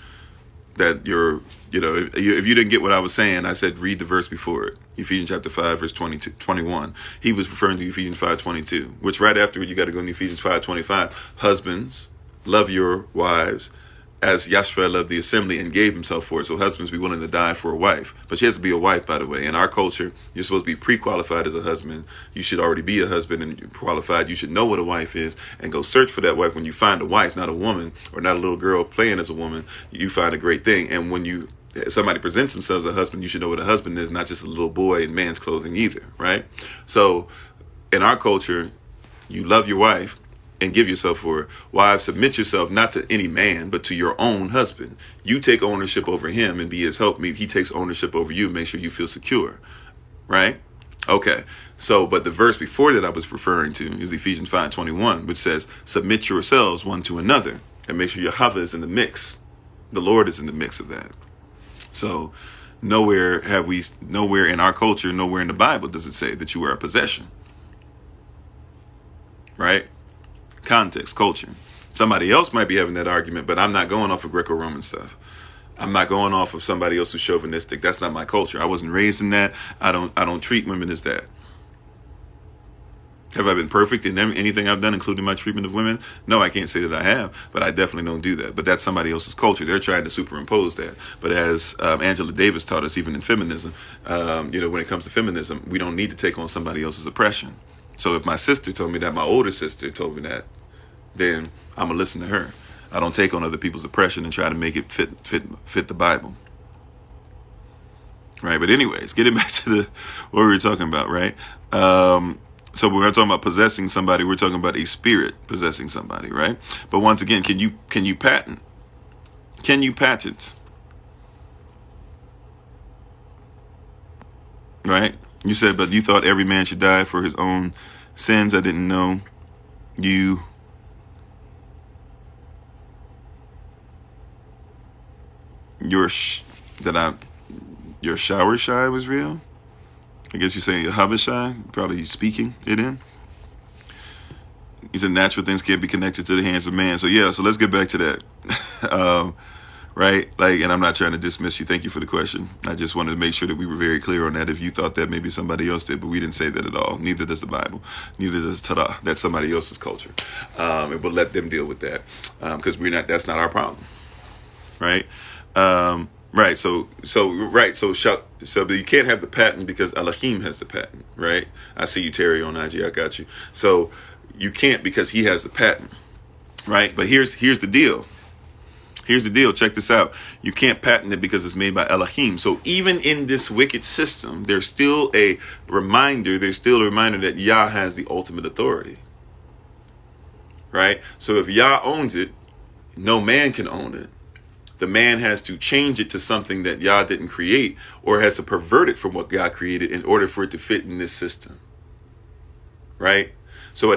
if you didn't get what I was saying, I said read the verse before it. Ephesians chapter 5, verse 21. He was referring to Ephesians 5:22, which right after you got to go to Ephesians 5:25. Husbands, love your wives as Yahshua loved the assembly and gave himself for it. So husbands be willing to die for a wife. But she has to be a wife, by the way. In our culture, you're supposed to be pre-qualified as a husband. You should already be a husband and you're qualified. You should know what a wife is and go search for that wife. When you find a wife, not a woman or not a little girl playing as a woman, you find a great thing. And when somebody presents themselves as a husband, you should know what a husband is, not just a little boy in man's clothing either, right? So in our culture, you love your wife and give yourself for. Wives, submit yourself not to any man, but to your own husband. You take ownership over him and be his helpmeet. He takes ownership over you. Make sure you feel secure. Right? Okay. So, but the verse before that I was referring to is Ephesians 5:21, which says, submit yourselves one to another, and make sure your hava is in the mix. The Lord is in the mix of that. So nowhere in our culture, nowhere in the Bible does it say that you are a possession. Right? Context, culture. Somebody else might be having that argument, but I'm not going off of Greco-Roman stuff. I'm not going off of somebody else who's chauvinistic. That's not my culture. I wasn't raised in that. I don't treat women as that. Have I been perfect in anything I've done, including my treatment of women? No, I can't say that I have, but I definitely don't do that. But that's somebody else's culture. They're trying to superimpose that. But as Angela Davis taught us, even in feminism, when it comes to feminism, we don't need to take on somebody else's oppression. So if my sister told me that, my older sister told me that, then I'm going to listen to her. I don't take on other people's oppression and try to make it fit the Bible. Right? But anyways, getting back to what we were talking about, right? So we're talking about possessing somebody. We're talking about a spirit possessing somebody, right? But once again, can you patent? Can you patent? Right? You said, but you thought every man should die for his own sins. I didn't know you. Your shower shy was real. I guess you're saying your Havashai, probably speaking it in. He said natural things can't be connected to the hands of man. So yeah, so let's get back to that. Right? And I'm not trying to dismiss you. Thank you for the question. I just wanted to make sure that we were very clear on that. If you thought that maybe somebody else did, but we didn't say that at all. Neither does the Bible. Neither does Torah. That's somebody else's culture. And we'll let them deal with that. Because that's not our problem. Right? Right. So but you can't have the patent because Elohim has the patent, right? I see you, Terry, on IG. I got you. So you can't because he has the patent, right? But here's the deal. Here's the deal. Check this out. You can't patent it because it's made by Elohim. So even in this wicked system, there's still a reminder. There's still a reminder that Yah has the ultimate authority, right? So if Yah owns it, no man can own it. The man has to change it to something that Yah didn't create, or has to pervert it from what God created in order for it to fit in this system. Right? So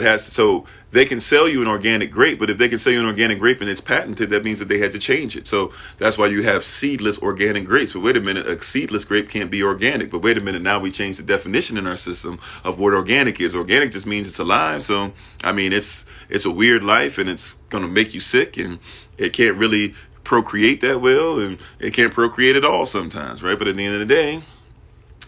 they can sell you an organic grape, but if they can sell you an organic grape and it's patented, that means that they had to change it. So that's why you have seedless organic grapes. But wait a minute, a seedless grape can't be organic. But wait a minute, now we change the definition in our system of what organic is. Organic just means it's alive. So, I mean, it's a weird life and it's going to make you sick and it can't really procreate that well, and it can't procreate at all sometimes, right? But at the end of the day,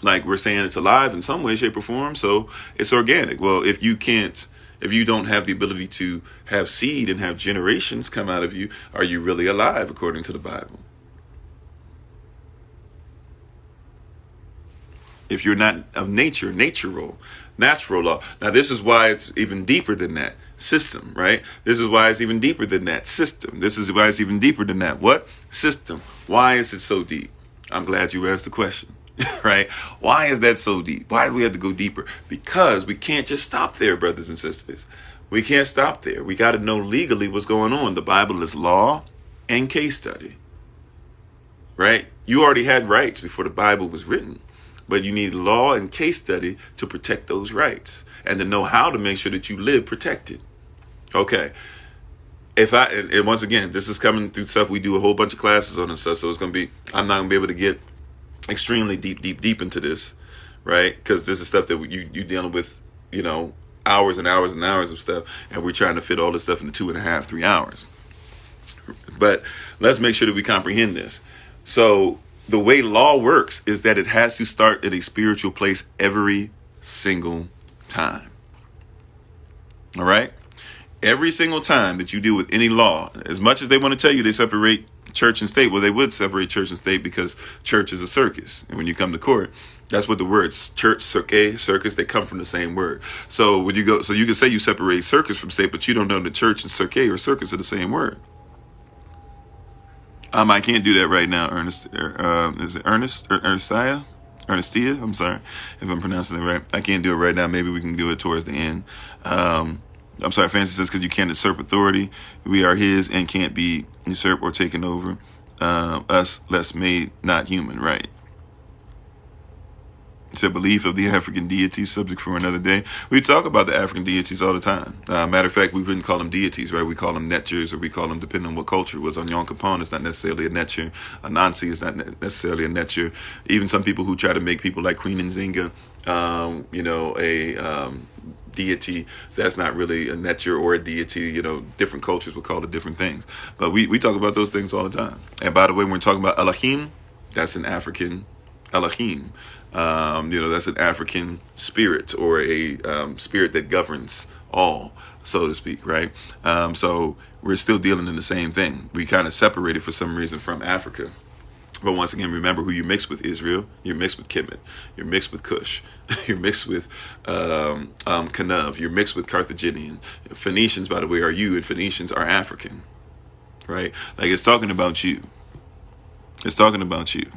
like we're saying, it's alive in some way, shape, or form, so it's organic. Well, if you don't have the ability to have seed and have generations come out of you, are you really alive according to the Bible? If you're not of nature, natural law. Now, this is why it's even deeper than that. System, right? This is why it's even deeper than that. System. This is why it's even deeper than that. What? System. Why is it so deep? I'm glad you asked the question, right? Why is that so deep? Why do we have to go deeper? Because we can't just stop there, brothers and sisters. We can't stop there. We got to know legally what's going on. The Bible is law and case study, right? You already had rights before the Bible was written, but you need law and case study to protect those rights and to know how to make sure that you live protected. Okay. And once again, this is coming through stuff. We do a whole bunch of classes on and stuff. So I'm not going to be able to get extremely deep into this, right? Because this is stuff that you dealing with, hours and hours and hours of stuff. And we're trying to fit all this stuff into 2.5, 3 hours. But let's make sure that we comprehend this. So the way law works is that it has to start at a spiritual place every single time. All right? Every single time that you deal with any law, as much as they want to tell you they separate church and state, well, they would separate church and state because church is a circus. And when you come to court, that's what the words church, circus, they come from the same word. So when you so you can say you separate circus from state, but you don't know that church and circus are the same word. I can't do that right now, Ernest. Is it Ernest or Ernestia? I'm sorry if I'm pronouncing it right. I can't do it right now. Maybe we can do it towards the end. I'm sorry, Fancy says, because you can't usurp authority. We are his and can't be usurped or taken over. Us, less made, not human, right? It's a belief of the African deities, subject for another day. We talk about the African deities all the time. Matter of fact, we wouldn't call them deities, right? We call them netchers, or we call them, depending on what culture it was. On Yon Capone, it's not necessarily a netcher. Anansi is not necessarily a netcher. Even some people who try to make people like Queen Nzinga, a deity, that's not really a netcher or a deity. Different cultures would call it different things. But we talk about those things all the time. And by the way, when we're talking about Elohim, that's an African Elohim. That's an African spirit, or a spirit that governs all, so to speak, right? So we're still dealing in the same thing. We kind of separated for some reason from Africa. But once again, remember who you mix with: Israel, you're mixed with Kemet, you're mixed with Cush, you're mixed with Kanuv, you're mixed with Carthaginian. Phoenicians, by the way, are you, and Phoenicians are African, right? Like, it's talking about you. It's talking about you.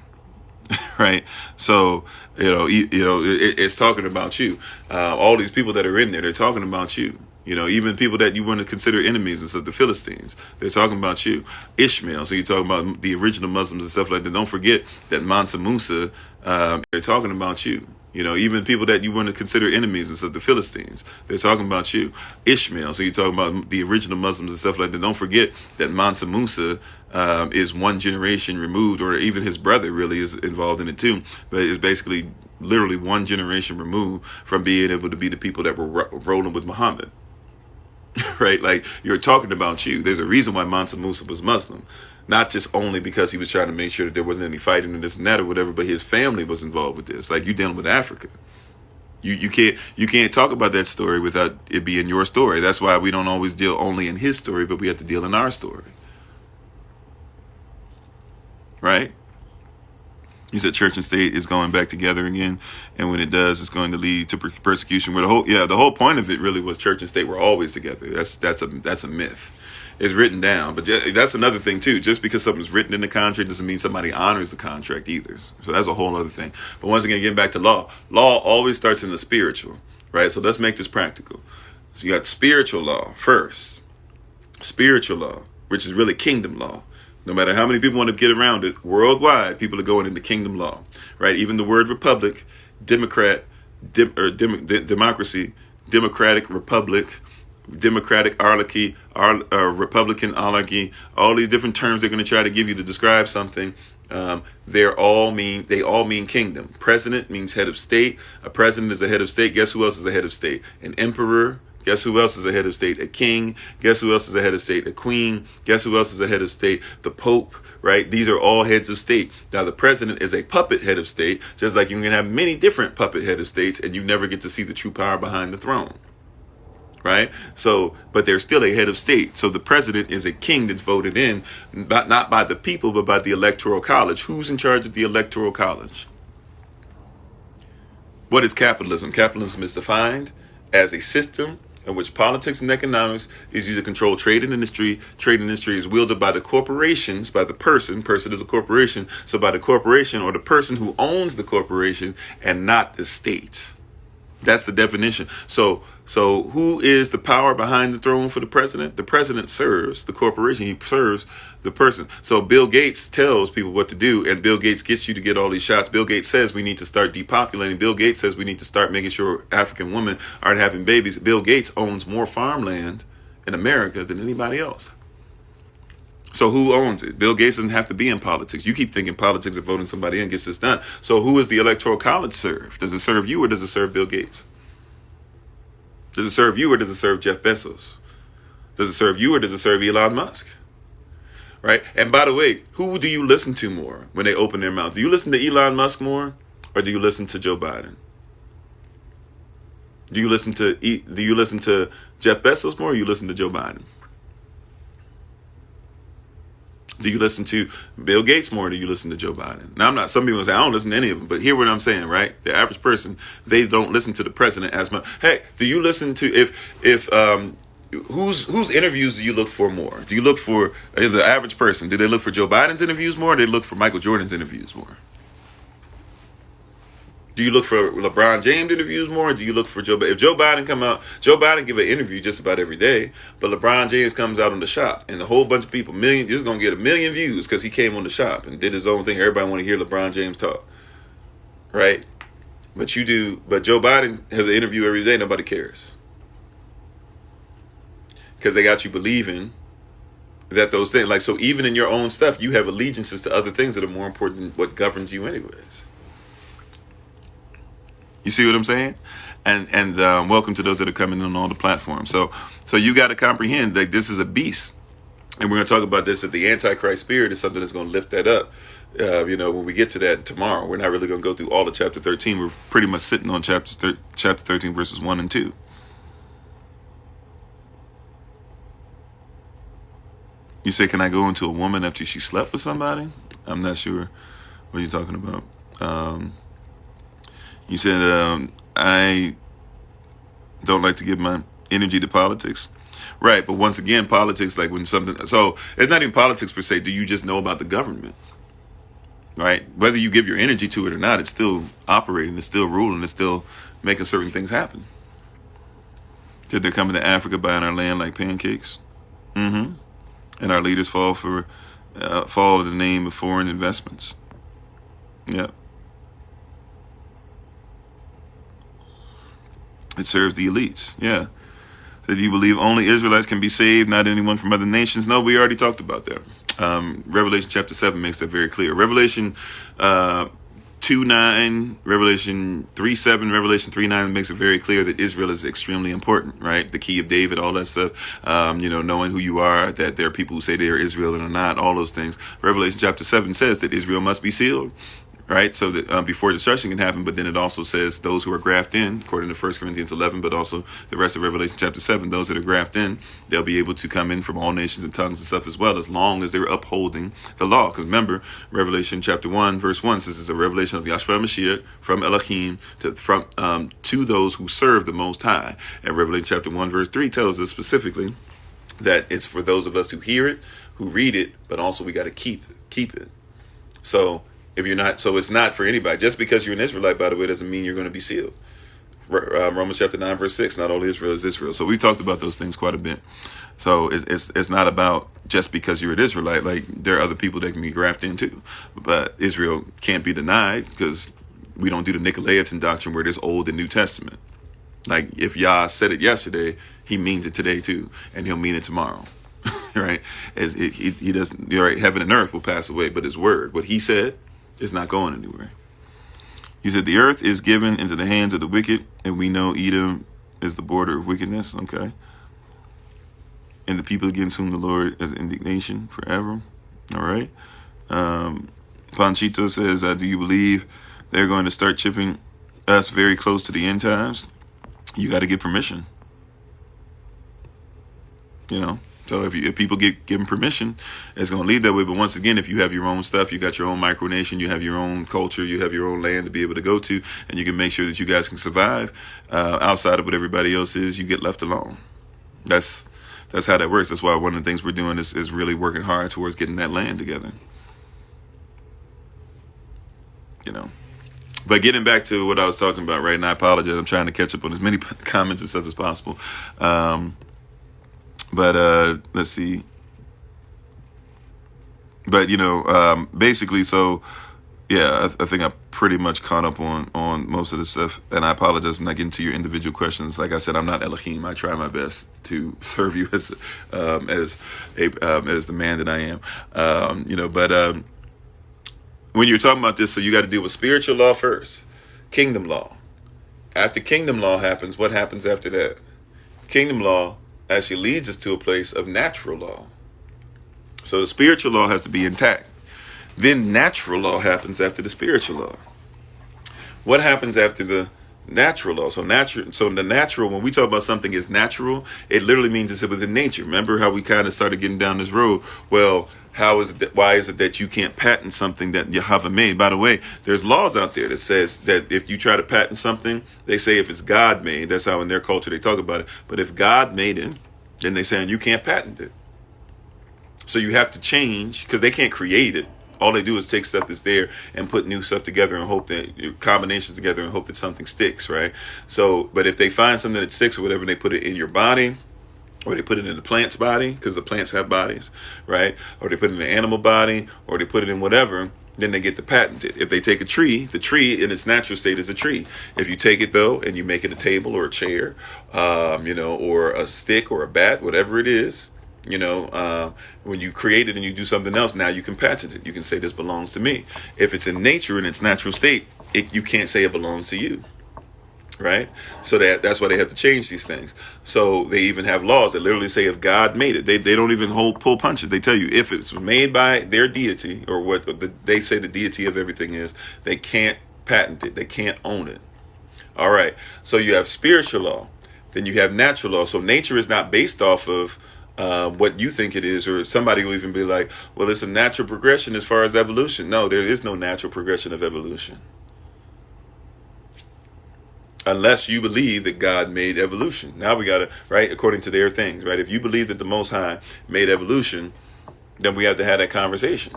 Right, so it's talking about you. All these people that are in there, they're talking about you. Even people that you want to consider enemies and stuff, the Philistines, they're talking about you. Ishmael, so you're talking about the original Muslims and stuff like that. Don't forget that Mansa Musa, they're talking about you. Even people that you want to consider enemies and stuff, the Philistines, they're talking about you. Ishmael, so you're talking about the original Muslims and stuff like that. Don't forget that Mansa Musa is one generation removed, or even his brother really is involved in it too. But it's basically literally one generation removed from being able to be the people that were rolling with Muhammad. Right? Like, you're talking about you. There's a reason why Mansa Musa was Muslim. Not just only because he was trying to make sure that there wasn't any fighting and this and that or whatever, but his family was involved with this. Like, you're dealing with Africa. You can't talk about that story without it being your story. That's why we don't always deal only in his story, but we have to deal in our story. Right? You said church and state is going back together again, and when it does, it's going to lead to persecution. Where the whole point of it really was church and state were always together. That's a myth. It's written down, but that's another thing too. Just because something's written in the contract doesn't mean somebody honors the contract either. So that's a whole other thing. But once again, getting back to law always starts in the spiritual, right? So let's make this practical. So you got spiritual law first, spiritual law, which is really kingdom law. No matter how many people want to get around it, worldwide, people are going into kingdom law, right? Even the word republic, democracy, democratic republic, democratic oligarchy, Republican oligarchy, all these different terms they're going to try to give you to describe something. They all mean kingdom. President means head of state. A president is a head of state. Guess who else is a head of state? An emperor. Guess who else is a head of state? A king. Guess who else is a head of state? A queen. Guess who else is a head of state? The Pope, right? These are all heads of state. Now, the president is a puppet head of state, just like you can have many different puppet head of states, and you never get to see the true power behind the throne. Right? So, but they're still a head of state. So the president is a king that's voted in, not by the people, but by the electoral college. Who's in charge of the electoral college? What is capitalism? Capitalism is defined as a system in which politics and economics is used to control trade and industry. Trade and industry is wielded by the corporations, by the person. Person is a corporation. So by the corporation or the person who owns the corporation, and not the state. That's the definition. So who is the power behind the throne for the president? The president serves the corporation. He serves the person. So Bill Gates tells people what to do, and Bill Gates gets you to get all these shots. Bill Gates says we need to start depopulating. Bill Gates says we need to start making sure African women aren't having babies. Bill Gates owns more farmland in America than anybody else. So who owns it? Bill Gates doesn't have to be in politics. You keep thinking politics and voting somebody in gets this done. So who is the electoral college serve? Does it serve you, or does it serve Bill Gates? Does it serve you, or does it serve Jeff Bezos? Does it serve you, or does it serve Elon Musk? Right? And by the way, who do you listen to more when they open their mouth? Do you listen to Elon Musk more, or do you listen to Joe Biden? Do you listen to Jeff Bezos more, or you listen to Joe Biden? Do you listen to Bill Gates more, or do you listen to Joe Biden? Now, some people say, I don't listen to any of them, but hear what I'm saying, right? The average person, they don't listen to the president as much. Hey, do you listen to, whose interviews do you look for more? Do you look for the average person? Do they look for Joe Biden's interviews more, or do they look for Michael Jordan's interviews more? Do you look for LeBron James interviews more? Or do you look for Joe Biden? If Joe Biden come out, Joe Biden give an interview just about every day, but LeBron James comes out on the shop, and a whole bunch of people, is going to get 1 million views because he came on the shop and did his own thing. Everybody want to hear LeBron James talk, right? But Joe Biden has an interview every day. Nobody cares because they got you believing that those things, like, so even in your own stuff, you have allegiances to other things that are more important than what governs you anyways. You see what I'm saying? And welcome to those that are coming on all the platforms. So you got to comprehend that this is a beast. And we're going to talk about this, that the Antichrist spirit is something that's going to lift that up. When we get to that tomorrow, we're not really going to go through all of chapter 13. We're pretty much sitting on chapter 13, verses 1 and 2. You say, can I go into a woman after she slept with somebody? I'm not sure what you're talking about. You said, I don't like to give my energy to politics. Right, but once again, politics, like when something, so it's not even politics per se. Do you just know about the government? Right? Whether you give your energy to it or not, it's still operating, it's still ruling, it's still making certain things happen. Did they come into Africa buying our land like pancakes? Mm-hmm. And our leaders fall in the name of foreign investments. Yeah. It serves the elites. Yeah. So do you believe only Israelites can be saved, not anyone from other nations? No, we already talked about that. Revelation chapter 7 makes that very clear. Revelation 2:9, Revelation 3:7, Revelation 3:9 makes it very clear that Israel is extremely important, right? The key of David, all that stuff, knowing who you are, that there are people who say they are Israel and are not, all those things. Revelation chapter 7 says that Israel must be sealed, right? So that before destruction can happen, but then it also says those who are grafted in, according to 1 Corinthians 11, but also the rest of Revelation chapter 7, those that are grafted in, they'll be able to come in from all nations and tongues and stuff as well, as long as they're upholding the law. Because remember, Revelation chapter 1, verse 1 says it's a revelation of Yahshua Mashiach from Elohim to those who serve the Most High. And Revelation chapter 1, verse 3 tells us specifically that it's for those of us who hear it, who read it, but also we got to keep it. So if you're not, so it's not for anybody. Just because you're an Israelite, by the way, doesn't mean you're going to be sealed. Romans chapter 9, verse 6, not only Israel is Israel. So we talked about those things quite a bit. So it's not about just because you're an Israelite. Like, there are other people that can be grafted into. But Israel can't be denied because we don't do the Nicolaitan doctrine where there's Old and New Testament. Like, if Yah said it yesterday, he means it today too. And he'll mean it tomorrow. Right? He doesn't, you're right, heaven and earth will pass away, but his word, what he said, is not going anywhere. You said the earth is given into the hands of the wicked, and we know Edom is the border of wickedness. Okay. And the people against whom the Lord has indignation forever. All right. Panchito says, do you believe they're going to start chipping us very close to the end times? You got to get permission. So if people get given permission, it's going to lead that way. But once again, if you have your own stuff, you got your own micronation, you have your own culture, you have your own land to be able to go to, and you can make sure that you guys can survive outside of what everybody else is, you get left alone. That's how that works. That's why one of the things we're doing is really working hard towards getting that land together. But getting back to what I was talking about, right? And I apologize. I'm trying to catch up on as many comments and stuff as possible. But let's see. But basically, so yeah, I think I pretty much caught up on most of this stuff. And I apologize for not getting to your individual questions. Like I said, I'm not Elohim. I try my best to serve you as the man that I am. But when you're talking about this, so you got to deal with spiritual law first, kingdom law. After kingdom law happens, what happens after that? Kingdom law actually leads us to a place of natural law. So the spiritual law has to be intact. Then natural law happens after the spiritual law. What happens after the natural law? So the natural, when we talk about something is natural, it literally means it's within nature. Remember how we kind of started getting down this road? Well, why is it that you can't patent something that Yahweh made? By the way, there's laws out there that says that if you try to patent something, they say if it's God made, that's how in their culture they talk about it. But if God made it, then they saying you can't patent it. So you have to change, because they can't create it. All they do is take stuff that's there and put new stuff together and hope that combinations together and hope that something sticks, right? So, but if they find something that sticks or whatever, they put it in your body, or they put it in the plant's body, because the plants have bodies, right? Or they put it in the animal body, or they put it in whatever, then they get to patent it. If they take a tree, the tree in its natural state is a tree. If you take it though and you make it a table or a chair, or a stick or a bat, whatever it is, when you create it and you do something else, now you can patent it. You can say this belongs to me. If it's in nature in its natural state, you can't say it belongs to you, right? So that's why they have to change these things. So they even have laws that literally say if God made it, they don't even pull punches. They tell you if it's made by their deity, or what they say the deity of everything is, they can't patent it. They can't own it. All right. So you have spiritual law, then you have natural law. So nature is not based off of what you think it is, or somebody will even be like, well, it's a natural progression as far as evolution. No, there is no natural progression of evolution. Unless you believe that God made evolution. Now we got to, right, according to their things, right? If you believe that the Most High made evolution, then we have to have that conversation.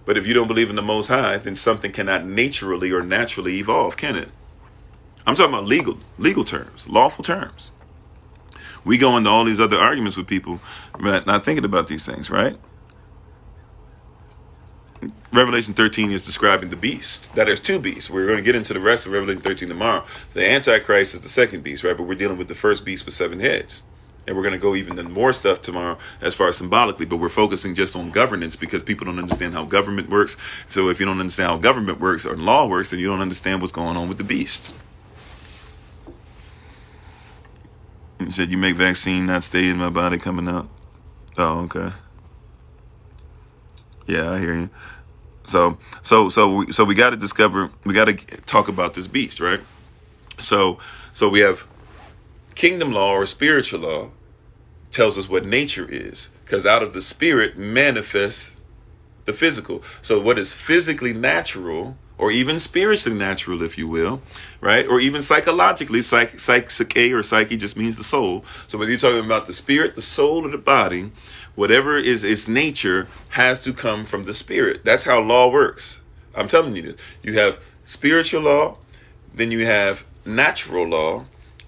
But if you don't believe in the Most High, then something cannot naturally or naturally evolve, can it? I'm talking about legal terms, lawful terms. We go into all these other arguments with people not thinking about these things, right? Revelation 13 is describing the beast. That there's two beasts. We're going to get into the rest of Revelation 13 tomorrow. The Antichrist is the second beast, right? But we're dealing with the first beast with 7 heads. And we're going to go even into more stuff tomorrow as far as symbolically, but we're focusing just on governance because people don't understand how government works. So if you don't understand how government works or law works, then you don't understand what's going on with the beast. You said you make vaccine not stay in my body coming out. Oh, okay. Yeah, I hear you. So we got to talk about this beast, right? So we have kingdom law or spiritual law tells us what nature is, because out of the spirit manifests the physical. So what is physically natural, or even spiritually natural, if you will, right? Or even psychologically, psyche or psyche just means the soul. So whether you're talking about the spirit, the soul, or the body, whatever is its nature has to come from the spirit. That's how law works. I'm telling you this. You have spiritual law, then you have natural law.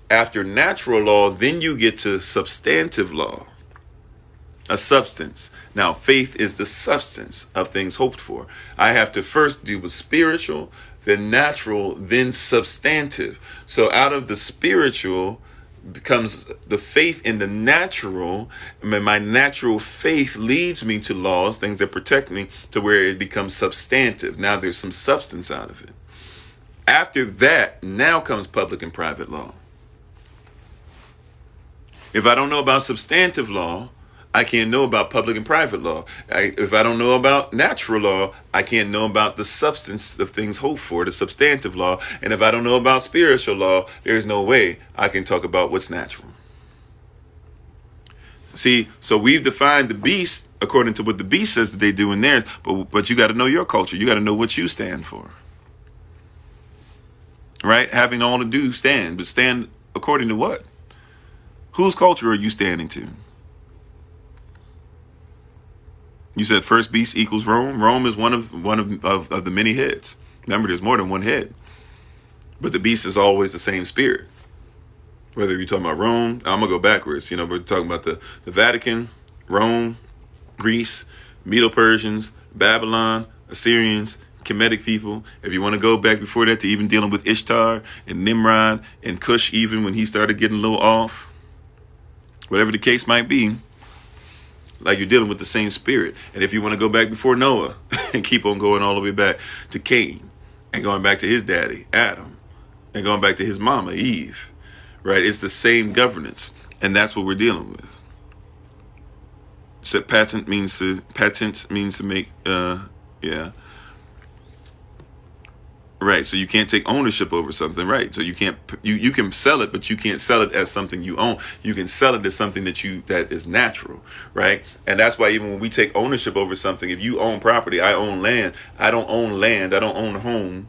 After natural law, then you get to substantive law, a substance. Now, faith is the substance of things hoped for. I have to first deal with spiritual, then natural, then substantive. So out of the spiritual becomes the faith in the natural. My natural faith leads me to laws, things that protect me, to where it becomes substantive. Now there's some substance out of it. After that, now comes public and private law. If I don't know about substantive law, I can't know about public and private law. If I don't know about natural law, I can't know about the substance of things hoped for, the substantive law. And if I don't know about spiritual law, there's no way I can talk about what's natural. See, so we've defined the beast according to what the beast says that they do in theirs, but you got to know your culture. You got to know what you stand for. Right? Having all to do, stand. But stand according to what? Whose culture are you standing to? You said first beast equals Rome. Rome is one of the many heads. Remember, there's more than one head. But the beast is always the same spirit. Whether you're talking about Rome, I'm going to go backwards. We're talking about the Vatican, Rome, Greece, Medo-Persians, Babylon, Assyrians, Kemetic people. If you want to go back before that to even dealing with Ishtar and Nimrod and Cush, even when he started getting a little off. Whatever the case might be, like you're dealing with the same spirit. And if you want to go back before Noah and keep on going all the way back to Cain and going back to his daddy, Adam, and going back to his mama, Eve, right? It's the same governance. And that's what we're dealing with. So patent means to make, yeah. Right, so you can't take ownership over something, right? So you can sell it, but you can't sell it as something you own. You can sell it as something that is natural, right? And that's why even when we take ownership over something, if you own property, I own land. I don't own land. I don't own a home.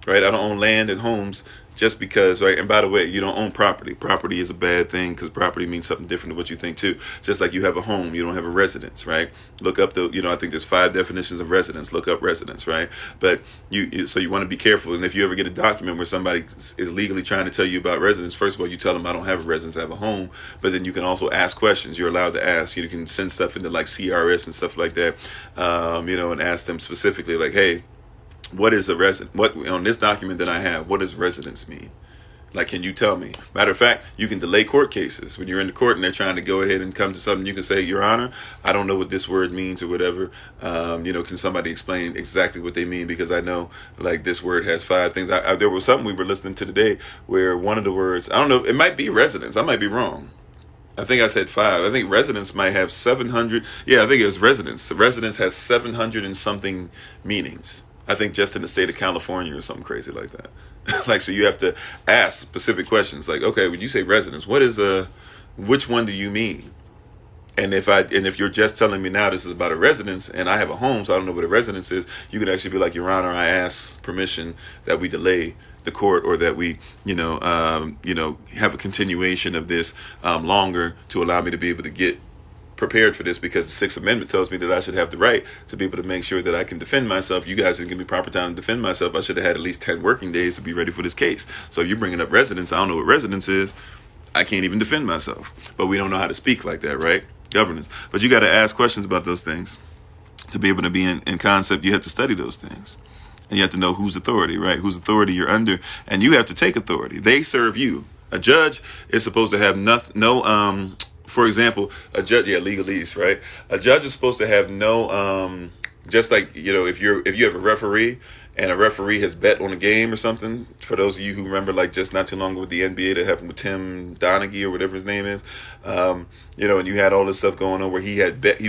right? I don't own land and homes just because, right? And by the way, you don't own property. Property is a bad thing because property means something different than what you think too. Just like you have a home, you don't have a residence, right? Look up the, I think there's 5 definitions of residence. Look up residence, right? But so you want to be careful. And if you ever get a document where somebody is legally trying to tell you about residence, first of all, you tell them I don't have a residence, I have a home. But then you can also ask questions. You're allowed to ask. You can send stuff into like CRS and stuff like that, and ask them specifically like, hey, what is a resident? What on this document that I have? What does residence mean? Like, can you tell me? Matter of fact, you can delay court cases when you're in the court and they're trying to go ahead and come to something. You can say, Your Honor, I don't know what this word means or whatever. Can somebody explain exactly what they mean? Because I know, like, this word has 5 things. There was something we were listening to today where one of the words, I don't know, it might be residence. I might be wrong. I think I said 5. I think residence might have 700. Yeah, I think it was residence. Residence has 700 and something meanings. I think just in the state of California or something crazy like that. Like, so you have to ask specific questions. Like, okay, when you say residence, which one do you mean? And if you're just telling me now this is about a residence and I have a home, so I don't know what a residence is, you could actually be like, Your Honor, I ask permission that we delay the court or that we, have a continuation of this longer to allow me to be able to get prepared for this, because the Sixth Amendment tells me that I should have the right to be able to make sure that I can defend myself. You guys didn't give me proper time to defend myself. I should have had at least 10 working days to be ready for this case. So if you're bringing up residence, I don't know what residence is. I can't even defend myself. But we don't know how to speak like that, right? Governance. But you got to ask questions about those things. To be able to be in concept, you have to study those things. And you have to know whose authority, right? Whose authority you're under. And you have to take authority. They serve you. A judge is supposed to have for example, a judge, legalese, right? A judge is supposed to have no, just like, if you have a referee and a referee has bet on a game or something, for those of you who remember, like just not too long ago with the NBA that happened with Tim Donaghy or whatever his name is, and you had all this stuff going on where he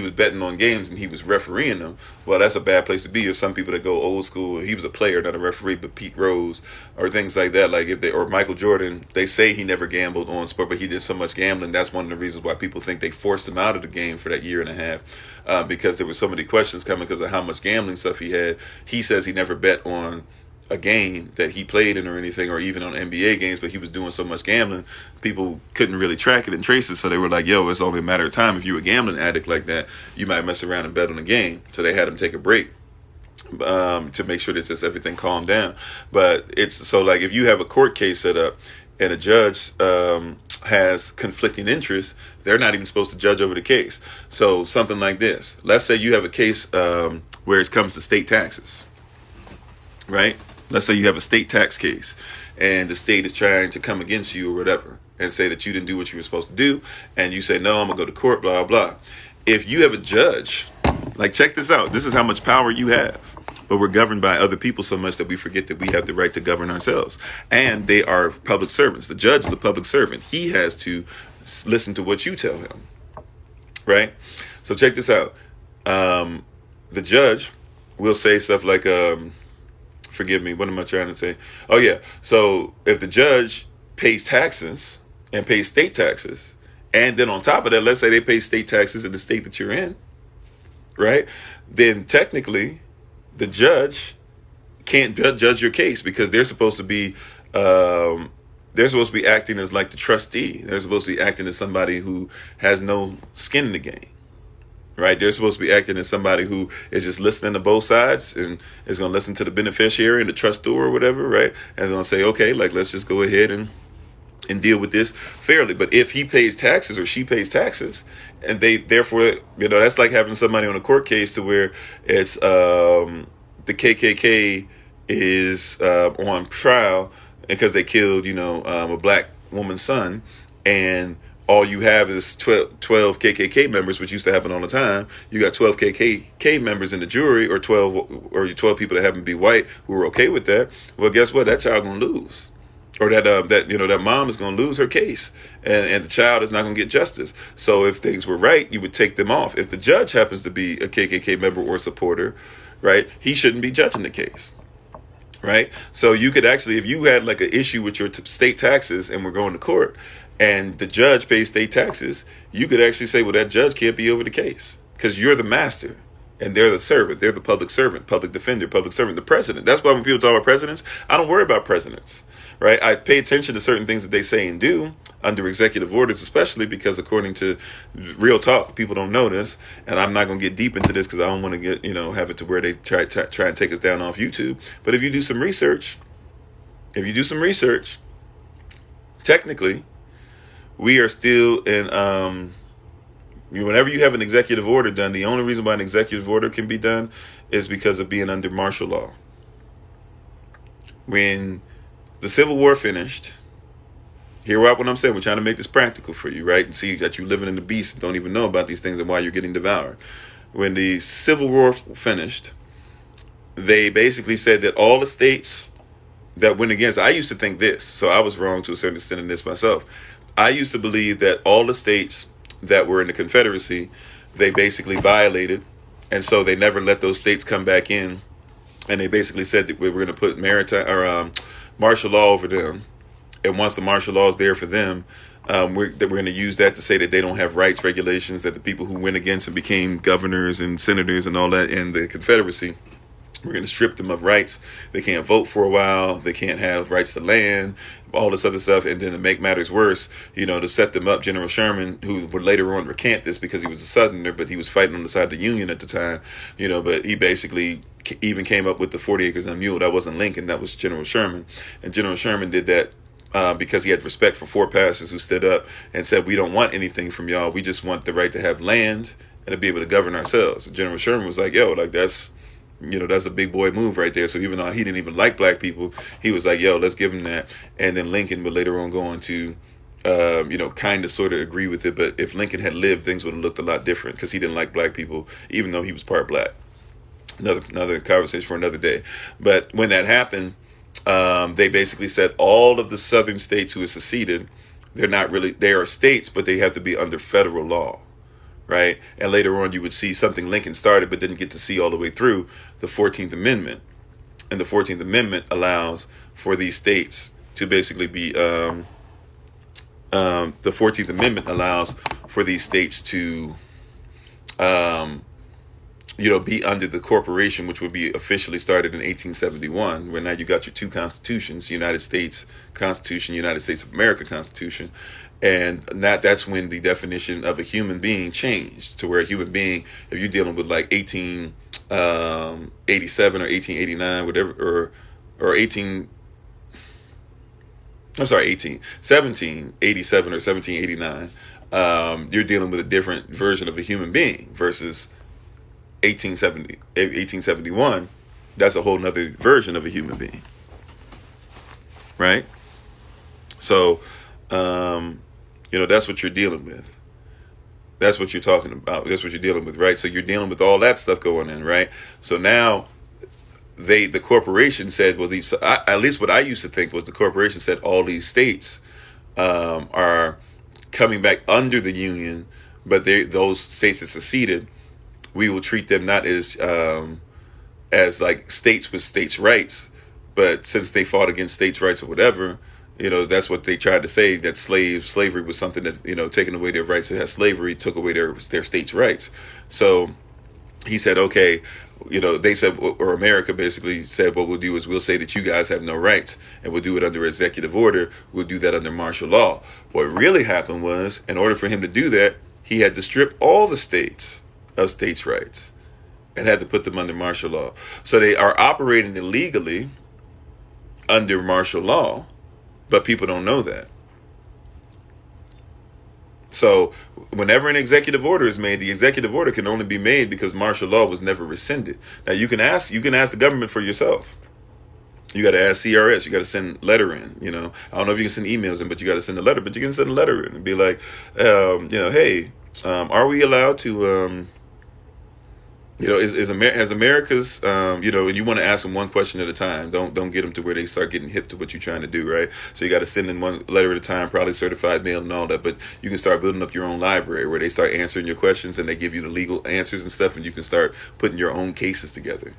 was betting on games and he was refereeing them. Well, that's a bad place to be. Or some people that go old school, he was a player, not a referee, but Pete Rose or things like that. Like or Michael Jordan, they say he never gambled on sport, but he did so much gambling. That's one of the reasons why people think they forced him out of the game for that year and a half, because there were so many questions coming because of how much gambling stuff he had. He says he never bet on a game that he played in or anything, or even on NBA games, but he was doing so much gambling, people couldn't really track it and trace it. So they were like, yo, it's only a matter of time. If you're a gambling addict like that, you might mess around and bet on a game. So they had him take a break to make sure that just everything calmed down. But it's so like if you have a court case set up and a judge has conflicting interests, they're not even supposed to judge over the case. So something like this, let's say you have a case where it comes to state taxes, right? Let's say you have a state tax case and the state is trying to come against you or whatever and say that you didn't do what you were supposed to do, and you say, no, I'm gonna go to court, blah, blah. If you have a judge, like, check this out, this is how much power you have, but we're governed by other people so much that we forget that we have the right to govern ourselves. And they are public servants. The judge is a public servant. He has to listen to what you tell him, right? So check this out. The judge will say stuff like, forgive me, what am I trying to say? Oh, yeah. So if the judge pays taxes and pays state taxes, and then on top of that, let's say they pay state taxes in the state that you're in, right? Then technically, the judge can't judge your case because they're supposed to be acting as like the trustee. They're supposed to be acting as somebody who has no skin in the game. Right? They're supposed to be acting as somebody who is just listening to both sides and is going to listen to the beneficiary and the trustor or whatever, right? And going to say, okay, like, let's just go ahead and deal with this fairly. But if he pays taxes or she pays taxes, and they therefore, that's like having somebody on a court case to where it's the KKK is on trial because they killed, a black woman's son, and all you have is 12 KKK members, which used to happen all the time. You got 12 KKK members in the jury, or 12 people that happen to be white who are okay with that. Well, guess what? That child gonna lose, or that mom is gonna lose her case, and the child is not gonna get justice. So if things were right, you would take them off. If the judge happens to be a KKK member or supporter, right, he shouldn't be judging the case. Right? So you could actually, if you had like an issue with your state taxes and we're going to court, and the judge pays state taxes, you could actually say, well, that judge can't be over the case because you're the master. And they're the servant. They're the public servant, public defender, public servant, the president. That's why when people talk about presidents, I don't worry about presidents, right? I pay attention to certain things that they say and do under executive orders, especially because according to real talk, people don't know this. And I'm not going to get deep into this because I don't want to get, have it to where they try and take us down off YouTube. But if you do some research, technically, we are still in, whenever you have an executive order done, the only reason why an executive order can be done is because of being under martial law. When the Civil War finished, hear what I'm saying, we're trying to make this practical for you, right? And see that you're living in the beast and don't even know about these things and why you're getting devoured. When the Civil War finished, they basically said that all the states that went against, I used to think this, so I was wrong to a certain extent in this myself. I used to believe that all the states that were in the Confederacy, they basically violated, and so they never let those states come back in, and they basically said that we were going to put martial law over them, and once the martial law is there for them, we're going to use that to say that they don't have rights, regulations, that the people who went against and became governors and senators and all that in the Confederacy, we're going to strip them of rights. They can't vote for a while. They can't have rights to land, all this other stuff. And then to make matters worse, to set them up, General Sherman, who would later on recant this because he was a Southerner, but he was fighting on the side of the Union at the time, but he basically even came up with the 40 acres and a mule. That wasn't Lincoln. That was General Sherman. And General Sherman did that because he had respect for four pastors who stood up and said, we don't want anything from y'all. We just want the right to have land and to be able to govern ourselves. And General Sherman was like, that's a big boy move right there. So even though he didn't even like black people, he was like, let's give him that. And then Lincoln would later on go on to, kind of sort of agree with it. But if Lincoln had lived, things would have looked a lot different because he didn't like black people, even though he was part black. Another conversation for another day. But when that happened, they basically said all of the southern states who had seceded, they are states, but they have to be under federal law. Right. And later on, you would see something Lincoln started but didn't get to see all the way through, the 14th Amendment. And the 14th Amendment allows for these states to basically be the 14th Amendment allows for these states to, be under the corporation, which would be officially started in 1871, where now you got your two constitutions, United States Constitution, United States of America Constitution. And that's when the definition of a human being changed to where a human being, if you're dealing with like 1887 or 1889, whatever, or 1787 or 1789, you're dealing with a different version of a human being versus 1871. That's a whole nother version of a human being. Right? So, that's what you're dealing with. That's what you're talking about. That's what you're dealing with, right? So you're dealing with all that stuff going in, right? So now the corporation said, well, at least what I used to think was the corporation said all these states are coming back under the Union, but those states that seceded, we will treat them not as like states with states' rights, but since they fought against states' rights or whatever, that's what they tried to say, that slavery was something that, taking away their rights to have slavery took away their states' rights. So he said, okay, they said, or America basically said, what we'll do is we'll say that you guys have no rights and we'll do it under executive order. We'll do that under martial law. What really happened was, in order for him to do that, he had to strip all the states of states' rights and had to put them under martial law. So they are operating illegally under martial law, but people don't know that. So whenever an executive order is made, the executive order can only be made because martial law was never rescinded. Now you can ask the government for yourself. You got to ask CRS. You got to send letter in. I don't know if you can send emails in, but you got to send a letter. But you can send a letter in and be like, hey, are we allowed to has America's, and you want to ask them one question at a time. Don't get them to where they start getting hip to what you're trying to do, right? So you got to send in one letter at a time, probably certified mail and all that. But you can start building up your own library where they start answering your questions and they give you the legal answers and stuff, and you can start putting your own cases together,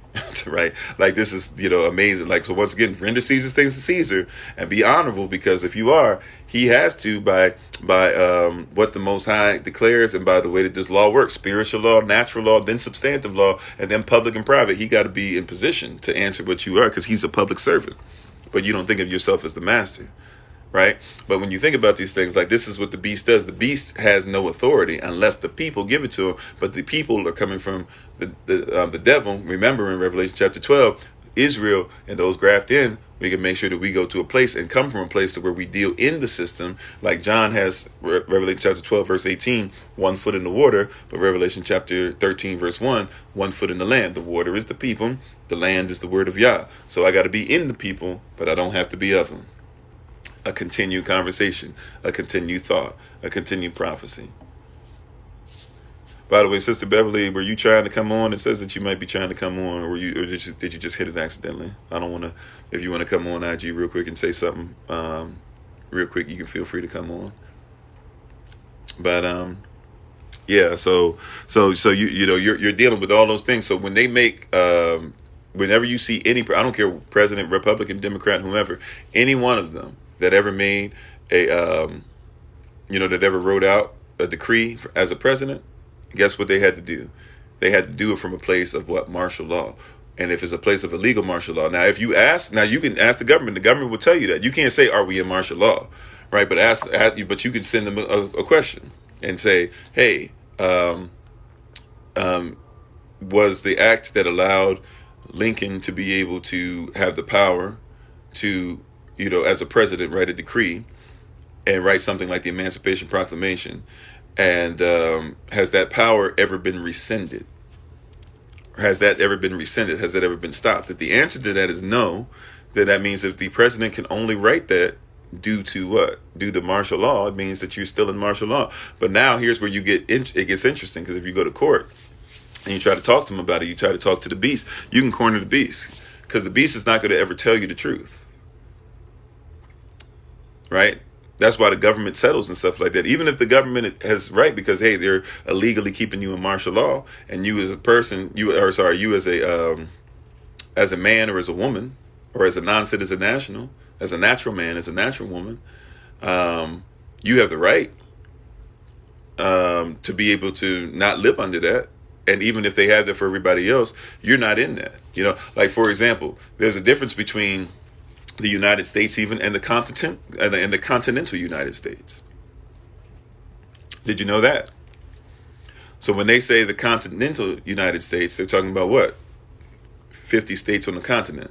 right? Like this is, amazing. Like, so once again, render Caesar's things to Caesar and be honorable, because if you are, he has to by what the Most High declares, and by the way that this law works: spiritual law, natural law, then substantive law, and then public and private. He got to be in position to answer what you are, because he's a public servant. But you don't think of yourself as the master, right? But when you think about these things, like, this is what the beast does. The beast has no authority unless the people give it to him. But the people are coming from the devil. Remember, in Revelation chapter 12, Israel and those grafted in, we can make sure that we go to a place and come from a place to where we deal in the system. Like John has, Revelation chapter 12 verse 18, 1 foot in the water, but Revelation chapter 13 verse 1, 1 foot in the land. The water is the people, the land is the word of Yah. So I got to be in the people, but I don't have to be of them. A continued conversation, a continued thought, a continued prophecy. By the way, Sister Beverly, were you trying to come on? It says that you might be trying to come on, or did you just hit it accidentally? I don't want to. If you want to come on IG real quick and say something, real quick, you can feel free to come on. But yeah. So you're dealing with all those things. So when they make whenever you see any, I don't care, president, Republican, Democrat, whomever, any one of them that ever made a that ever wrote out a decree as a president. Guess what they had to do? They had to do it from a place of what? Martial law. And if it's a place of illegal martial law. Now, if you ask, now you can ask the government will tell you that. You can't say, are we in martial law? Right? But but you can send them a question and say, hey, was the act that allowed Lincoln to be able to have the power to, as a president, write a decree and write something like the Emancipation Proclamation, and has that power ever been rescinded? Has that ever been rescinded? Has that ever been stopped? If the answer to that is no, then that means if the president can only write that due to what? Due to martial law, it means that you're still in martial law. But now here's where it gets interesting, because if you go to court and you try to talk to them about it, you try to talk to the beast, you can corner the beast, because the beast is not going to ever tell you the truth. Right? That's why the government settles and stuff like that. Even if the government has right, because hey, they're illegally keeping you in martial law, and you as a person, you as a man or as a woman or as a non-citizen national, as a natural man, as a natural woman, you have the right to be able to not live under that. And even if they have that for everybody else, you're not in that. Like, for example, there's a difference between the United States even and the continental United States. Did you know that? So when they say the continental United States, they're talking about what? 50 states on the continent.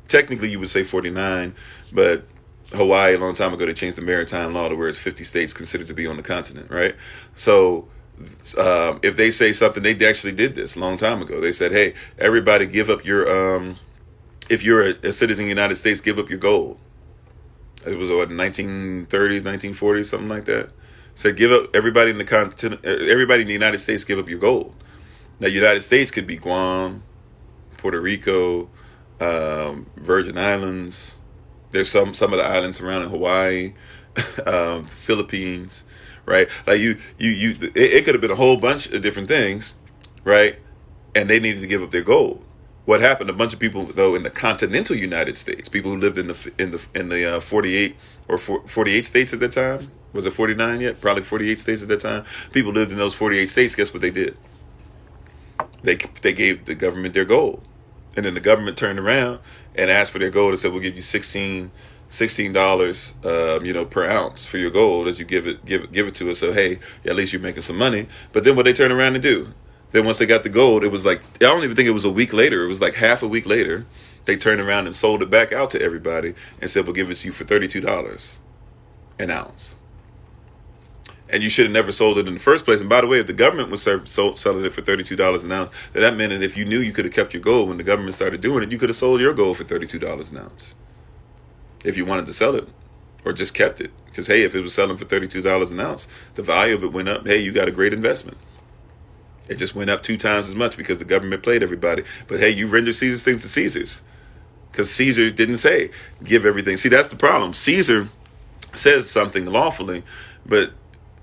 Technically, you would say 49, but Hawaii, a long time ago, they changed the maritime law to where it's 50 states considered to be on the continent, right? So if they say something, they actually did this a long time ago. They said, hey, everybody give up your if you're a citizen of the United States, give up your gold. It was what, 1930s, 1940s, something like that. Said give up, everybody in the United States, give up your gold. Now, United States could be Guam, Puerto Rico, Virgin Islands. There's some of the islands around in Hawaii, Philippines, right? Like it could have been a whole bunch of different things, right? And they needed to give up their gold. What happened? A bunch of people, though, in the continental United States, people who lived in the 48 or 48 states at that time. Was it 49 yet? Probably 48 states at that time. People lived in those 48 states. Guess what they did? They gave the government their gold, and then the government turned around and asked for their gold and said, "We'll give you $16, per ounce for your gold as you give it to us. So hey, at least you're making some money." But then what they turn around and do? Then once they got the gold, it was like, I don't even think it was a week later. It was like half a week later. They turned around and sold it back out to everybody and said, we'll give it to you for $32 an ounce. And you should have never sold it in the first place. And by the way, if the government was selling it for $32 an ounce, that meant that if you knew you could have kept your gold when the government started doing it, you could have sold your gold for $32 an ounce. If you wanted to sell it or just kept it. Because hey, if it was selling for $32 an ounce, the value of it went up. Hey, you got a great investment. It just went up 2 times as much because the government played everybody. But hey, you render Caesar's things to Caesar's. Because Caesar didn't say, give everything. See, that's the problem. Caesar says something lawfully, but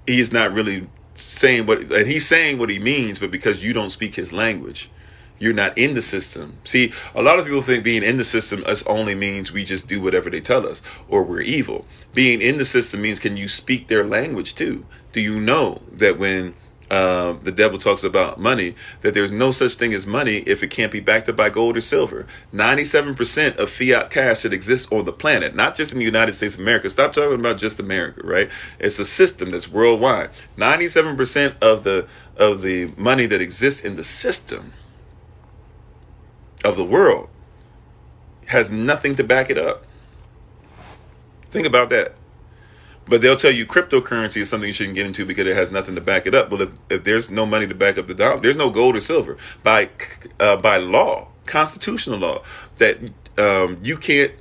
he's not really saying and he's saying what he means, but because you don't speak his language, You're not in the system. See, a lot of people think being in the system only means we just do whatever they tell us or we're evil. Being in the system means, can you speak their language too? Do you know that when the devil talks about money, that there's no such thing as money if it can't be backed up by gold or silver? 97% of fiat cash that exists on the planet, not just in the United States of America. Stop talking about just America, right? It's a system that's worldwide. 97% of the money that exists in the system of the world has nothing to back it up. Think about that. But they'll tell you cryptocurrency is something you shouldn't get into because it has nothing to back it up. Well, if there's no money to back up the dollar, there's no gold or silver. By law, constitutional law, that you can't,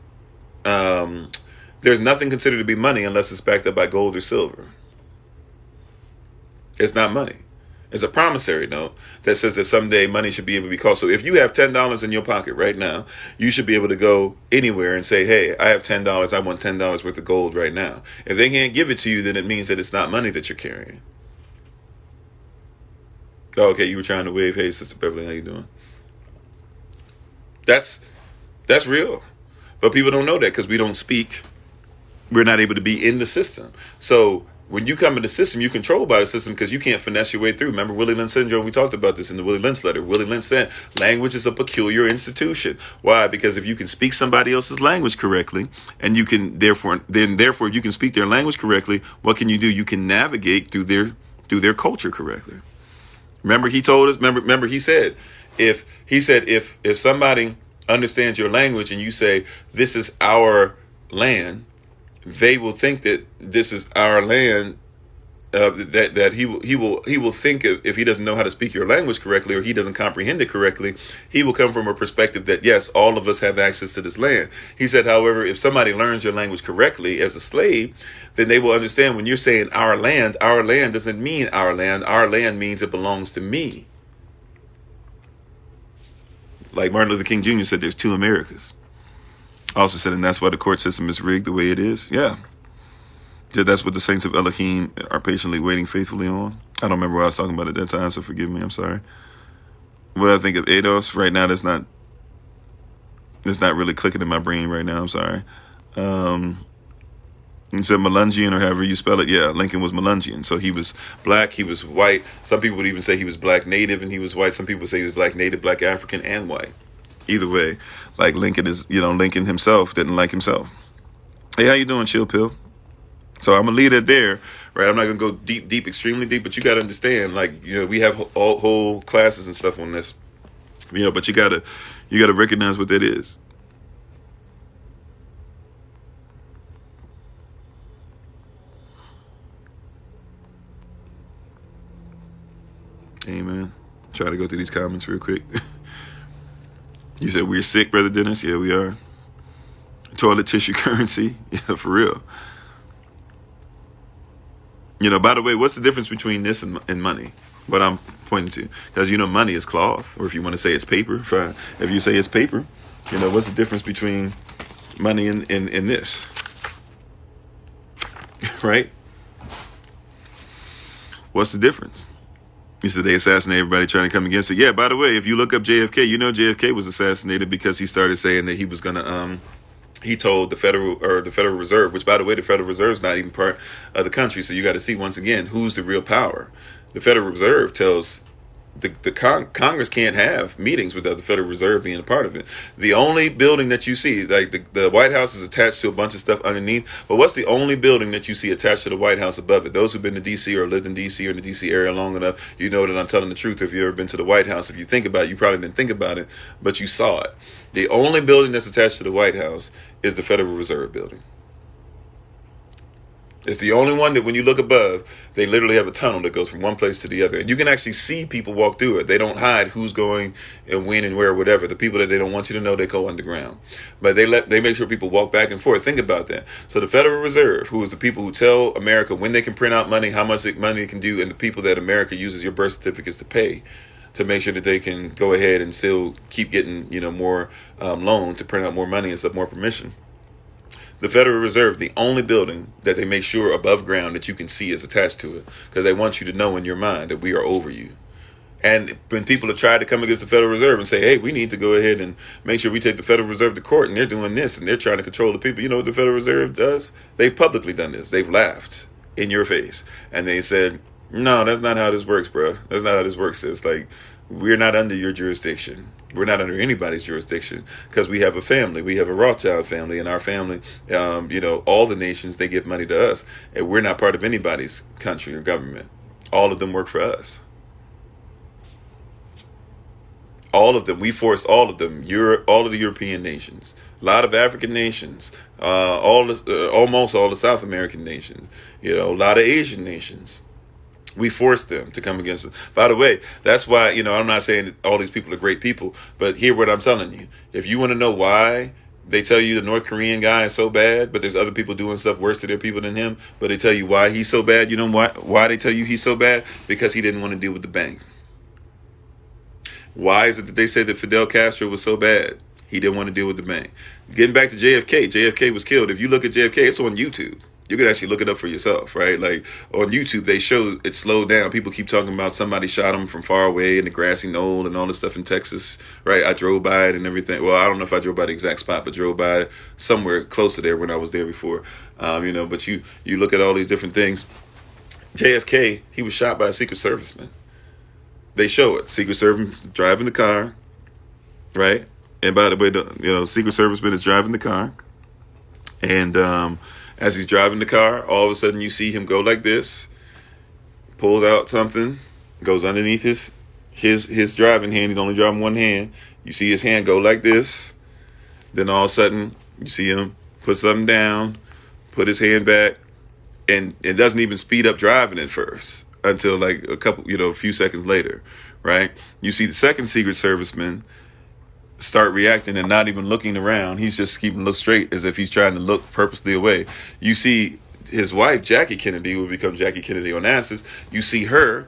there's nothing considered to be money unless it's backed up by gold or silver. It's not money. It's a promissory note that says that someday money should be able to be called. So if you have $10 in your pocket right now, you should be able to go anywhere and say, hey, I have $10. I want $10 worth of gold right now. If they can't give it to you, then it means that it's not money that you're carrying. Oh, okay, you were trying to wave. Hey, Sister Beverly, how you doing? That's real. But people don't know that because we don't speak. We're not able to be in the system. So when you come in the system, you're controlled by the system because you can't finesse your way through. Remember Willie Lynch syndrome? We talked about this in the Willie Lynch letter. Willie Lynch said, language is a peculiar institution. Why? Because if you can speak somebody else's language correctly, and you can therefore you can speak their language correctly, what can you do? You can navigate through their culture correctly. Remember he told us. Remember he said, if somebody understands your language and you say this is our land, they will think that this is our land. That he will think if he doesn't know how to speak your language correctly or he doesn't comprehend it correctly, he will come from a perspective that yes, all of us have access to this land. He said, however, if somebody learns your language correctly as a slave, then they will understand when you're saying our land doesn't mean our land. Our land means it belongs to me. Like Martin Luther King Jr. said, there's two Americas. Also said, and that's why the court system is rigged the way it is. Yeah. That's what the saints of Elohim are patiently waiting faithfully on. I don't remember what I was talking about at that time, so forgive me. I'm sorry. What I think of ADOS right now, that's not really clicking in my brain right now. I'm sorry. You said Melungian or however you spell it. Yeah, Lincoln was Melungian. So he was black, he was white. Some people would even say he was black native and he was white. Some people would say he was black native, black African, and white. Either way, like Lincoln Lincoln himself didn't like himself. Hey, how you doing, Chill Pill? So I'm gonna leave it there, right? I'm not gonna go deep, extremely deep, but you gotta understand, like, we have whole classes and stuff on this, but you gotta recognize what that is. Amen. Try to go through these comments real quick. You said we're sick, Brother Dennis. Yeah, we are. Toilet tissue currency. Yeah, for real. By the way, what's the difference between this and money? What I'm pointing to. Because, money is cloth. Or if you want to say it's paper, fine. If you say it's paper, what's the difference between money and this? Right? What's the difference? He said they assassinated everybody trying to come against it. Yeah, by the way, if you look up JFK, JFK was assassinated because he started saying that he was going to, he told the Federal Reserve, which, by the way, the Federal Reserve is not even part of the country. So you got to see, once again, who's the real power. The Federal Reserve tells the Congress can't have meetings without the Federal Reserve being a part of it. The only building that you see, like the White House is attached to a bunch of stuff underneath, but what's the only building that you see attached to the White House above it? Those who've been to D.C. or lived in D.C. or in the D.C. area long enough, you know that I'm telling the truth. If you've ever been to the White House, if you think about it, you probably didn't think about it, but you saw it. The only building that's attached to the White House is the Federal Reserve building. It's the only one that when you look above, they literally have a tunnel that goes from one place to the other. And you can actually see people walk through it. They don't hide who's going and when and where, whatever. The people that they don't want you to know, they go underground. But they make sure people walk back and forth. Think about that. So the Federal Reserve, who is the people who tell America when they can print out money, how much money they can do, and the people that America uses your birth certificates to pay to make sure that they can go ahead and still keep getting, more loan to print out more money and stuff, more permission. The Federal Reserve, the only building that they make sure above ground that you can see is attached to it, because they want you to know in your mind that we are over you. And when people have tried to come against the Federal Reserve and say, hey, we need to go ahead and make sure we take the Federal Reserve to court, and they're doing this, and they're trying to control the people. You know what the Federal Reserve does? They've publicly done this. They've laughed in your face. And they said, no, that's not how this works, bro. That's not how this works, sis. Like, we're not under your jurisdiction. We're not under anybody's jurisdiction, because we have a family. We have a Rothschild family, and our family, all the nations, they give money to us. And we're not part of anybody's country or government. All of them work for us. All of them. We forced all of them. All of the European nations, a lot of African nations, almost all the South American nations, a lot of Asian nations. We forced them to come against us. By the way, that's why, I'm not saying all these people are great people, but hear what I'm telling you. If you want to know why they tell you the North Korean guy is so bad, but there's other people doing stuff worse to their people than him, but they tell you why he's so bad. You know why they tell you he's so bad? Because he didn't want to deal with the bank. Why is it that they say that Fidel Castro was so bad? He didn't want to deal with the bank. Getting back to JFK, JFK was killed. If you look at JFK, it's on YouTube. You can actually look it up for yourself, right? Like on YouTube, they show it slowed down. People keep talking about somebody shot him from far away in the grassy knoll and all this stuff in Texas, right? I drove by it and everything. Well, I don't know if I drove by the exact spot, but drove by it somewhere close to there when I was there before. But you look at all these different things. JFK, he was shot by a Secret Serviceman. They show it. Secret Service driving the car, right? And by the way, Secret Serviceman is driving the car. And as he's driving the car, all of a sudden you see him go like this, pulls out something, goes underneath his driving hand. He's only driving one hand. You see his hand go like this. Then all of a sudden you see him put something down, put his hand back, and it doesn't even speed up driving at first until like a few seconds later, right? You see the second Secret Serviceman start reacting and not even looking around. He's just keeping look straight as if he's trying to look purposely away. You see his wife, Jackie Kennedy, who will become Jackie Kennedy Onassis. You see her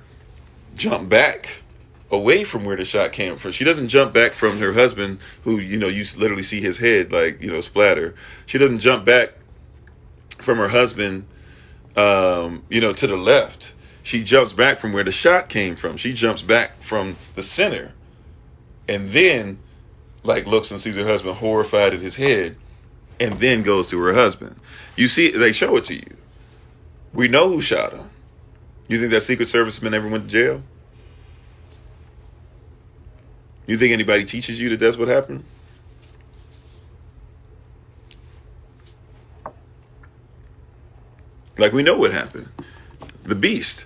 jump back away from where the shot came from. She doesn't jump back from her husband, who, you literally see his head splatter. She doesn't jump back from her husband, to the left. She jumps back from where the shot came from. She jumps back from the center, and then looks and sees her husband horrified at his head, and then goes to her husband. You see, they show it to you. We know who shot him. You think that Secret Serviceman ever went to jail? You think anybody teaches you that that's what happened? We know what happened. The beast.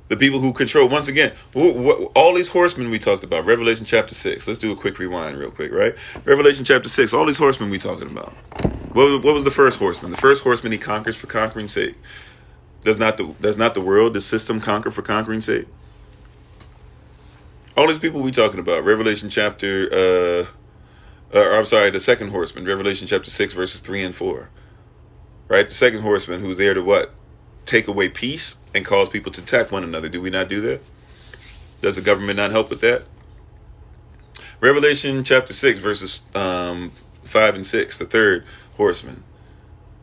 The people who control, once again, all these horsemen we talked about, Revelation chapter 6. Let's do a quick rewind real quick, right? Revelation chapter 6, all these horsemen we talking about. What was the first horseman? The first horseman, he conquers for conquering's sake. Does not the world, the system conquer for conquering's sake? All these people we talking about, Revelation chapter, the second horseman, Revelation chapter 6, verses 3 and 4. Right? The second horseman who's there to what? Take away peace and cause people to attack one another. Do we not do that? Does the government not help with that? Revelation chapter 6, verses 5 and 6, the third horseman.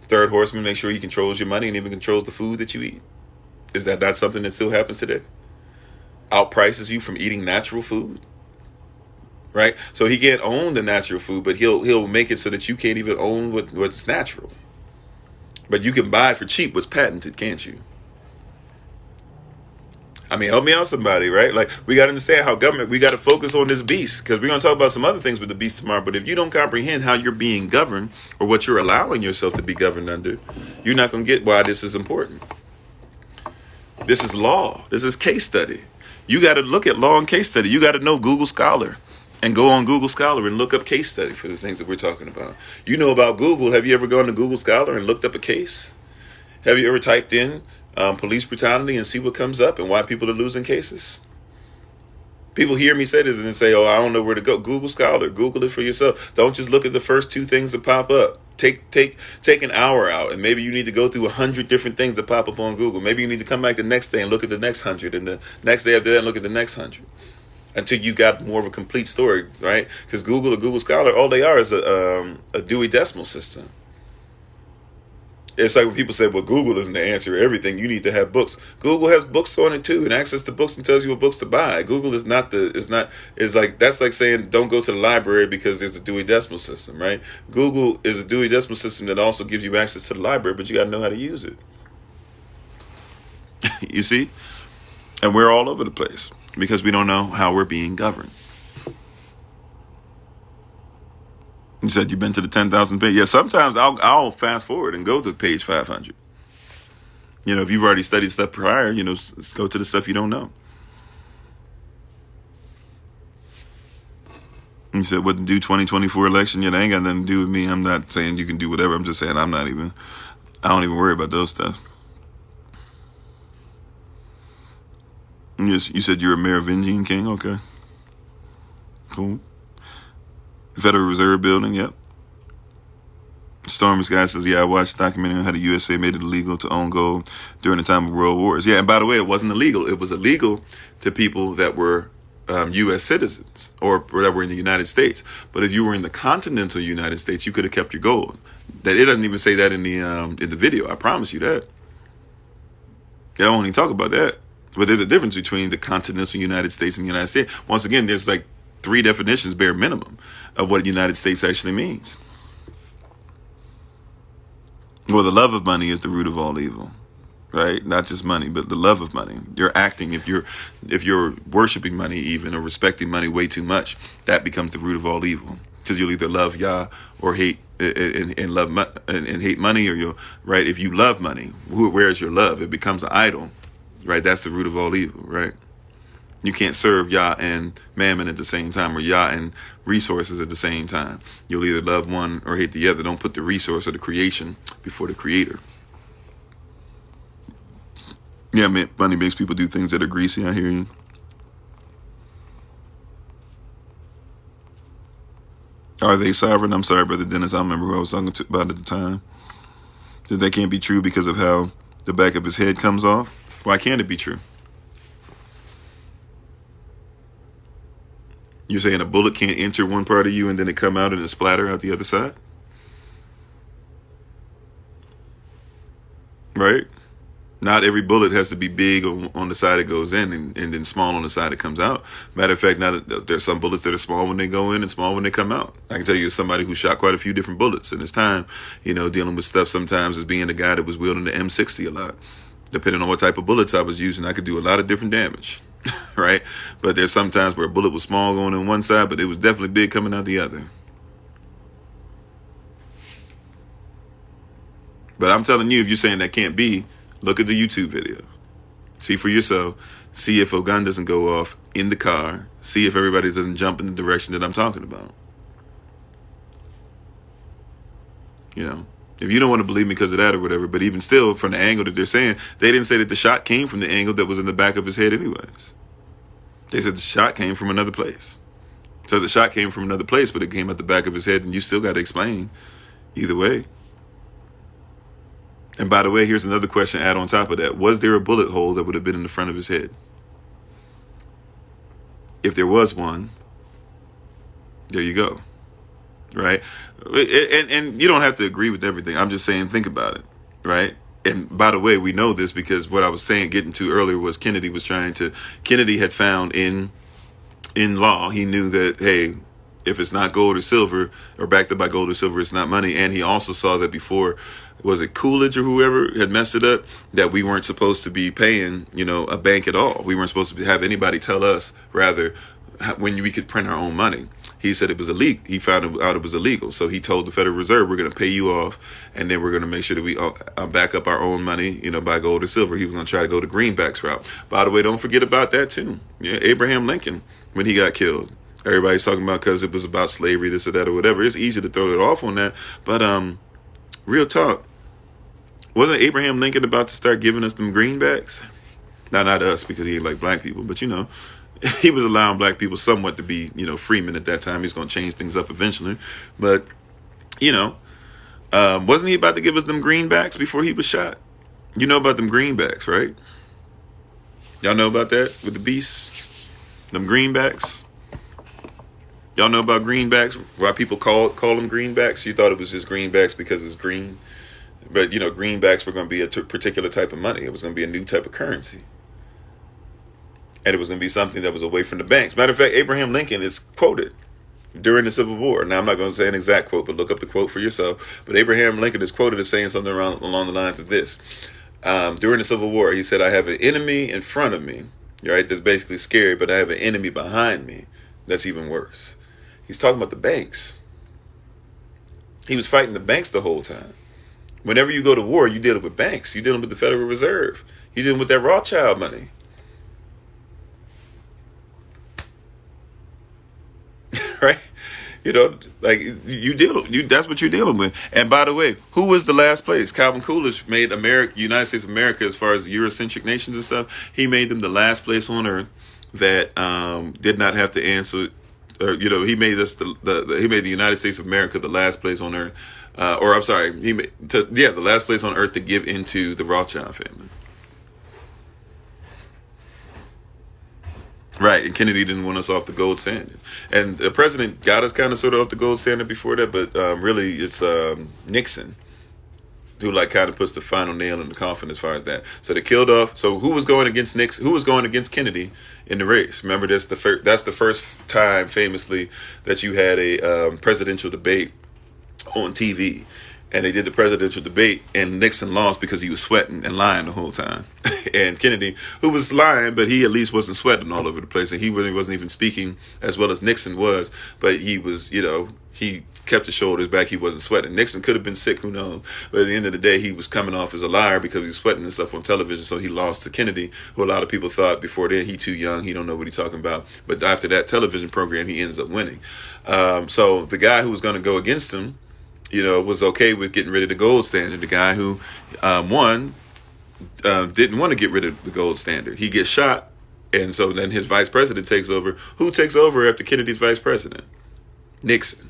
Third horseman, make sure he controls your money and even controls the food that you eat. Is that not something that still happens today? Outprices you from eating natural food. Right? So he can't own the natural food, but he'll make it so that you can't even own what's natural. But you can buy it for cheap what's patented, can't you? I mean, help me out, somebody, right? We got to understand how government, we got to focus on this beast, because we're going to talk about some other things with the beast tomorrow. But if you don't comprehend how you're being governed or what you're allowing yourself to be governed under, you're not going to get why this is important. This is law. This is case study. You got to look at law and case study. You got to know Google Scholar and go on Google Scholar and look up case study for the things that we're talking about. You know about Google. Have you ever gone to Google Scholar and looked up a case? Have you ever typed in police brutality and see what comes up and why people are losing cases? People hear me say this and say, oh, I don't know where to go. Google Scholar. Google it for yourself. Don't just look at the first two things that pop up. Take an hour out, and maybe you need to go through 100 different things that pop up on Google. Maybe you need to come back the next day and look at the next 100, and the next day after that, look at the next 100. Until you got more of a complete story, right? Because Google or Google Scholar, all they are is a Dewey Decimal System. It's like when people say, well, Google isn't the answer to everything. You need to have books. Google has books on it too, and access to books, and tells you what books to buy. Google is not that's like saying don't go to the library because there's a Dewey Decimal System, right? Google is a Dewey Decimal System that also gives you access to the library, but you got to know how to use it. You see? And we're all over the place because we don't know how we're being governed. You said you've been to the 10,000 page. Yeah, sometimes I'll fast forward and go to page 500. You know, if you've already studied stuff prior, you know, go to the stuff you don't know. You said, what to do 2024 election? Yeah, that ain't got nothing to do with me. I'm not saying you can do whatever. I'm just saying I don't even worry about those stuff. Yes, you said you're a Merovingian king? Okay. Cool. Federal Reserve Building, yep. Stormy Sky says, yeah, I watched a documentary on how the USA made it illegal to own gold during the time of World Wars. Yeah, and by the way, it wasn't illegal. It was illegal to people that were U.S. citizens or that were in the United States. But if you were in the continental United States, you could have kept your gold. That it doesn't even say that in the video. I promise you that. They don't even talk about that. But there's a difference between the continental United States and the United States. Once again, there's like 3 definitions, bare minimum, of what the United States actually means. Well, the love of money is the root of all evil, right? Not just money, but the love of money. You're acting, if you're worshiping money even, or respecting money way too much, that becomes the root of all evil. Because you'll either love Yah or hate and hate money, or you'll, right? If you love money, where is your love? It becomes an idol, right? That's the root of all evil, right? You can't serve Yah and mammon at the same time, or Yah and resources at the same time. You'll either love one or hate the other. Don't put the resource or the creation before the creator. Yeah, man, money makes people do things that are greasy. I hear you. Are they sovereign? I'm sorry, Brother Dennis. I don't remember who I was talking about at the time. That can't be true because of how the back of his head comes off. Why can't it be true? You're saying a bullet can't enter one part of you and then it come out and it splatter out the other side? Right? Not every bullet has to be big on the side it goes in and then small on the side it comes out. Matter of fact, there's some bullets that are small when they go in and small when they come out. I can tell you as somebody who shot quite a few different bullets in his time, you know, dealing with stuff sometimes as being the guy that was wielding the M60 a lot. Depending on what type of bullets I was using, I could do a lot of different damage. Right? But there's sometimes where a bullet was small going on one side, but it was definitely big coming out the other. But I'm telling you, if you're saying that can't be, look at the YouTube video. See for yourself. See if a gun doesn't go off in the car. See if everybody doesn't jump in the direction that I'm talking about. You know, if you don't want to believe me because of that or whatever, but even still, from the angle that they're saying, they didn't say that the shot came from the angle that was in the back of his head anyways. They said the shot came from another place. So the shot came from another place, but it came at the back of his head, and you still got to explain either way. And by the way, here's another question add on top of that. Was there a bullet hole that would have been in the front of his head? If there was one, there you go. Right? And you don't have to agree with everything. I'm just saying, think about it. Right? And by the way, we know this because what I was getting to earlier was Kennedy had found in law, he knew that, hey, if it's not gold or silver or backed up by gold or silver, it's not money. And he also saw that before, was it Coolidge or whoever had messed it up, that we weren't supposed to be paying, you know, a bank at all. We weren't supposed to have anybody tell us, rather, when we could print our own money. He said it was illegal. He found out it was illegal. So he told the Federal Reserve, we're going to pay you off, and then we're going to make sure that we back up our own money, you know, by gold or silver. He was going to try to go the greenbacks route. By the way, don't forget about that too. Yeah, Abraham Lincoln, when he got killed, everybody's talking about because it was about slavery, this or that or whatever. It's easy to throw it off on that. But real talk, wasn't Abraham Lincoln about to start giving us them greenbacks? Not us, because he ain't like black people, but you know, he was allowing black people somewhat to be, you know, freemen at that time. He's going to change things up eventually. But, you know, wasn't he about to give us them greenbacks before he was shot? You know about them greenbacks, right? Y'all know about that with the beasts? Them greenbacks? Y'all know about greenbacks? Why people call them greenbacks? You thought it was just greenbacks because it's green. But, greenbacks were going to be a particular type of money. It was going to be a new type of currency. And it was going to be something that was away from the banks. Matter of fact, Abraham Lincoln is quoted during the Civil War. Now, I'm not going to say an exact quote, but look up the quote for yourself. But Abraham Lincoln is quoted as saying something along the lines of this. During the Civil War, he said, I have an enemy in front of me, right? That's basically scary, but I have an enemy behind me that's even worse. He's talking about the banks. He was fighting the banks the whole time. Whenever you go to war, you're dealing with banks. You're dealing with the Federal Reserve. You're dealing with that Rothschild money. Right? That's what you're dealing with. And by the way, who was the last place? Calvin Coolidge made United States of America, as far as Eurocentric nations and stuff, he made them the last place on earth that did not have to answer. He made us he made the United States of America the last place on earth, the last place on earth to give into the Rothschild family. Right, and Kennedy didn't want us off the gold standard, and the president got us kind of sort of off the gold standard before that, but really it's Nixon who kind of puts the final nail in the coffin as far as that. So they killed off. So who was going against Nixon? Who was going against Kennedy in the race? Remember, that's the first time, famously, that you had a presidential debate on TV. And they did the presidential debate, and Nixon lost because he was sweating and lying the whole time. And Kennedy, who was lying, but he at least wasn't sweating all over the place, and he really wasn't even speaking as well as Nixon was. But he was, he kept his shoulders back. He wasn't sweating. Nixon could have been sick, who knows? But at the end of the day, he was coming off as a liar because he was sweating and stuff on television. So he lost to Kennedy, who a lot of people thought before then he too young, he don't know what he's talking about. But after that television program, he ends up winning. So the guy who was going to go against him, was okay with getting rid of the gold standard. The guy who won didn't want to get rid of the gold standard. He gets shot, and so then his vice president takes over. Who takes over after Kennedy's vice president? Nixon.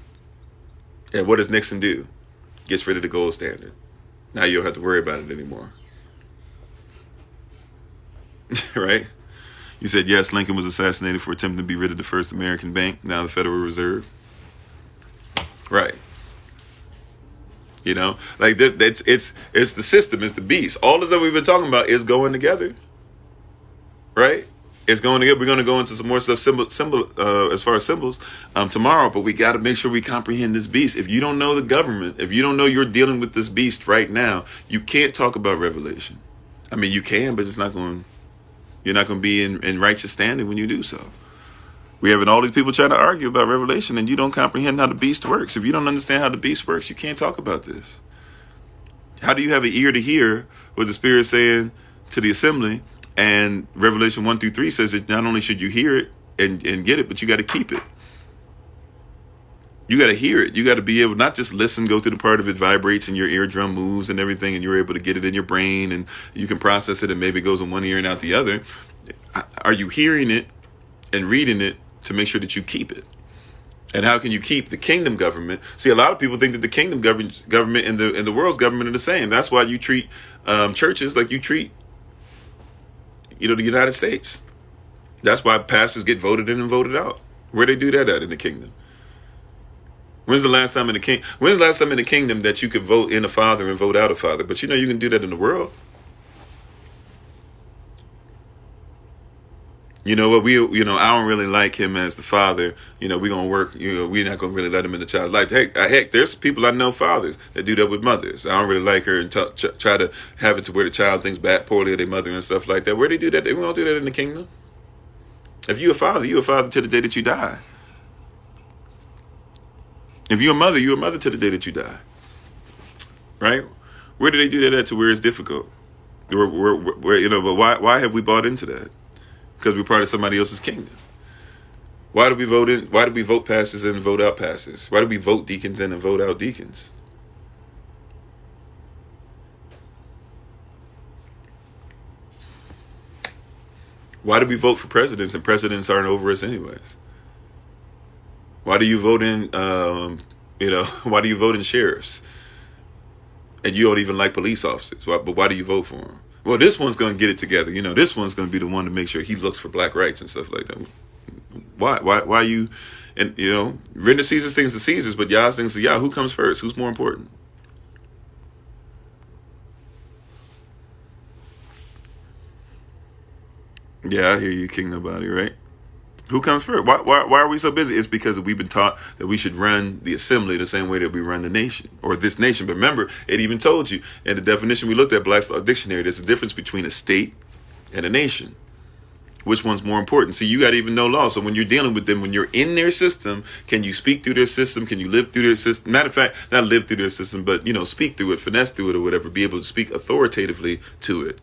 And what does Nixon do? Gets rid of the gold standard. Now you don't have to worry about it anymore. Right? You said, yes, Lincoln was assassinated for attempting to be rid of the first American bank, now the Federal Reserve. Right. It's the system, it's the beast. All the stuff we've been talking about is going together, right? It's going together. We're going to go into some more stuff, as far as symbols, tomorrow. But we got to make sure we comprehend this beast. If you don't know the government, if you don't know you're dealing with this beast right now, you can't talk about Revelation. I mean, you can, but you're not going to be in righteous standing when you do so. We having all these people trying to argue about Revelation, and you don't comprehend how the beast works. If you don't understand how the beast works, you can't talk about this. How do you have an ear to hear what the Spirit's saying to the assembly? And Revelation 1-3 says that not only should you hear it and get it, but you got to keep it. You got to hear it. You got to be able, not just listen, go through the part of it vibrates and your eardrum moves and everything, and you're able to get it in your brain and you can process it, and maybe it goes in one ear and out the other. Are you hearing it and reading it to make sure that you keep it? And how can you keep the kingdom government? See, a lot of people think that the kingdom government and the world's government are the same. That's why you treat churches like you treat, the United States. That's why pastors get voted in and voted out. Where they do that at in the kingdom? When's the last time in the kingdom that you could vote in a father and vote out a father? But you can do that in the world. I don't really like him as the father. We're going to work, we're not going to really let him in the child's life. Heck, there's people I know, fathers, that do that with mothers. I don't really like her and try to have it to where the child thinks bad, poorly of their mother and stuff like that. Where they do that? They won't do that in the kingdom. If you're a father to the day that you die. If you're a mother to the day that you die. Right? Where do they do that at to where it's difficult? But why have we bought into that? Because we're part of somebody else's kingdom. Why do we vote in? Why do we vote pastors in and vote out pastors? Why do we vote deacons in and vote out deacons? Why do we vote for presidents and presidents aren't over us anyways? Why do you vote in? Why do you vote in sheriffs? And you don't even like police officers. But why do you vote for them? Well, this one's going to get it together. This one's going to be the one to make sure he looks for black rights and stuff like that. Why you, and render Caesar's things to Caesar's, but Yah's things to Yah. Who comes first? Who's more important? Yeah, I hear you, King Nobody, right? Who comes first? Why are we so busy? It's because we've been taught that we should run the assembly the same way that we run the nation or this nation. But remember, it even told you in the definition we looked at, Black's Law Dictionary, there's a difference between a state and a nation. Which one's more important? See, you got to even know law. So when you're dealing with them, when you're in their system, can you speak through their system? Can you live through their system? Matter of fact, not live through their system, but, speak through it, finesse through it or whatever, be able to speak authoritatively to it.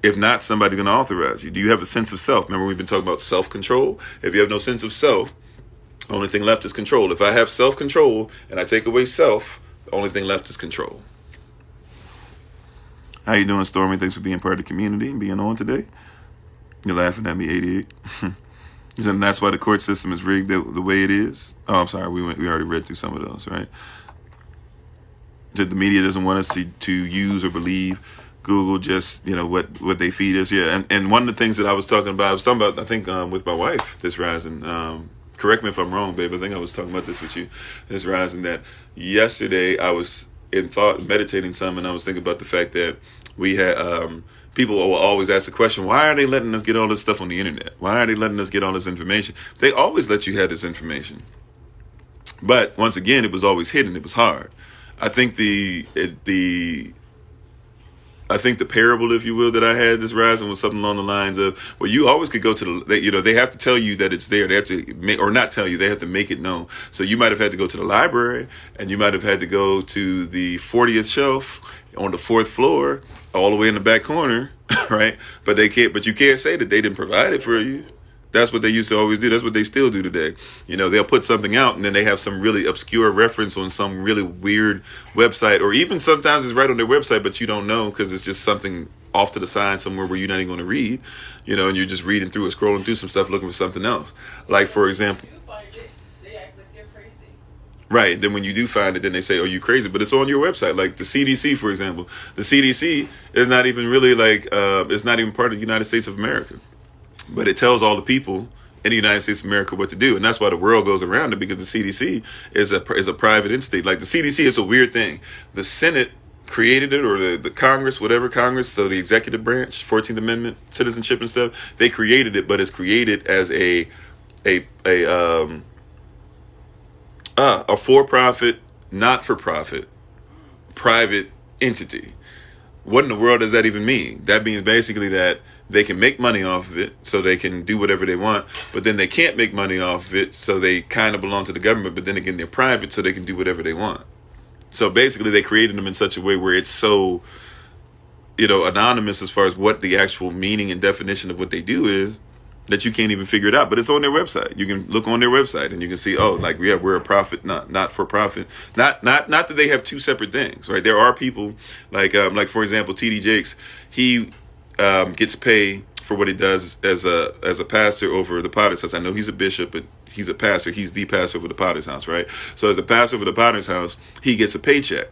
If not, somebody's going to authorize you. Do you have a sense of self? Remember, we've been talking about self-control. If you have no sense of self, the only thing left is control. If I have self-control and I take away self, the only thing left is control. How you doing, Stormy? Thanks for being part of the community and being on today. You're laughing at me, 88. And that's why the court system is rigged the way it is. Oh, I'm sorry. We already read through some of those, right? That the media doesn't want us to use or believe Google, just what they feed us. Yeah, and one of the things that I was talking about, I think with my wife this rising. Correct me if I'm wrong, babe. I think I was talking about this with you this rising. That yesterday I was in thought, meditating some, and I was thinking about the fact that we had people will always ask the question, why are they letting us get all this stuff on the internet? Why are they letting us get all this information? They always let you have this information, but once again, it was always hidden. It was hard. I think the parable, if you will, that I had this rising was something along the lines of, well, you always could go to they have to tell you that it's there. They have to make, or not tell you, they have to make it known. So you might have had to go to the library, and you might have had to go to the 40th shelf on the 4th floor, all the way in the back corner, right? But you can't say that they didn't provide it for you. That's what they used to always do. That's what they still do today. They'll put something out and then they have some really obscure reference on some really weird website, or even sometimes it's right on their website, but you don't know because it's just something off to the side somewhere where you're not even going to read, and you're just reading through it, scrolling through some stuff, looking for something else. Like, for example, they act like they're crazy. Right. Then when you do find it, then they say, oh, you crazy. But it's on your website. Like the CDC, for example. The CDC is not even really it's not even part of the United States of America. But it tells all the people in the United States of America what to do. And that's why the world goes around it, because the CDC is a private entity. Like the CDC is a weird thing. The Senate created it, or the Congress, whatever Congress, so the executive branch, 14th Amendment, citizenship and stuff, they created it, but it's created as a for-profit, not-for-profit, private entity. What in the world does that even mean? That means basically that they can make money off of it, so they can do whatever they want, but then they can't make money off of it, so they kind of belong to the government, but then again, they're private, so they can do whatever they want. So basically, they created them in such a way where it's so, anonymous as far as what the actual meaning and definition of what they do is, that you can't even figure it out. But it's on their website. You can look on their website and you can see, we're a profit, not for profit. Not that they have two separate things, right? There are people like for example, TD Jakes, he gets paid for what he does as a pastor over the Potter's House. I know he's a bishop, but he's a pastor. He's the pastor over the Potter's House, right? So as a pastor over the Potter's House, he gets a paycheck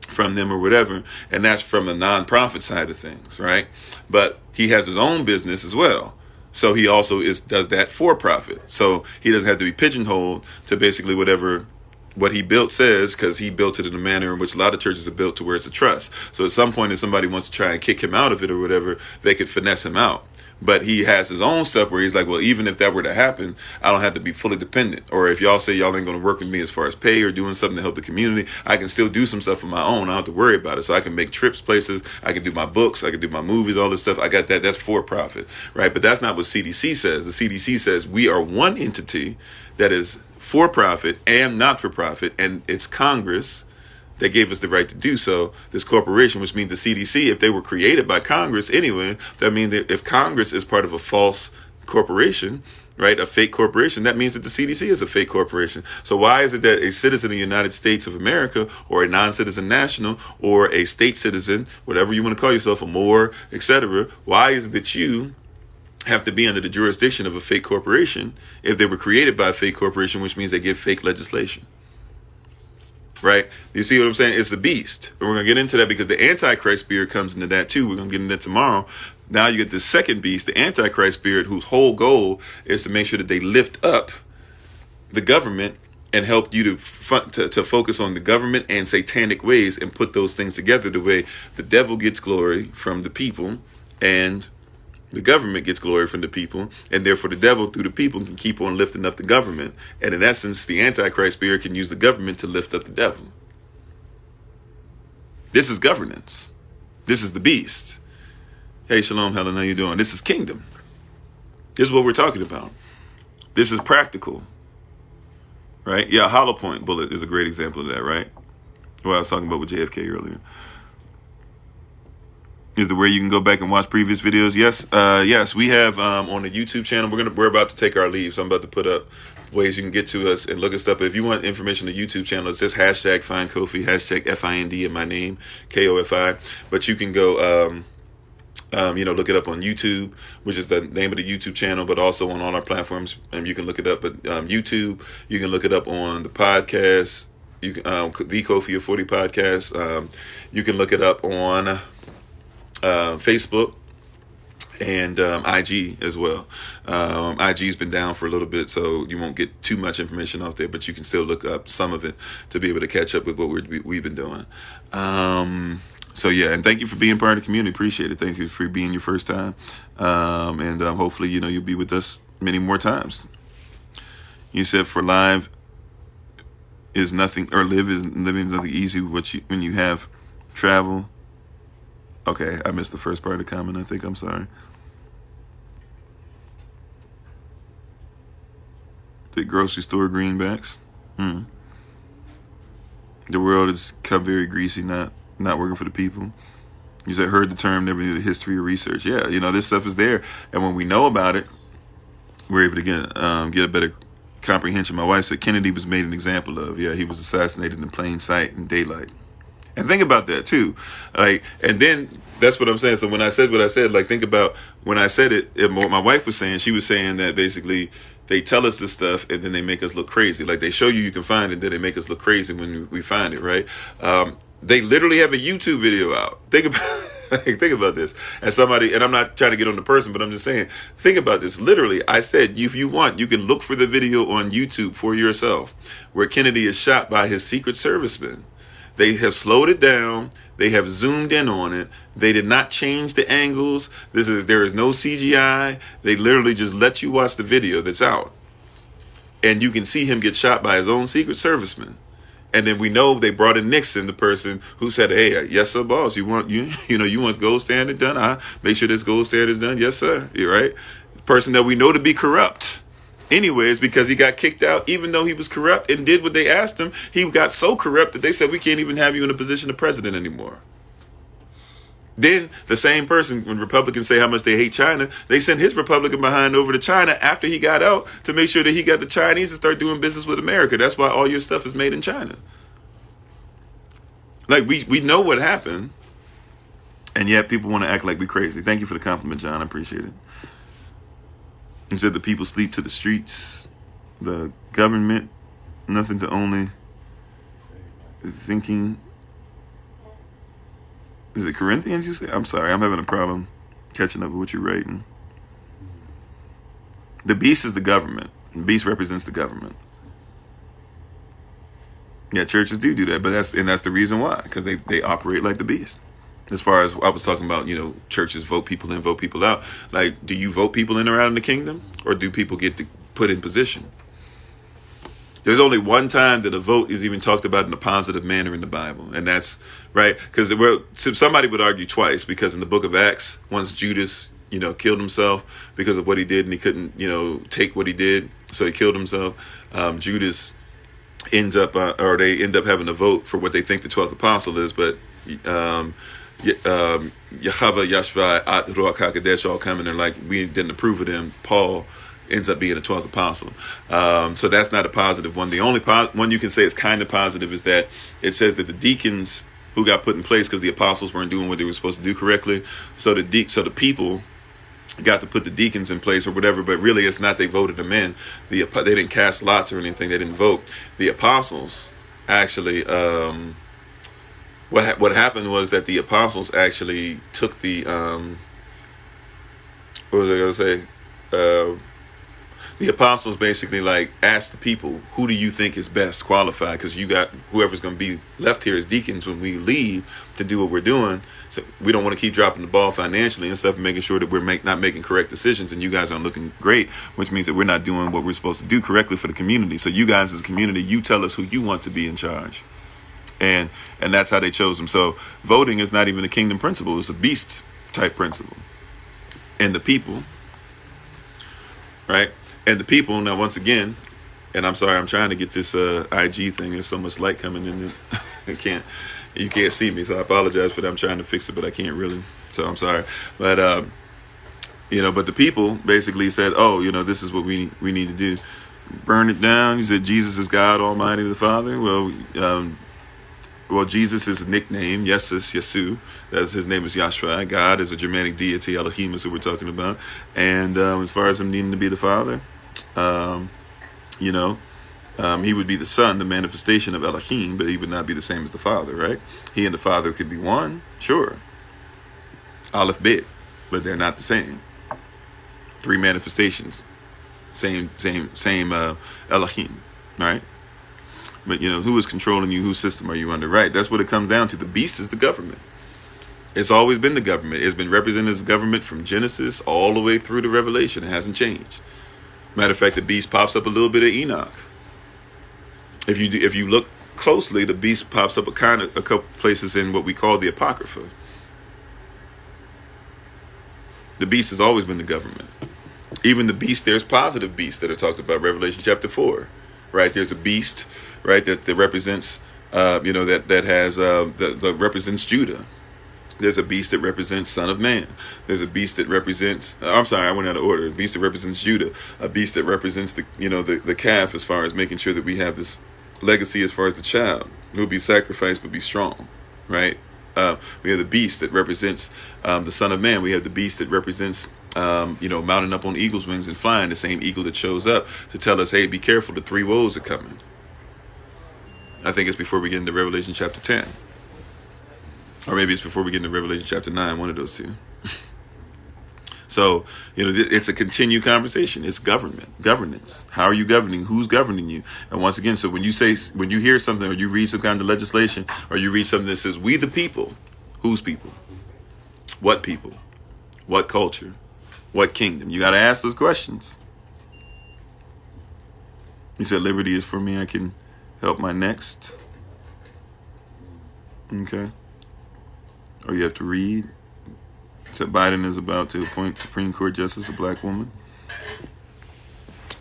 from them or whatever, and that's from the nonprofit side of things, right? But he has his own business as well. So he also does that for profit. So he doesn't have to be pigeonholed to basically what he built says, because he built it in a manner in which a lot of churches are built to where it's a trust. So at some point, if somebody wants to try and kick him out of it or whatever, they could finesse him out. But he has his own stuff where he's like, well, even if that were to happen, I don't have to be fully dependent. Or if y'all say y'all ain't going to work with me as far as pay or doing something to help the community, I can still do some stuff on my own. I don't have to worry about it. So I can make trips places. I can do my books. I can do my movies, all this stuff. I got that. That's for profit, right? But that's not what CDC says. The CDC says we are one entity that is for profit and not for profit. And it's Congress that gave us the right to do so, this corporation, which means the CDC, if they were created by Congress anyway, that means that if Congress is part of a false corporation, right, a fake corporation, that means that the CDC is a fake corporation. So why is it that a citizen of the United States of America, or a non-citizen national, or a state citizen, whatever you want to call yourself, a Moor, etc., why is it that you have to be under the jurisdiction of a fake corporation if they were created by a fake corporation, which means they give fake legislation? Right? You see what I'm saying? It's the beast. And we're going to get into that because the Antichrist spirit comes into that too. We're going to get into that tomorrow. Now you get the second beast, the Antichrist spirit, whose whole goal is to make sure that they lift up the government and help you to focus on the government and satanic ways and put those things together the way the devil gets glory from the people and The government gets glory from the people, and therefore the devil through the people can keep on lifting up the government. And in essence, the Antichrist spirit can use the government to lift up the devil. This is governance. This is the beast. Hey, Shalom, Helen, how you doing? This is kingdom. This is what we're talking about. This is practical. Right? Yeah, hollow point bullet is a great example of that, right? What I was talking about with JFK earlier. Is it where you can go back and watch previous videos? Yes. Yes, we have on the YouTube channel. We're about to take our leave, so I'm about to put up ways you can get to us and look at stuff. But if you want information on the YouTube channel, it's just hashtag FindKofi, hashtag FIND in my name, KOFI. But you can go look it up on YouTube, which is the name of the YouTube channel, but also on all our platforms. You can look it up. But YouTube, you can look it up on the podcast. You can the Kofi Ofori podcast. You can look it up on Facebook and IG as well. IG's been down for a little bit, so you won't get too much information off there, but you can still look up some of it to be able to catch up with what we've been doing. So yeah, and thank you for being part of the community. Appreciate it. Thank you for being your first time. And hopefully, you'll be with us many more times. You said for live is nothing, or living is nothing easy when you have travel. Okay, I missed the first part of the comment, I think. I'm sorry. The grocery store greenbacks. The world has come very greasy, not working for the people. You said, heard the term, never knew the history or research. Yeah, this stuff is there. And when we know about it, we're able to get a better comprehension. My wife said Kennedy was made an example of. Yeah, he was assassinated in plain sight in daylight. And think about that too. And then that's what I'm saying. So when I said what I said, think about when I said it, what my wife was saying, she was saying that basically they tell us this stuff and then they make us look crazy. Like they show you can find it, then they make us look crazy when we find it, right? They literally have a YouTube video out. Think about this. And I'm not trying to get on the person, but I'm just saying, think about this. Literally, I said, if you want, you can look for the video on YouTube for yourself, where Kennedy is shot by his Secret Servicemen. They have slowed it down. They have zoomed in on it. They did not change the angles. There is no CGI. They literally just let you watch the video that's out. And you can see him get shot by his own Secret Serviceman. And then we know they brought in Nixon, the person who said, "Hey, yes, sir, boss. You want gold standard done? Make sure this gold standard is done. Yes, sir." You're right. Person that we know to be corrupt. Anyways, because he got kicked out, even though he was corrupt and did what they asked him, he got so corrupt that they said, we can't even have you in a position of president anymore. Then the same person, when Republicans say how much they hate China, they sent his Republican behind over to China after he got out to make sure that he got the Chinese to start doing business with America. That's why all your stuff is made in China. We know what happened, and yet people want to act like we're crazy. Thank you for the compliment, John. I appreciate it. He said the people sleep to the streets, the government, nothing to only thinking. Is it Corinthians you say? I'm sorry, I'm having a problem catching up with what you're writing. The beast is the government. The beast represents the government. Yeah, churches do that, but that's the reason why, because they operate like the beast. As far as I was talking about, churches vote people in, vote people out. Do you vote people in or out in the kingdom? Or do people get to put in position? There's only one time that a vote is even talked about in a positive manner in the Bible. And that's, right? Because somebody would argue twice, because in the book of Acts, once Judas, killed himself because of what he did, and he couldn't, take what he did, so he killed himself. Judas ends up, or they end up having a vote for what they think the 12th apostle is, but Yahweh, Yashva, At, Ruach HaKodesh all come and they're like, we didn't approve of them. Paul ends up being a 12th apostle. So that's not a positive one. The only one you can say is kind of positive is that it says that the deacons who got put in place because the apostles weren't doing what they were supposed to do correctly. So the people got to put the deacons in place or whatever, but really it's not they voted them in. They didn't cast lots or anything. They didn't vote. The apostles actually... What happened was that the apostles actually took the what was I going to say? the apostles basically like asked the people, who do you think is best qualified? Because you got whoever's going to be left here as deacons when we leave to do what we're doing. So we don't want to keep dropping the ball financially and stuff, and making sure that we're not making correct decisions, and you guys aren't looking great, which means that we're not doing what we're supposed to do correctly for the community. So you guys as a community, you tell us who you want to be in charge. And that's how they chose them. So voting is not even a kingdom principle. It's a beast type principle. And the people, right? And the people, now once again, and I'm sorry, I'm trying to get this IG thing. There's so much light coming in. You can't see me, so I apologize for that. I'm trying to fix it, but I can't really. So I'm sorry. But, but the people basically said, oh, this is what we need to do. Burn it down. You said Jesus is God Almighty the Father. Well, Jesus is a nickname. Yesus, Yesu. His name is Yahshua. God is a Germanic deity. Elohim is who we're talking about. And as far as him needing to be the Father, he would be the Son, the manifestation of Elohim, but he would not be the same as the Father, right? He and the Father could be one, sure. Aleph Bet, but they're not the same. 3 manifestations, same Elohim, right? But, who is controlling you? Whose system are you under? Right. That's what it comes down to. The beast is the government. It's always been the government. It's been represented as government from Genesis all the way through to Revelation. It hasn't changed. Matter of fact, the beast pops up a little bit of Enoch. If you look closely, the beast pops up a couple places in what we call the Apocrypha. The beast has always been the government. Even the beast, there's positive beasts that are talked about. Revelation chapter 4. Right, there's a beast, right, that represents, that represents Judah. There's a beast that represents Son of Man. There's a beast that represents. I'm sorry, I went out of order. A beast that represents Judah. A beast that represents the calf, as far as making sure that we have this legacy as far as the child who will be sacrificed but be strong, right? We have the beast that represents the Son of Man. We have the beast that represents mounting up on eagle's wings and flying, the same eagle that shows up to tell us, hey, be careful, the 3 woes are coming. I think it's before we get into Revelation chapter 10. Or maybe it's before we get into Revelation chapter 9, one of those two. So, it's a continued conversation. It's governance. How are you governing? Who's governing you? And once again, so when you hear something, or you read some kind of legislation, or you read something that says, we the people, whose people? What people? What culture? What kingdom? You got to ask those questions. He said, liberty is for me. I can help my next. Okay. Or you have to read. It said Biden is about to appoint Supreme Court Justice a black woman.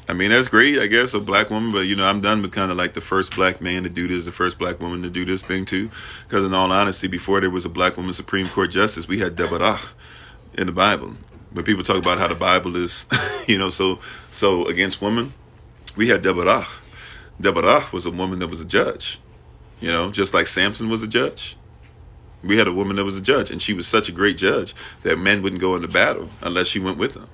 I mean, that's great, I guess, a black woman. But, I'm done with kind of like the first black man to do this, the first black woman to do this thing, too. Because in all honesty, before there was a black woman Supreme Court Justice, we had Deborah in the Bible. When people talk about how the Bible is, so against women, we had Deborah. Deborah was a woman that was a judge, just like Samson was a judge. We had a woman that was a judge, and she was such a great judge that men wouldn't go into battle unless she went with them.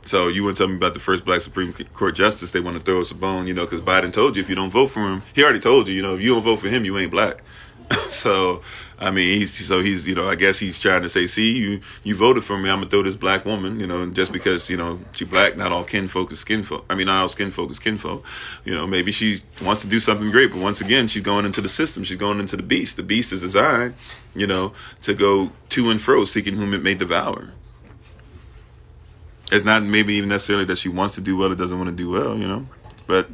So you want to tell me about the first black Supreme Court justice? They want to throw us a bone, because Biden told you if you don't vote for him, he already told you, if you don't vote for him, you ain't black. So, I mean, he's I guess he's trying to say, see, you voted for me, I'm gonna throw this black woman, just because, she black, not all kinfolk is kinfolk. I mean, not all skinfolk is kinfolk. Maybe she wants to do something great, but once again, she's going into the system. She's going into the beast. The beast is designed, to go to and fro, seeking whom it may devour. It's not maybe even necessarily that she wants to do well or doesn't want to do well, but,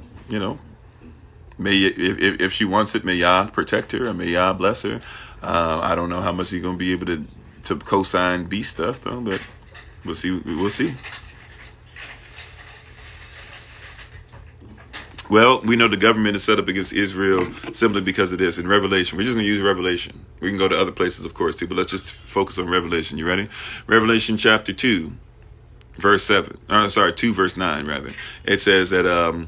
may if she wants it, may Yah protect her, or may Yah bless her. I don't know how much you're gonna be able to co-sign beast stuff though, but we'll see. We'll see. Well, we know the government is set up against Israel simply because of this. In Revelation, we're just gonna use Revelation. We can go to other places, of course, too, but let's just focus on Revelation. You ready? Revelation chapter 2, verse 7. 2 verse 9 rather. It says that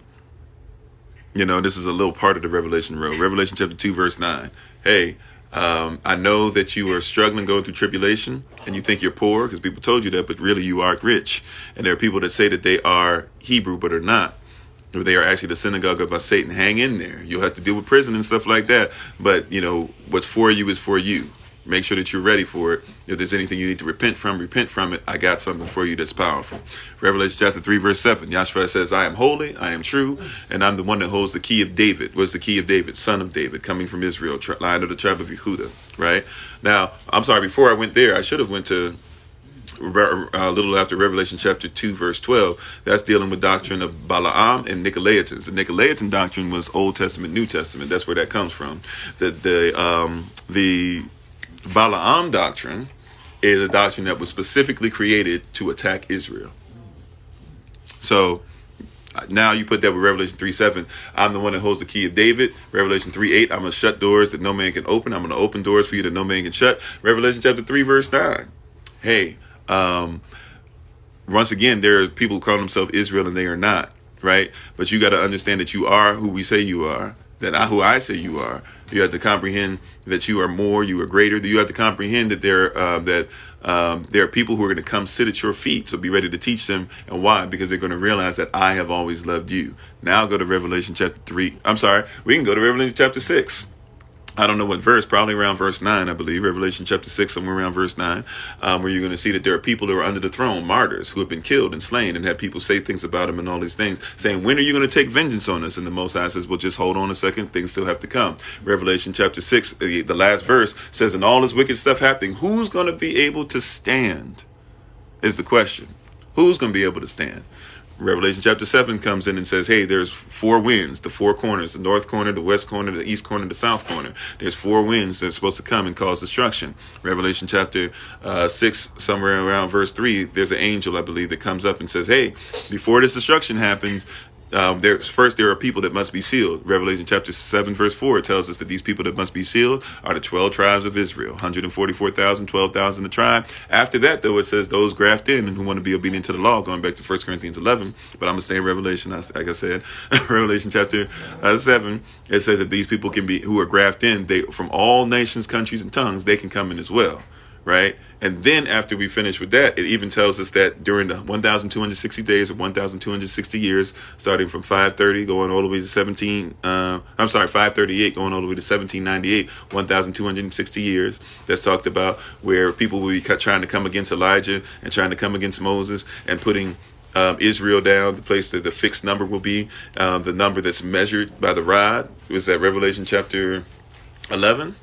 this is a little part of the Revelation road. Revelation chapter 2, verse 9. Hey, I know that you are struggling, going through tribulation, and you think you're poor because people told you that, but really you are rich. And there are people that say that they are Hebrew, but are not. Or they are actually the synagogue of Satan. Hang in there. You'll have to deal with prison and stuff like that. But, what's for you is for you. Make sure that you're ready for it. If there's anything you need to repent from it. I got something for you that's powerful. Revelation chapter 3, verse 7. Yahshua says, I am holy, I am true, and I'm the one that holds the key of David. What's the key of David? Son of David, coming from Israel, line of the tribe of Yehuda, right? Now, I'm sorry, before I went there, I should have went to a little after Revelation chapter 2, verse 12. That's dealing with doctrine of Balaam and Nicolaitans. The Nicolaitan doctrine was Old Testament, New Testament. That's where that comes from. The Balaam doctrine is a doctrine that was specifically created to attack Israel. So now you put that with Revelation 3:7. I'm the one that holds the key of David. Revelation 3:8. I'm going to shut doors that no man can open. I'm going to open doors for you that no man can shut. Revelation chapter 3, verse 9. Hey, once again, there are people who call themselves Israel and they are not, right? But you got to understand that you are who we say you are, who I say you are. You have to comprehend that you are more, you are greater. You have to comprehend that there are people who are going to come sit at your feet. So be ready to teach them. And why? Because they're going to realize that I have always loved you. Now go to Revelation chapter 3. I'm sorry. We can go to Revelation chapter 6. I don't know what verse, probably around verse 9, I believe, Revelation chapter 6, somewhere around verse 9, where you're going to see that there are people who are under the throne, martyrs, who have been killed and slain, and have people say things about them and all these things, saying, when are you going to take vengeance on us? And the Most High says, well, just hold on a second, things still have to come. Revelation chapter 6, the last verse says, and all this wicked stuff happening, who's going to be able to stand is the question. Who's going to be able to stand? Revelation chapter 7 comes in and says, hey, there's four winds, the four corners, the north corner, the west corner, the east corner, the south corner. There's four winds that's supposed to come and cause destruction. Revelation chapter 6, somewhere around verse 3, there's an angel, I believe, that comes up and says, hey, before this destruction happens, there are people that must be sealed. Revelation chapter 7, verse 4, it tells us that these people that must be sealed are the 12 tribes of Israel, 144,000, 12,000 the tribe. After that, though, it says those grafted in and who want to be obedient to the law, going back to 1 Corinthians 11. But I'm going to stay in Revelation, like I said, Revelation chapter 7, it says that these people can be, who are grafted in, they from all nations, countries, and tongues, they can come in as well. Right. And then after we finish with that, it even tells us that during the 1,260 days or 1,260 years, starting from 530 going all the way to 538 going all the way to 1798, 1,260 years. That's talked about where people will be trying to come against Elijah and trying to come against Moses and putting Israel down, the place that the fixed number will be, the number that's measured by the rod. Was that Revelation chapter 11?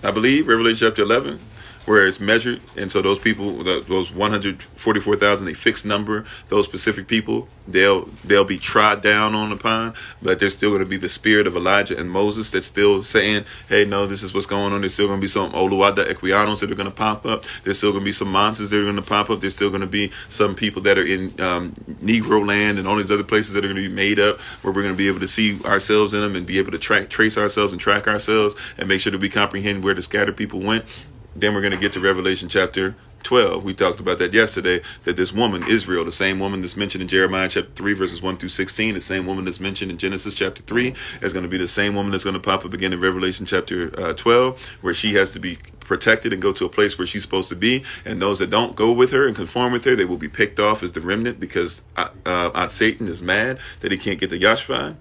I believe Revelation chapter 11. Where it's measured, and so those people, those 144,000, a fixed number, those specific people, they'll be trod down on upon, but there's still going to be the spirit of Elijah and Moses that's still saying, hey, no, this is what's going on. There's still going to be some Oluwada Equianos that are going to pop up. There's still going to be some monsters that are going to pop up. There's still going to be some people that are in Negro land and all these other places that are going to be made up, where we're going to be able to see ourselves in them and be able to trace ourselves and track ourselves and make sure that we comprehend where the scattered people went. Then we're going to get to Revelation chapter 12. We talked about that yesterday, that this woman, Israel, the same woman that's mentioned in Jeremiah chapter 3, verses 1 through 16, the same woman that's mentioned in Genesis chapter 3, is going to be the same woman that's going to pop up again in Revelation chapter 12, where she has to be protected and go to a place where she's supposed to be. And those that don't go with her and conform with her, they will be picked off as the remnant, because Satan is mad that he can't get the Yashvah.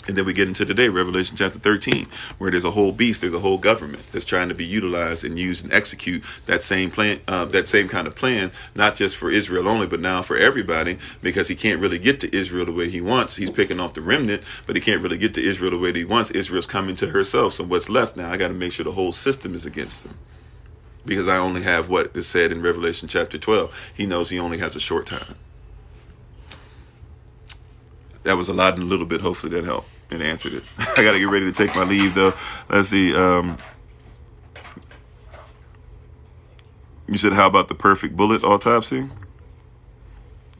And then we get into today, Revelation chapter 13, where there's a whole beast, there's a whole government that's trying to be utilized and used and execute that same plan, that same kind of plan, not just for Israel only, but now for everybody, because he can't really get to Israel the way he wants. He's picking off the remnant, but he can't really get to Israel the way that he wants. Israel's coming to herself. So what's left now? I got to make sure the whole system is against them, because I only have what is said in Revelation chapter 12. He knows he only has a short time. That was a lot and a little bit. Hopefully that helped and answered it. I got to get ready to take my leave, though. Let's see. You said, how about the perfect bullet autopsy?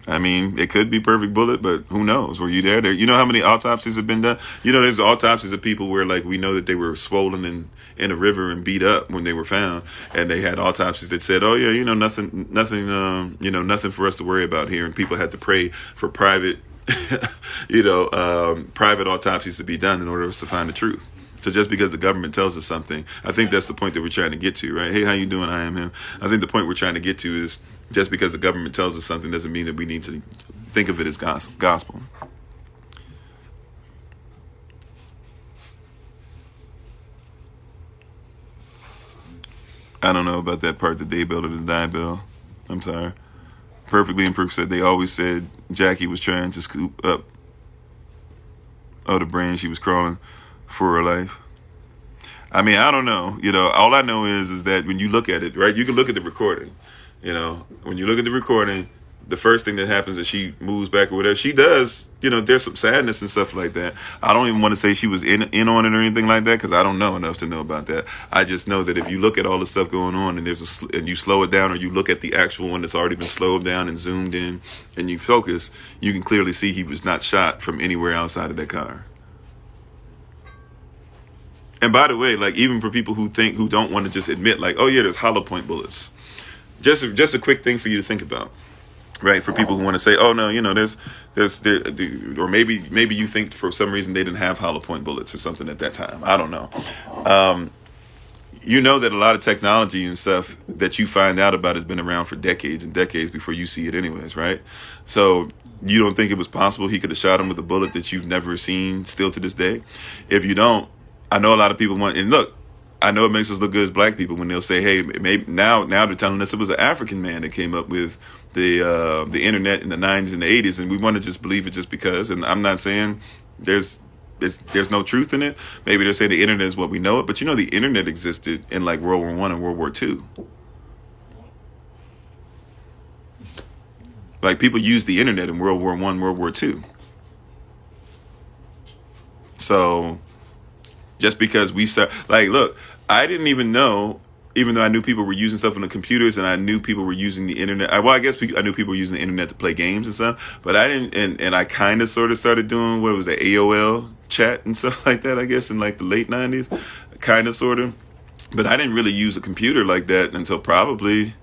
I mean, it could be perfect bullet, but who knows? Were you there? You know how many autopsies have been done? You know, there's autopsies of people where, like, we know that they were swollen in a river and beat up when they were found, and they had autopsies that said, "Oh yeah, you know, nothing, nothing for us to worry about here." And people had to pray for private, private autopsies to be done in order for us to find the truth. So just because the government tells us something, I think that's the point that we're trying to get to, right? Hey, how you doing? I am him. I think the point we're trying to get to is, just because the government tells us something doesn't mean that we need to think of it as gospel. I don't know about that part, the day bell or the die bell. I'm sorry. Perfectly Improved said they always said Jackie was trying to scoop up the brain. She was crawling for her life. I mean, I don't know. All I know is that when you look at it, right, you can look at the recording. When you look at the recording, the first thing that happens is she moves back or whatever. She does, there's some sadness and stuff like that. I don't even want to say she was in on it or anything like that because I don't know enough to know about that. I just know that if you look at all the stuff going on and and you slow it down, or you look at the actual one that's already been slowed down and zoomed in and you focus, you can clearly see he was not shot from anywhere outside of that car. And by the way, like, even for people who don't want to just admit, like, oh yeah, there's hollow point bullets. Just a quick thing for you to think about. Right, for people who want to say, oh no, or maybe you think for some reason they didn't have hollow point bullets or something at that time. I don't know. That a lot of technology and stuff that you find out about has been around for decades and decades before you see it anyways, right? So you don't think it was possible he could have shot him with a bullet that you've never seen still to this day? If you don't, I know a lot of people want, and look, I know it makes us look good as black people when they'll say, hey, maybe now they're telling us it was an African man that came up with the internet in the 90s and the 80s, and we want to just believe it just because. And I'm not saying there's no truth in it. Maybe they'll say the internet is what we know it, but the internet existed in like World War I and World War II. Like, people used the internet in World War I, World War II. So just because we saw, like, look, I didn't even know, even though I knew people were using stuff on the computers and I knew people were using the internet. I guess I knew people were using the internet to play games and stuff, but I didn't, and I kind of sort of started doing, what was it, AOL chat and stuff like that, I guess, in like the late 90s, kind of, sort of. But I didn't really use a computer like that until probably,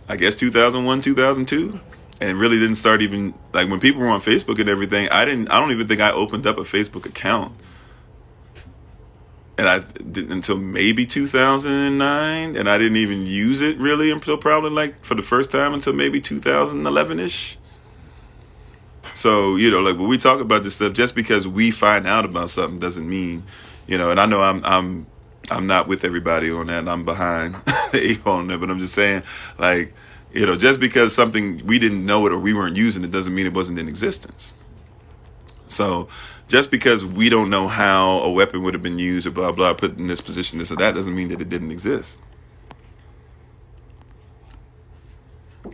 I guess, 2001, 2002. And really didn't start even, like, when people were on Facebook and everything, I don't even think I opened up a Facebook account. And I didn't until maybe 2009, and I didn't even use it really until probably, like, for the first time until maybe 2011-ish. So, like, when we talk about this stuff, just because we find out about something doesn't mean, and I know I'm not with everybody on that, and I'm behind the eight on that, but I'm just saying, like, just because something, we didn't know it or we weren't using it doesn't mean it wasn't in existence. So just because we don't know how a weapon would have been used or blah, blah, put in this position, this or that, doesn't mean that it didn't exist.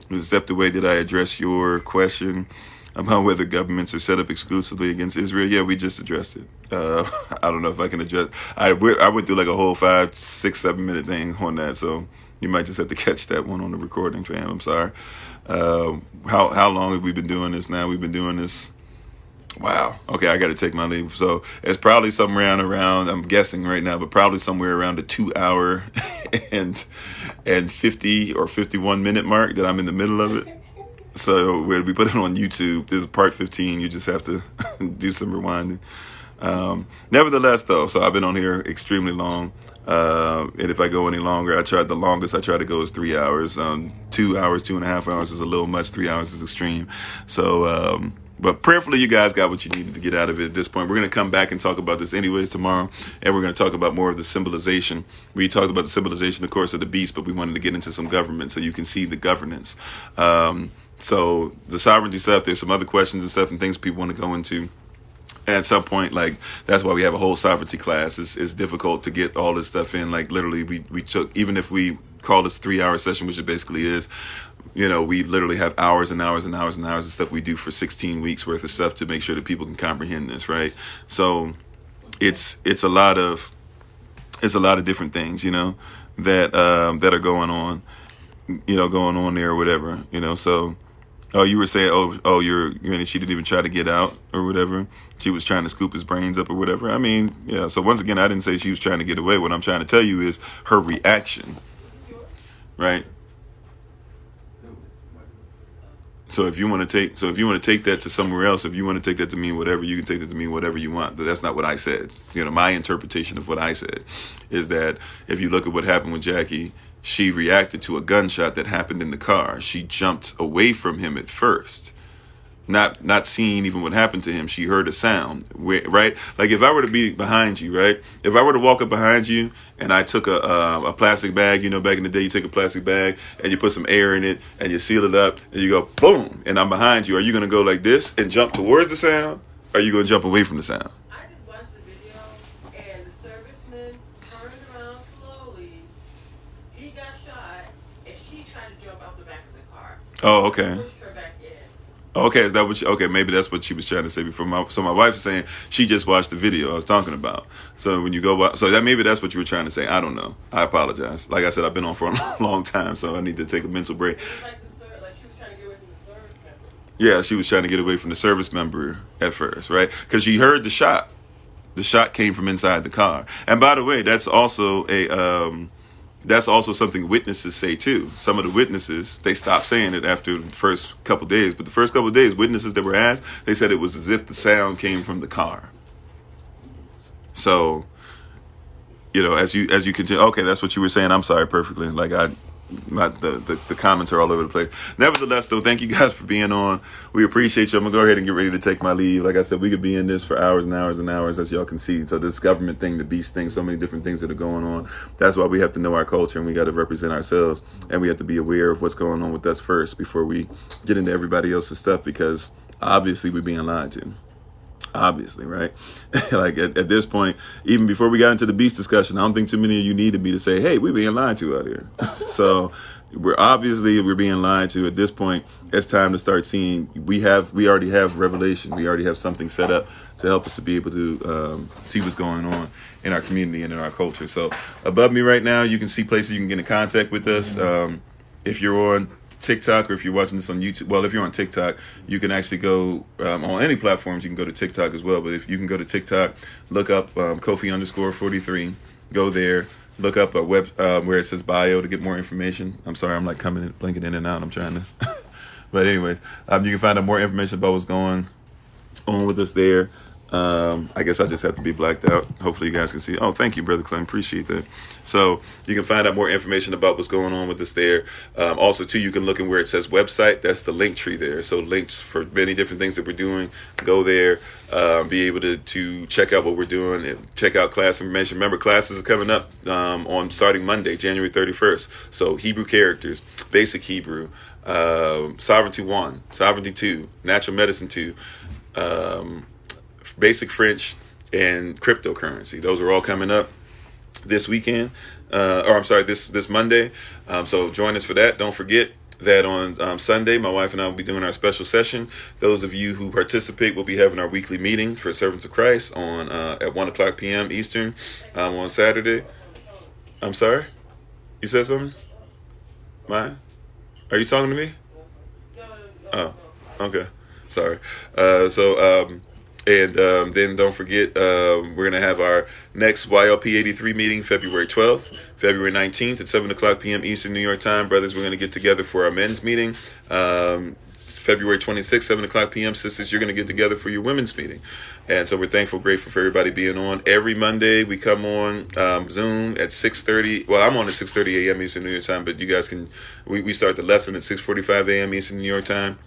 Except the way that I address your question about whether governments are set up exclusively against Israel. Yeah, we just addressed it. I don't know if I can address. I went through like a whole 5, 6, 7 minute thing on that. So you might just have to catch that one on the recording, fam. I'm sorry. How long have we been doing this now? We've been doing this. Wow. Okay, I got to take my leave. So it's probably somewhere around, I'm guessing right now, but probably somewhere around the 2 hour and 50 or 51 minute mark that I'm in the middle of it. So when we put it on YouTube, this is part 15. You just have to do some rewinding. Nevertheless, though, so I've been on here extremely long. And if I go any longer, the longest I try to go is 3 hours. 2 hours, 2.5 hours is a little much. 3 hours is extreme. So, but prayerfully, you guys got what you needed to get out of it at this point. We're going to come back and talk about this anyways tomorrow. And we're going to talk about more of the symbolization. We talked about the symbolization, of course, of the beast, but we wanted to get into some government so you can see the governance. So the sovereignty stuff, there's some other questions and stuff and things people want to go into. At some point, like, that's why we have a whole sovereignty class. It's difficult to get all this stuff in. Like, literally, we took, even if we call this 3 hour session, which it basically is, we literally have hours and hours and hours and hours of stuff we do for 16 weeks worth of stuff to make sure that people can comprehend this, right? So it's a lot of different things, that are going on there or whatever, so. Oh, you were saying, she didn't even try to get out or whatever. She was trying to scoop his brains up or whatever. I mean, yeah. So once again, I didn't say she was trying to get away. What I'm trying to tell you is her reaction, right? So if you want to take that to somewhere else, if you want to take that to mean whatever, you can take that to mean whatever you want. But that's not what I said. My interpretation of what I said is that if you look at what happened with Jackie, she reacted to a gunshot that happened in the car. She jumped away from him at first, not seeing even what happened to him. She heard a sound, right? Like if I were to be behind you, right? If I were to walk up behind you and I took a plastic bag, you know, back in the day, you take a plastic bag and you put some air in it and you seal it up and you go boom, and I'm behind you. Are you going to go like this and jump towards the sound? Or are you going to jump away from the sound? I just watched the video, and the serviceman turned around slowly. He got shot, and she tried to jump out the back of the car. Oh, okay. Pushed her back in. Okay, is that what? Okay, maybe that's what she was trying to say before. So my wife is saying she just watched the video I was talking about. So when you go, so that maybe that's what you were trying to say. I don't know. I apologize. Like I said, I've been on for a long time, so I need to take a mental break. It was like she was trying to get away from the service member. Yeah, she was trying to get away from the service member at first, right? Because she heard the shot. The shot came from inside the car. And by the way, that's also something witnesses say too. Some of the witnesses, they stopped saying it after the first couple of days. But the first couple of days, witnesses that were asked, they said it was as if the sound came from the car. So, you know, as you continue, okay, that's what you were saying. I'm sorry, perfectly. Like the comments are all over the place. Nevertheless, though, thank you guys for being on. We appreciate you. I'm gonna go ahead and get ready to take my leave. Like I said, we could be in this for hours and hours and hours, as y'all can see. So this government thing, the beast thing, so many different things that are going on. That's why we have to know our culture and we got to represent ourselves, and we have to be aware of what's going on with us first before we get into everybody else's stuff, because obviously we're being lied to. Obviously, right? Like at this point, even before we got into the beast discussion, I don't think too many of you needed me to say, hey, we're being lied to out here. So we're being lied to. At this point, it's time to start seeing. We already have revelation. We already have something set up to help us to be able to see what's going on in our community and in our culture. So above me right now, you can see places you can get in contact with us. If you're on TikTok, or if you're watching this on YouTube, well, if you're on TikTok, you can actually go on any platforms. You can go to TikTok as well. But if you can go to TikTok, look up Kofi_43, go there, look up a web where it says bio to get more information. I'm sorry, I'm like blinking in and out. I'm trying to, but anyways, you can find out more information about what's going on with us there. I guess I just have to be blacked out. Hopefully you guys can see. Oh, thank you, Brother Clem. Appreciate that. So you can find out more information about what's going on with us there. Also, too, you can look in where it says website. That's the link tree there. So links for many different things that we're doing. Go there. Be able to check out what we're doing and check out class information. Remember, classes are coming up on starting Monday, January 31st. So Hebrew characters, basic Hebrew, Sovereignty 1, Sovereignty 2, Natural Medicine 2, basic French, and cryptocurrency. Those are all coming up this weekend, this Monday. So join us for that. Don't forget that on Sunday, my wife and I will be doing our special session. Those of you who participate will be having our weekly meeting for Servants of Christ on at 1:00 p.m. Eastern on Saturday. I'm sorry? You said something? Mine? Are you talking to me? Oh, okay. Sorry. And then don't forget, we're going to have our next YLP 83 meeting February 12th, February 19th at 7:00 p.m. Eastern New York time. Brothers, we're going to get together for our men's meeting. February 26th, 7:00 p.m. Sisters, you're going to get together for your women's meeting. And so we're thankful, grateful for everybody being on. Every Monday, we come on Zoom at 6:30. Well, I'm on at 6:30 a.m. Eastern New York time, but you guys can, we start the lesson at 6:45 a.m. Eastern New York time.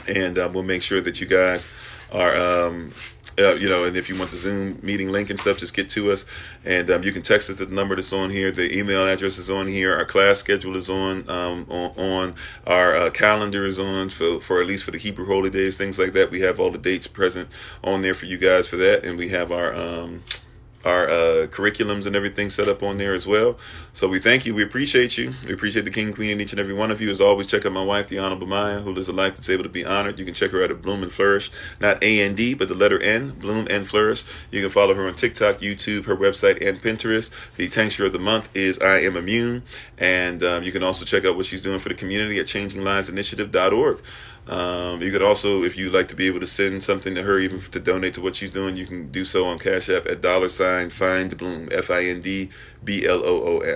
And we'll make sure that you guys are, and if you want the Zoom meeting link and stuff, just get to us. And you can text us at the number that's on here. The email address is on here. Our class schedule is on our calendar is on for at least for the Hebrew holy days, things like that. We have all the dates present on there for you guys for that. And we have our curriculums and everything set up on there as well. So we thank you. We appreciate you. We appreciate the King, Queen, and each and every one of you. As always, check out my wife, the Honorable Maya, who lives a life that's able to be honored. You can check her out at BloomNFlourish, not A-N-D, but the letter N, BloomNFlourish. You can follow her on TikTok, YouTube, her website, and Pinterest. The tincture of the month is I Am Immune. And you can also check out what she's doing for the community at ChangingLinesInitiative.org. You could also, if you'd like to be able to send something to her, even to donate to what she's doing, you can do so on Cash App at $FindBloom, FindBloom,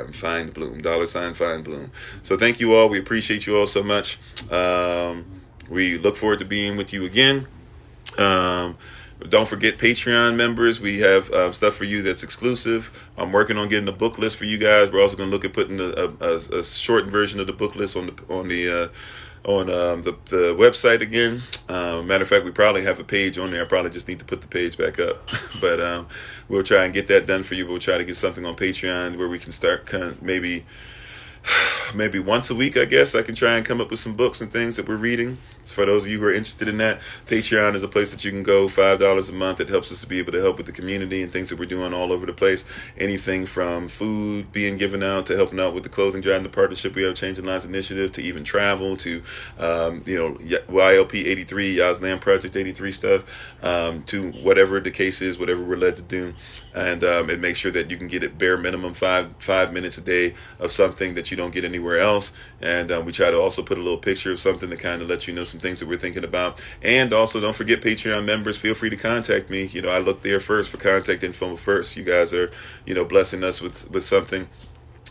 FindBloom, $FindBloom. So thank you all. We appreciate you all so much. We look forward to being with you again. Don't forget Patreon members. We have stuff for you that's exclusive. I'm working on getting a book list for you guys. We're also going to look at putting a shortened version of the book list on the on the website again. Matter of fact, we probably have a page on there. I probably just need to put the page back up. But we'll try and get that done for you. We'll try to get something on Patreon where we can start kind of maybe once a week, I guess. I can try and come up with some books and things that we're reading. So for those of you who are interested in that, Patreon is a place that you can go. $5 a month. It helps us to be able to help with the community and things that we're doing all over the place. Anything from food being given out to helping out with the clothing drive and the partnership we have, Changing Lives Initiative, to even travel, to YLP 83, Yas Land Project 83 stuff, to whatever the case is, whatever we're led to do. And it makes sure that you can get at bare minimum five minutes a day of something that you don't get anywhere else. And we try to also put a little picture of something to kind of let you know some things that we're thinking about. And also, don't forget, Patreon members, feel free to contact me. I look there first for contact info first. You guys are, blessing us with something.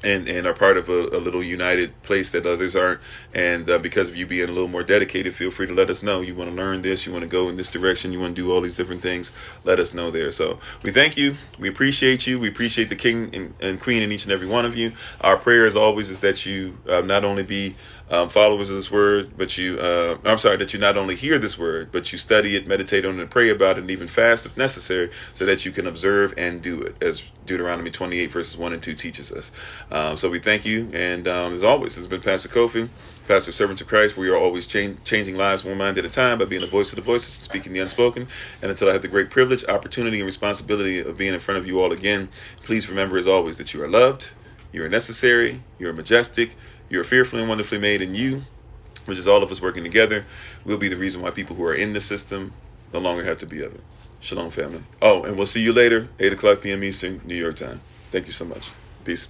And are part of a little united place that others aren't. And because of you being a little more dedicated, feel free to let us know. You want to learn this, you want to go in this direction, you want to do all these different things, let us know there. So we thank you. We appreciate you. We appreciate the king and queen in each and every one of you. Our prayer, as always, is that you not only be followers of this word, but that you not only hear this word, but you study it, meditate on it, and pray about it, and even fast if necessary, so that you can observe and do it, as Deuteronomy 28 verses 1 and 2 teaches us. So we thank you, and as always, this has been Pastor Kofi, Pastor Servant of Christ. We are always changing lives one mind at a time by being the voice of the voiceless and speaking the unspoken. And until I have the great privilege, opportunity, and responsibility of being in front of you all again, please remember, as always, that you are loved, you are necessary, you are majestic, you are fearfully and wonderfully made, and you, which is all of us working together, will be the reason why people who are in the system no longer have to be of it. Shalom, family. Oh, and we'll see you later, 8 o'clock p.m. Eastern, New York time. Thank you so much. Peace.